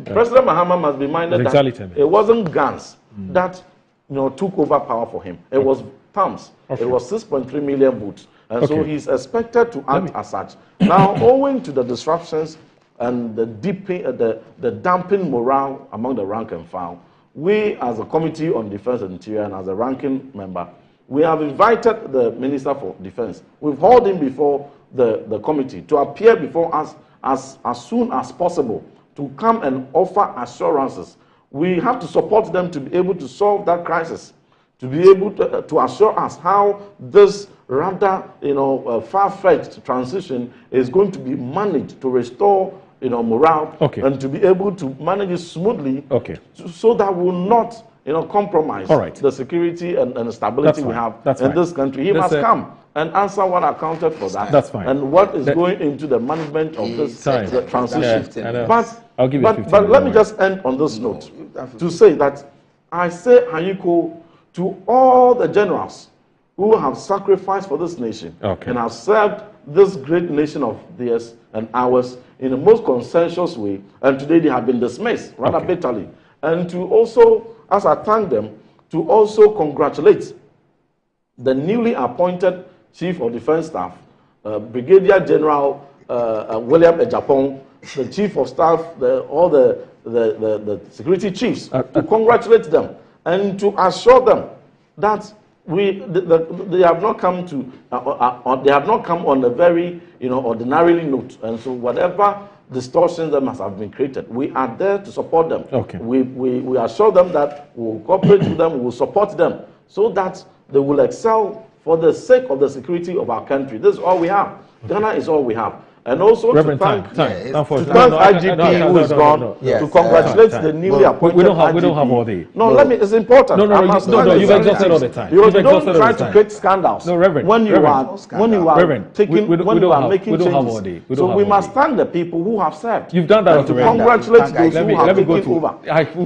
S3: President Mahama must be minded that it wasn't guns that took over power for him. It was thumbs.
S10: Okay.
S3: It was 6.3 million votes. And so he's expected to act as such. Now, owing to the disruptions and the damping morale among the rank and file, we as a Committee on Defense and Interior and as a ranking member, we have invited the Minister for Defense. We've hauled him before the committee to appear before us as soon as possible to come and offer assurances. We have to support them to be able to solve that crisis, to be able to assure us how this rather far-fetched transition is going to be managed to restore morale and to be able to manage it smoothly so that we will not compromise the security and stability we have in this country. He must come and answer what accounted for that.
S10: That's fine.
S3: And what is going into the management of this transition.
S10: But
S3: let me just end on this note to say that I say Hayiko to all the generals who have sacrificed for this nation and have served this great nation of theirs and ours in the most consensuous way, and today they have been dismissed rather bitterly. And to also, as I thank them, to also congratulate the newly appointed Chief of Defense Staff, Brigadier General William Ejapong, the Chief of Staff, all the security chiefs, to congratulate them and to assure them that they have not come on a very ordinarily note, and so whatever distortions that must have been created, we are there to support them. We assure them that we will cooperate with them, we will support them, so that they will excel for the sake of the security of our country. This is all we have. Ghana is all we have. And also to thank IGP who is gone, to congratulate the newly appointed IGP.
S10: We don't have all the...
S3: It's important.
S10: No, you've exhausted all the time.
S3: Because you don't try to create scandals when you are making changes. So we must thank the people who have served.
S10: You've done that already.
S3: To congratulate those who have taken over.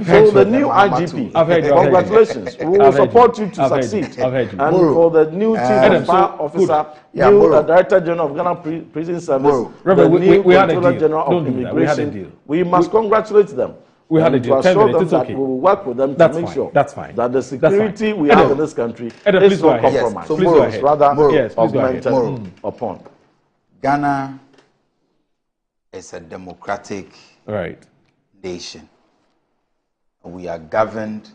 S3: So the new IGP, congratulations. We will support you to succeed. And for the new Chief of Staff Officer, new Director General of Ghana Prison Service, the new Controller General of Immigration, we must congratulate them.
S10: We had a deal.
S3: To assure them that we will work with them to make sure that the security we have in this country is not compromised.
S1: Yes.
S3: Rather augmented upon.
S1: Ghana is a democratic nation. We are governed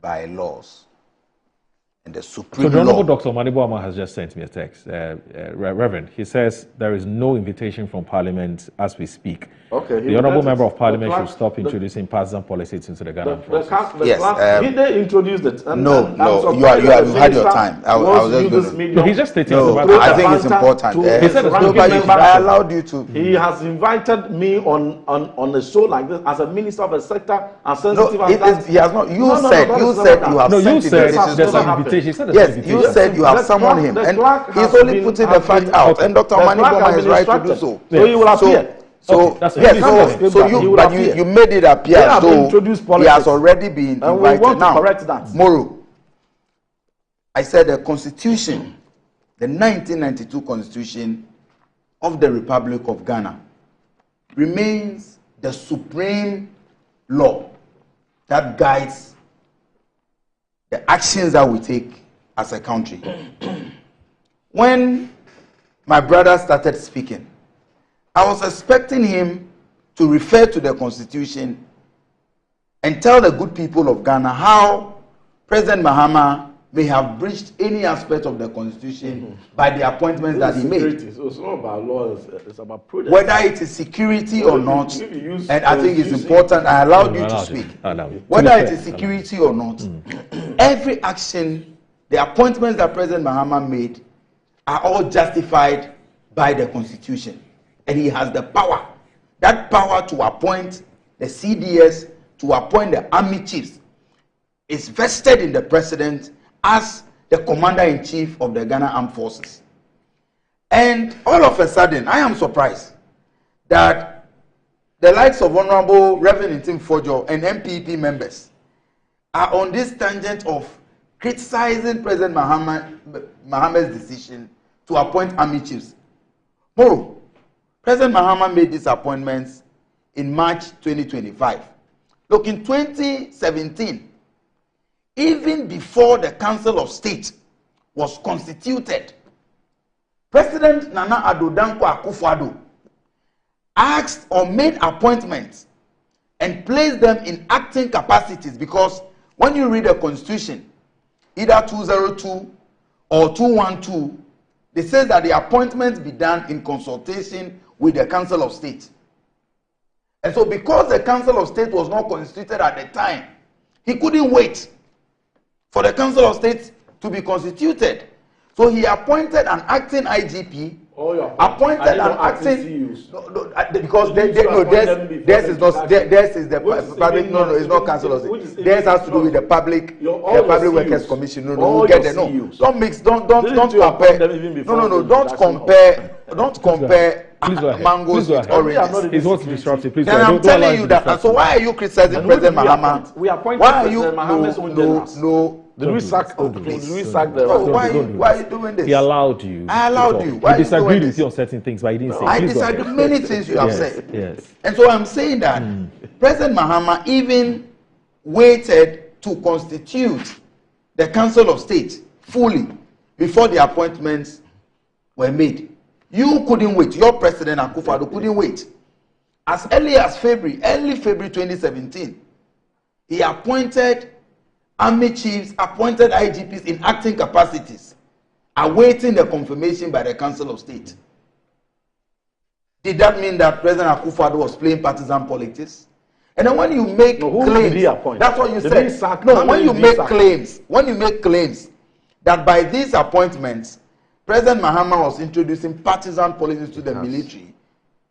S1: by laws. And the Supreme
S10: So the Honorable
S1: Law.
S10: Dr. Manibuama has just sent me a text, Reverend. He says there is no invitation from Parliament as we speak. The Honorable Member of Parliament should stop introducing partisan politics into the Ghana process.
S3: Did they introduce it?
S1: No, you've had your time.
S10: He just stated.
S1: I think it's important.
S10: He said
S1: I allowed you to.
S3: He has invited me on a show like this as a minister of a sector as sensitive as that.
S1: He has not. You said you have sent
S10: there's an invitation.
S1: Yes, you said you have summoned him, and he's only putting the fact out. And Dr. Maniboma is right to do so.
S3: So he will appear.
S1: So you made it appear as though he has already been invited.
S3: And we want to correct that.
S1: Moro, I said the Constitution, the 1992 Constitution of the Republic of Ghana, remains the supreme law that guides the actions that we take as a country. When my brother started speaking, I was expecting him to refer to the Constitution and tell the good people of Ghana how President Mahama may have breached any aspect of the Constitution by the appointments that he made.
S3: It's not about law, it's about prudence.
S1: Whether it is security or not, and I think it's important, I allowed you to speak. Whether it is security or not, every action, the appointments that President Mahama made are all justified by the Constitution. And he has the power, that power to appoint the CDS, to appoint the army chiefs, is vested in the president as the commander-in-chief of the Ghana Armed Forces. And all of a sudden, I am surprised that the likes of Honorable Reverend Tim Fojo and MPP members are on this tangent of criticizing President Mahama's decision to appoint army chiefs. Moro, President Mahama made these appointments in March 2025. Look, in 2017, even before the Council of State was constituted, President Nana Addo Dankwa Akufo-Addo asked or made appointments and placed them in acting capacities, because when you read the Constitution, either 202 or 212, they say that the appointments be done in consultation with the Council of State. And so because the Council of State was not constituted at the time, he couldn't wait for the Council of State to be constituted. So he appointed an acting IGP, appointed an acting, because theirs is the public, no, it's not Council of State. Theirs has to do with the Public Workers Commission. No, we'll get there. No, don't mix, don't compare. No, don't compare mangoes with oranges.
S10: He's wants to disrupt it. Please.
S1: Then I'm telling you that. So why are you criticizing President Mahama?
S3: Why are you Did we sack the
S1: why are you doing this?
S10: He allowed you.
S1: I allowed you.
S10: He disagreed with you on certain things, but he didn't say.
S1: I disagree with many things you have said.
S10: Yes.
S1: And so I'm saying that President Mahama even waited to constitute the Council of State fully before the appointments were made. You couldn't wait. Your President Akufo-Addo couldn't wait. As early as February 2017, he appointed army chiefs, appointed IGPs in acting capacities, awaiting the confirmation by the Council of State. Did that mean that President Akufo-Addo was playing partisan politics? And then when you make claims, that's what you said. No, when you make claims that by these appointments, President Mahama was introducing partisan politics to the military,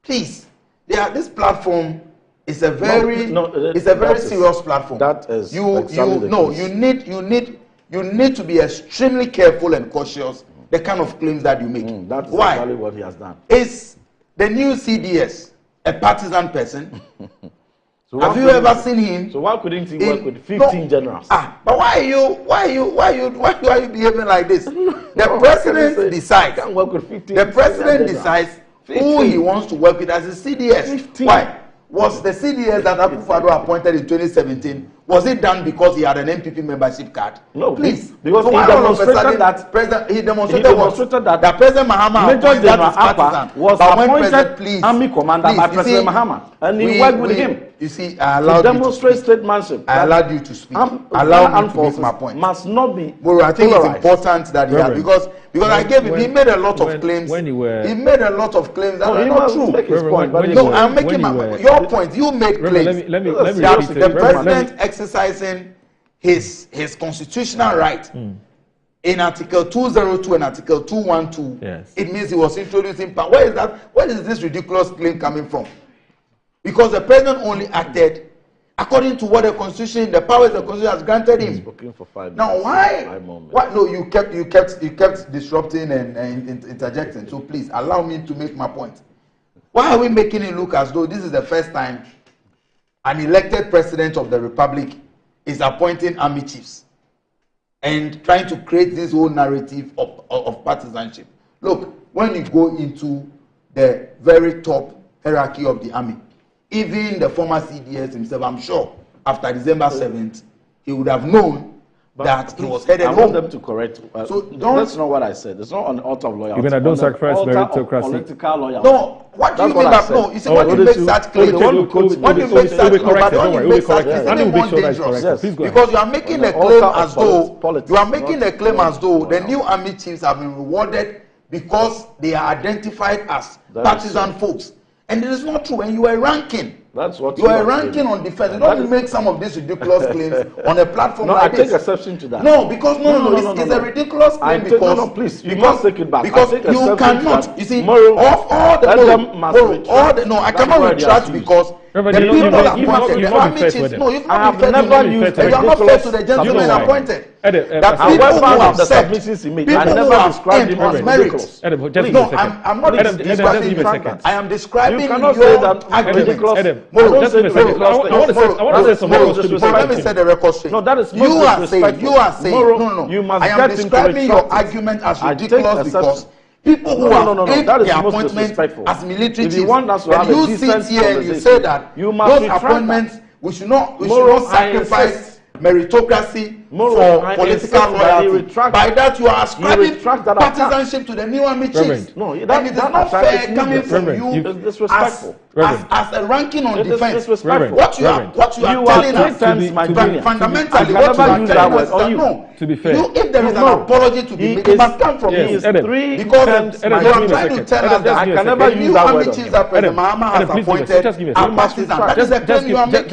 S1: please, this platform is a very serious platform.
S3: That is
S1: you need to be extremely careful and cautious the kind of claims that you make.
S3: That's exactly what he has done.
S1: Is the new CDS a partisan person? So have you ever seen him?
S3: So why couldn't he work with 15 generals?
S1: But why are you behaving like this? The president decides.
S3: Can't work with 15.
S1: The president decides who he wants to work with as a CDS.
S3: 15.
S1: Why? Was the CDS that Akufo-Addo appointed in 2017, was it done because he had an MPP membership card?
S3: No,
S1: please.
S3: Because he demonstrated that
S1: he demonstrated that President Mahama
S3: Major General Appa was appointed army commander by President Mahama, and he worked with him.
S1: You see, I allowed
S3: to demonstrate statesmanship.
S1: I allowed you to speak. Allow me to make my point.
S3: Must not be.
S1: Well, I think it's important that he had, because I gave him. He made a lot of claims. He made a lot of claims that are not true. No, I'm making your point. You make claims.
S10: Let me
S1: the president exercising his constitutional right in Article 202 and Article 212. It means he was introducing power. Where is that? Where is this ridiculous claim coming from? Because the president only acted according to what the Constitution, the powers the Constitution has granted him.
S3: For 5
S1: now, why? No, you kept disrupting and interjecting. So please allow me to make my point. Why are we making it look as though this is the first time an elected president of the republic is appointing army chiefs and trying to create this whole narrative of partisanship? Look, when you go into the very top hierarchy of the army, even the former CDS himself, I'm sure, after December 7th, he would have known that he was headed home.
S3: I want them to correct. So that's not what I said. It's not on the altar of loyalty.
S10: Even I don't sacrifice meritocracy.
S3: Political loyalty.
S1: No, what do you mean by no? You see, when you make such claims, when you make such claims, it's more dangerous. Because you are making a claim as though the new army chiefs have been rewarded because they are identified as partisan folks. And it is not true. And you are ranking.
S3: That's what
S1: you are ranking on defense. You don't make some of these ridiculous claims on a platform like this.
S3: I take exception to that.
S1: No, because it's a ridiculous claim.
S3: Please, you must take it back.
S1: Because you cannot. You see, I cannot retract because The people appointed, the army chiefs, no, you've not been fair to the gentlemen appointed. That people who have said, people who have aimed as merit. No, I'm not describing you. I am describing your argument. Let me say the record straight. You are saying, no, I am describing your argument as ridiculous because people who have aimed their appointment as military chiefs, and you sit here and you say that those appointments, we should not sacrifice meritocracy for political loyalty. By that, you are ascribing partisanship to the new army chiefs. No, and it is not fair coming from you as a ranking on defense. What you are telling us, fundamentally, what you are telling us that no. To be fair, if there is an apology to be made, it must come from you. Because you are trying to tell us that the new army chiefs that President Mahama has appointed are partisan. That is the claim you are making.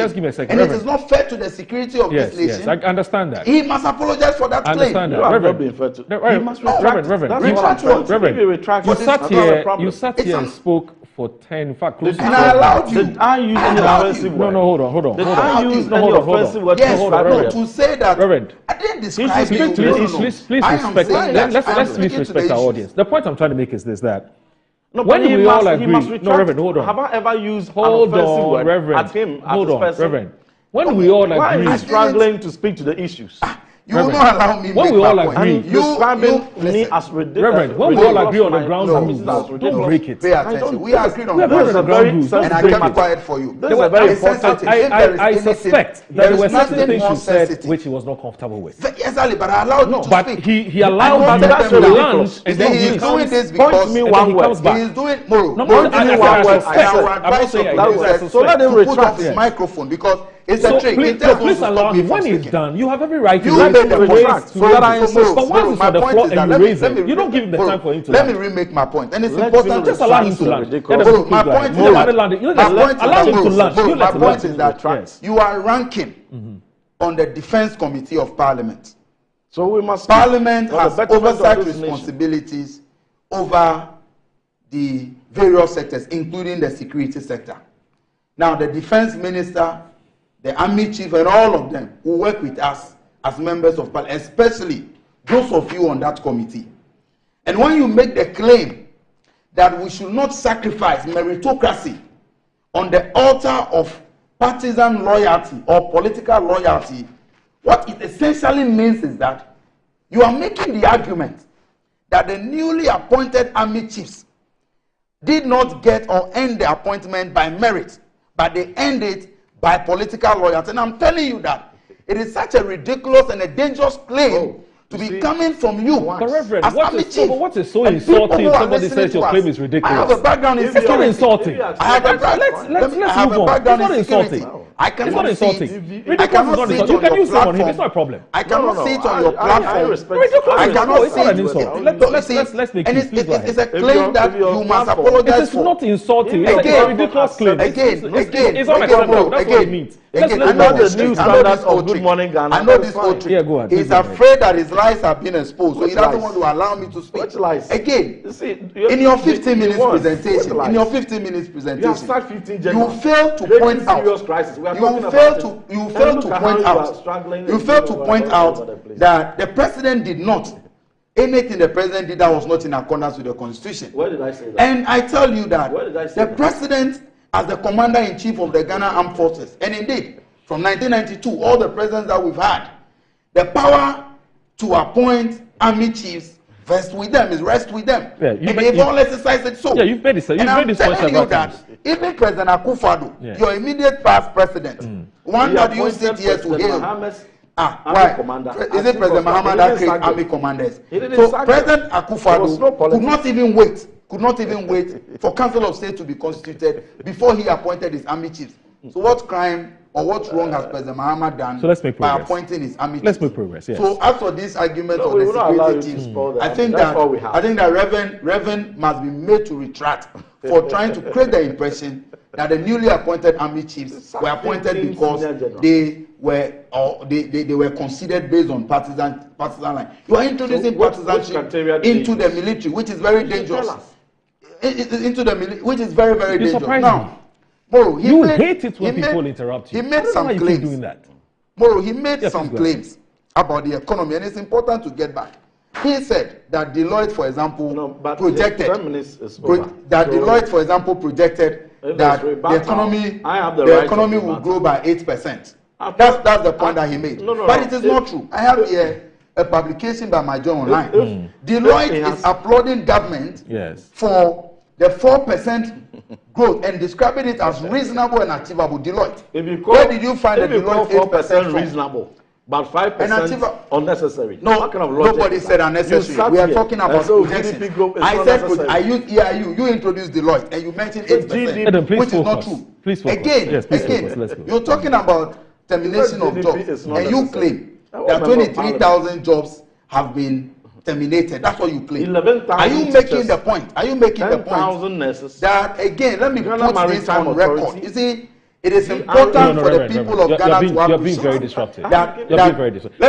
S1: And it is not fair to the security of this nation.
S10: Yes, I understand that.
S1: He must apologize for that claim.
S10: I understand that. Reverend, you sat here and spoke for 10, in fact, close to 10.
S1: And I allowed you.
S3: Did I use any offensive word?
S10: No, hold on.
S3: Did I use any offensive word?
S1: Yes, to say that.
S10: Reverend,
S1: I didn't describe
S10: please respect. Let's respect our audience. The point I'm trying to make is this: that when we all agree. No, Reverend, hold on.
S3: Have I ever used an offensive word at him?
S10: Hold on, Reverend. When we all agree,
S3: why are you struggling to speak to the issues?
S1: You will not allow me.
S10: When we all agree,
S3: you describing me as ridiculous.
S10: Reverend, when we all agree on the ground rules, don't break it.
S1: Pay attention. We agreed on the ground rules, and I kept quiet for you.
S3: This is a very important.
S10: I suspect there were certain things you said which he was not comfortable with.
S1: Yes, Ali, but I allowed you to
S10: speak. But he allowed that to lunch, and then
S1: he is doing this because
S3: me one word.
S1: He is doing Moro.
S3: No, I
S1: advise you
S3: so let him
S1: put off his microphone because it's a trick.
S10: Please allow me. When it's done, you have every right to
S1: raise the point.
S10: So that I insist. But once it's on the floor and you raise it, you don't give him the time for him to
S1: land. Let me remake my point. And it's important.
S10: Just allow him to land.
S1: My point is that you are ranking on the Defense Committee of Parliament.
S3: So we must.
S1: Parliament has oversight responsibilities over the various sectors, including the security sector. Now, the defense minister, the army chief, and all of them who work with us as members of Parliament, especially those of you on that committee. And when you make the claim that we should not sacrifice meritocracy on the altar of partisan loyalty or political loyalty, what it essentially means is that you are making the argument that the newly appointed army chiefs did not get or end the appointment by merit, but they end it by political loyalty. And I'm telling you that it is such a ridiculous and a dangerous claim to be coming from you.
S10: But Reverend, what is so insulting if somebody says your claim is ridiculous?
S1: I have a background in security.
S10: It's not insulting.
S1: I have a background in security. I cannot see it. I cannot see it on your platform.
S10: It's not a problem.
S1: I cannot see it on your platform. I cannot see it.
S10: Let's make
S1: it. And it's a claim that you must apologize for.
S10: It's not insulting. It's a ridiculous claim. It's unacceptable. That's what it means.
S1: Again, I know the new standards of Good Morning Ghana. I know this old trick. He's afraid that his lies have been exposed, so he doesn't want to allow me to speak. Again, in your 15 minutes presentation, you failed to point out. You failed to point out that the president did not. Anything the president did that was not in accordance with the Constitution.
S3: Where did I say that?
S1: And I tell you that the president, as the commander-in-chief of the Ghana Armed Forces, and indeed, from 1992, all the presidents that we've had, the power to appoint army chiefs rest with them. Yeah, and they've all exercised it so.
S10: Yeah, you've made this.
S1: And I'm telling you that even President Akufo-Addo, your immediate past president, one that you sit here to hail. Why? Is it President Mahama that created army commanders? So President Akufo-Addo could not even wait for Council of State to be constituted before he appointed his army chiefs. So what crime or what wrong has President Mahama done by appointing his army chiefs?
S10: Let's make progress. Yes.
S1: So as for this argument on the security teams, I think that Reverend must be made to retract for trying to create the impression that the newly appointed army chiefs were appointed because they were considered based on partisan line. You are introducing partisanship into the military, which is very dangerous. Which is very, very dangerous. Now, Moro,
S10: you hate it when people interrupt you.
S1: He made some claims.
S10: Doing that.
S1: Moro, he made some claims about the economy, and it's important to get back. He said that Deloitte, for example, projected that the economy will grow by 8%. That's the point that he made. But it is not true. I have here a publication by my journal online. Deloitte is applauding government for the 4% growth and describing it as reasonable and achievable. Deloitte. Where did you find the Deloitte 8%
S3: reasonable? But 5% unnecessary.
S1: No,
S3: what kind of logic
S1: nobody said unnecessary. We are talking about projections. I said, I used EIU. You introduced Deloitte and you mentioned 8%, which is not true.
S10: Please focus.
S1: Again, you're talking about termination of jobs, and you claim that 23,000 jobs have been terminated. That's what you claim. Are you making the point? Are you making the point that, again, let me put this on record. You see, it is important for the people of Ghana to have.
S10: You're being very disruptive.
S1: Let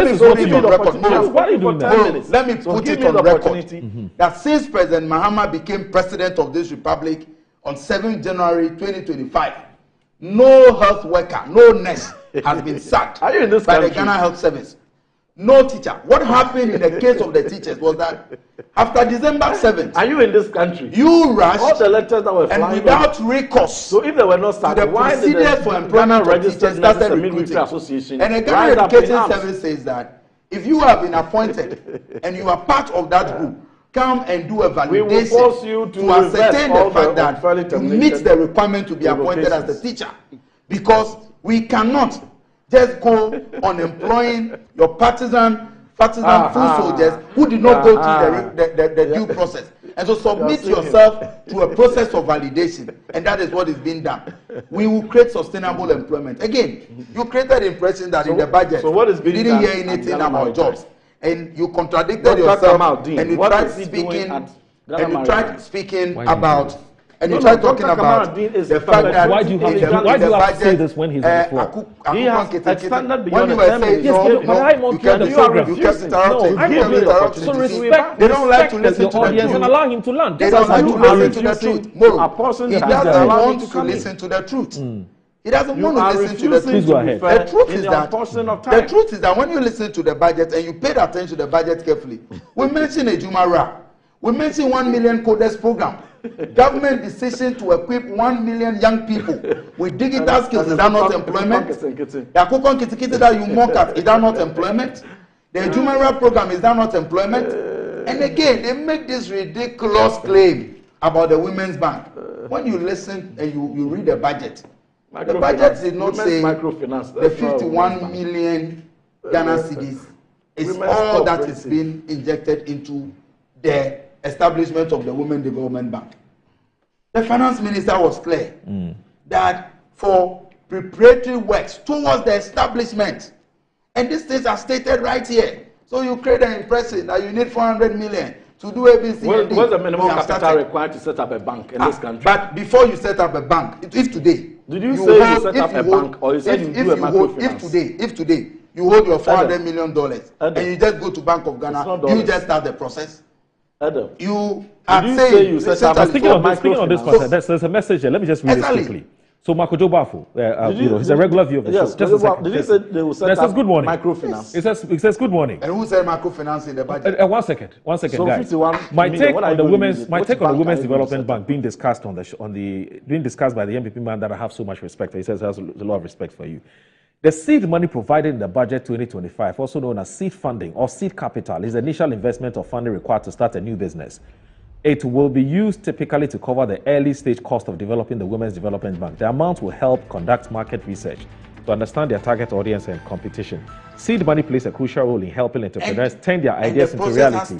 S1: me put it on record.
S10: Why are you doing that?
S1: Let me put it on record that since President Mahama became president of this republic on 7th January 2025, no health worker, no nurse has been sacked by the Ghana Health Service. No teacher. What happened in the case of the teachers was that after December 7th,
S3: are you in this country?
S1: You rushed
S3: all the letters that were flying
S1: and without recourse.
S3: So if they were not started, why did the
S1: Ghana
S3: Registered Nurses and Midwifery Association
S1: and the Ghana Education Service says that if you have been appointed and you are part of that group, come and do a validation.
S3: We will force you to
S1: ascertain the fact that you meet the requirement to be appointed as a teacher, because we cannot just go on employing your partisan foot soldiers who did not go through the due process. And so submit yourself to a process of validation, and that is what is being done. We will create sustainable employment. Again, you created the impression that in the budget you didn't hear anything about jobs, and you contradicted yourself, and you tried speaking about. And you try talking about the fact that
S10: why do you have to say this when he's on the floor?
S3: He has expanded beyond
S1: the 10 minutes.
S10: You kept interrupting. So respect
S1: they don't like to listen to the truth.
S10: And allow him to learn.
S1: They don't like to listen to the truth. He doesn't want to listen to the truth. He doesn't want to listen to the truth. The truth is that when you listen to the budget and you paid attention to the budget carefully, we mentioned Ejumara. We mentioned 1 million coders program. Government decision to equip 1 million young people with digital skills. Is that not employment? The Akukon Kitikiti that you mock at, is that not employment? The Jumara program, is that not employment? And again, they make this ridiculous claim about the Women's Bank. When you listen and you read the budget did not say the 51 million Ghana cedis is all that is being injected into the establishment of the Women Development Bank. The finance minister was clear that for preparatory works towards the establishment, and these things are stated right here. So you create an impression that you need 400 million to do ABC.
S3: What's the minimum capital required to set up a bank in this country?
S1: But before you set up a bank, if today,
S3: did you say you set up a bank, or you said you do a microfinance?
S1: If today you hold your $400 million and you just go to Bank of Ghana, you just start the process.
S3: Adam,
S1: you are saying
S10: you set up speaking on this concept, there's a message here. Let me just read it quickly. So Marco Jobafu, he's a regular viewer of the show. Just a second.
S3: Did you say they will set up
S10: good morning.
S3: Microfinance?
S10: It says good morning.
S1: And who said microfinance in the budget?
S10: One second,
S3: so
S10: guys. My take on the Women's Development Bank being discussed by the MPP man that I have so much respect for. He says he has a lot of respect for you. The seed money provided in the budget 2025, also known as seed funding or seed capital, is the initial investment or funding required to start a new business. It will be used typically to cover the early stage cost of developing the Women's Development Bank. The amount will help conduct market research to understand their target audience and competition. Seed money plays a crucial role in helping entrepreneurs turn their ideas into reality.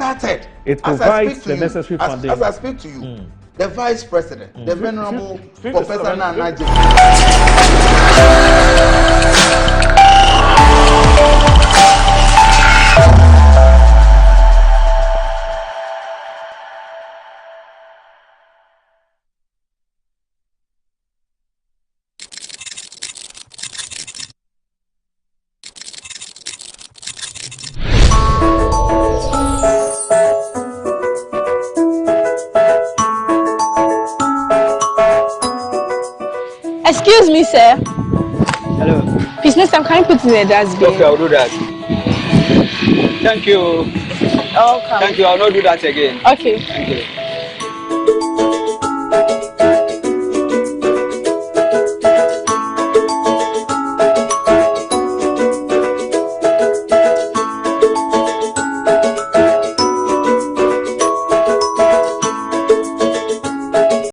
S10: It provides the necessary funding.
S1: As I speak to you, the Vice President, the Venerable Professor Nanaji.
S16: Excuse me, sir.
S6: Hello.
S16: Please, next time, can you put in a dustbin?
S6: Okay, I'll do that. Thank you.
S16: Welcome.
S6: Thank you. I'll not do that again.
S16: Okay.
S6: Thank you.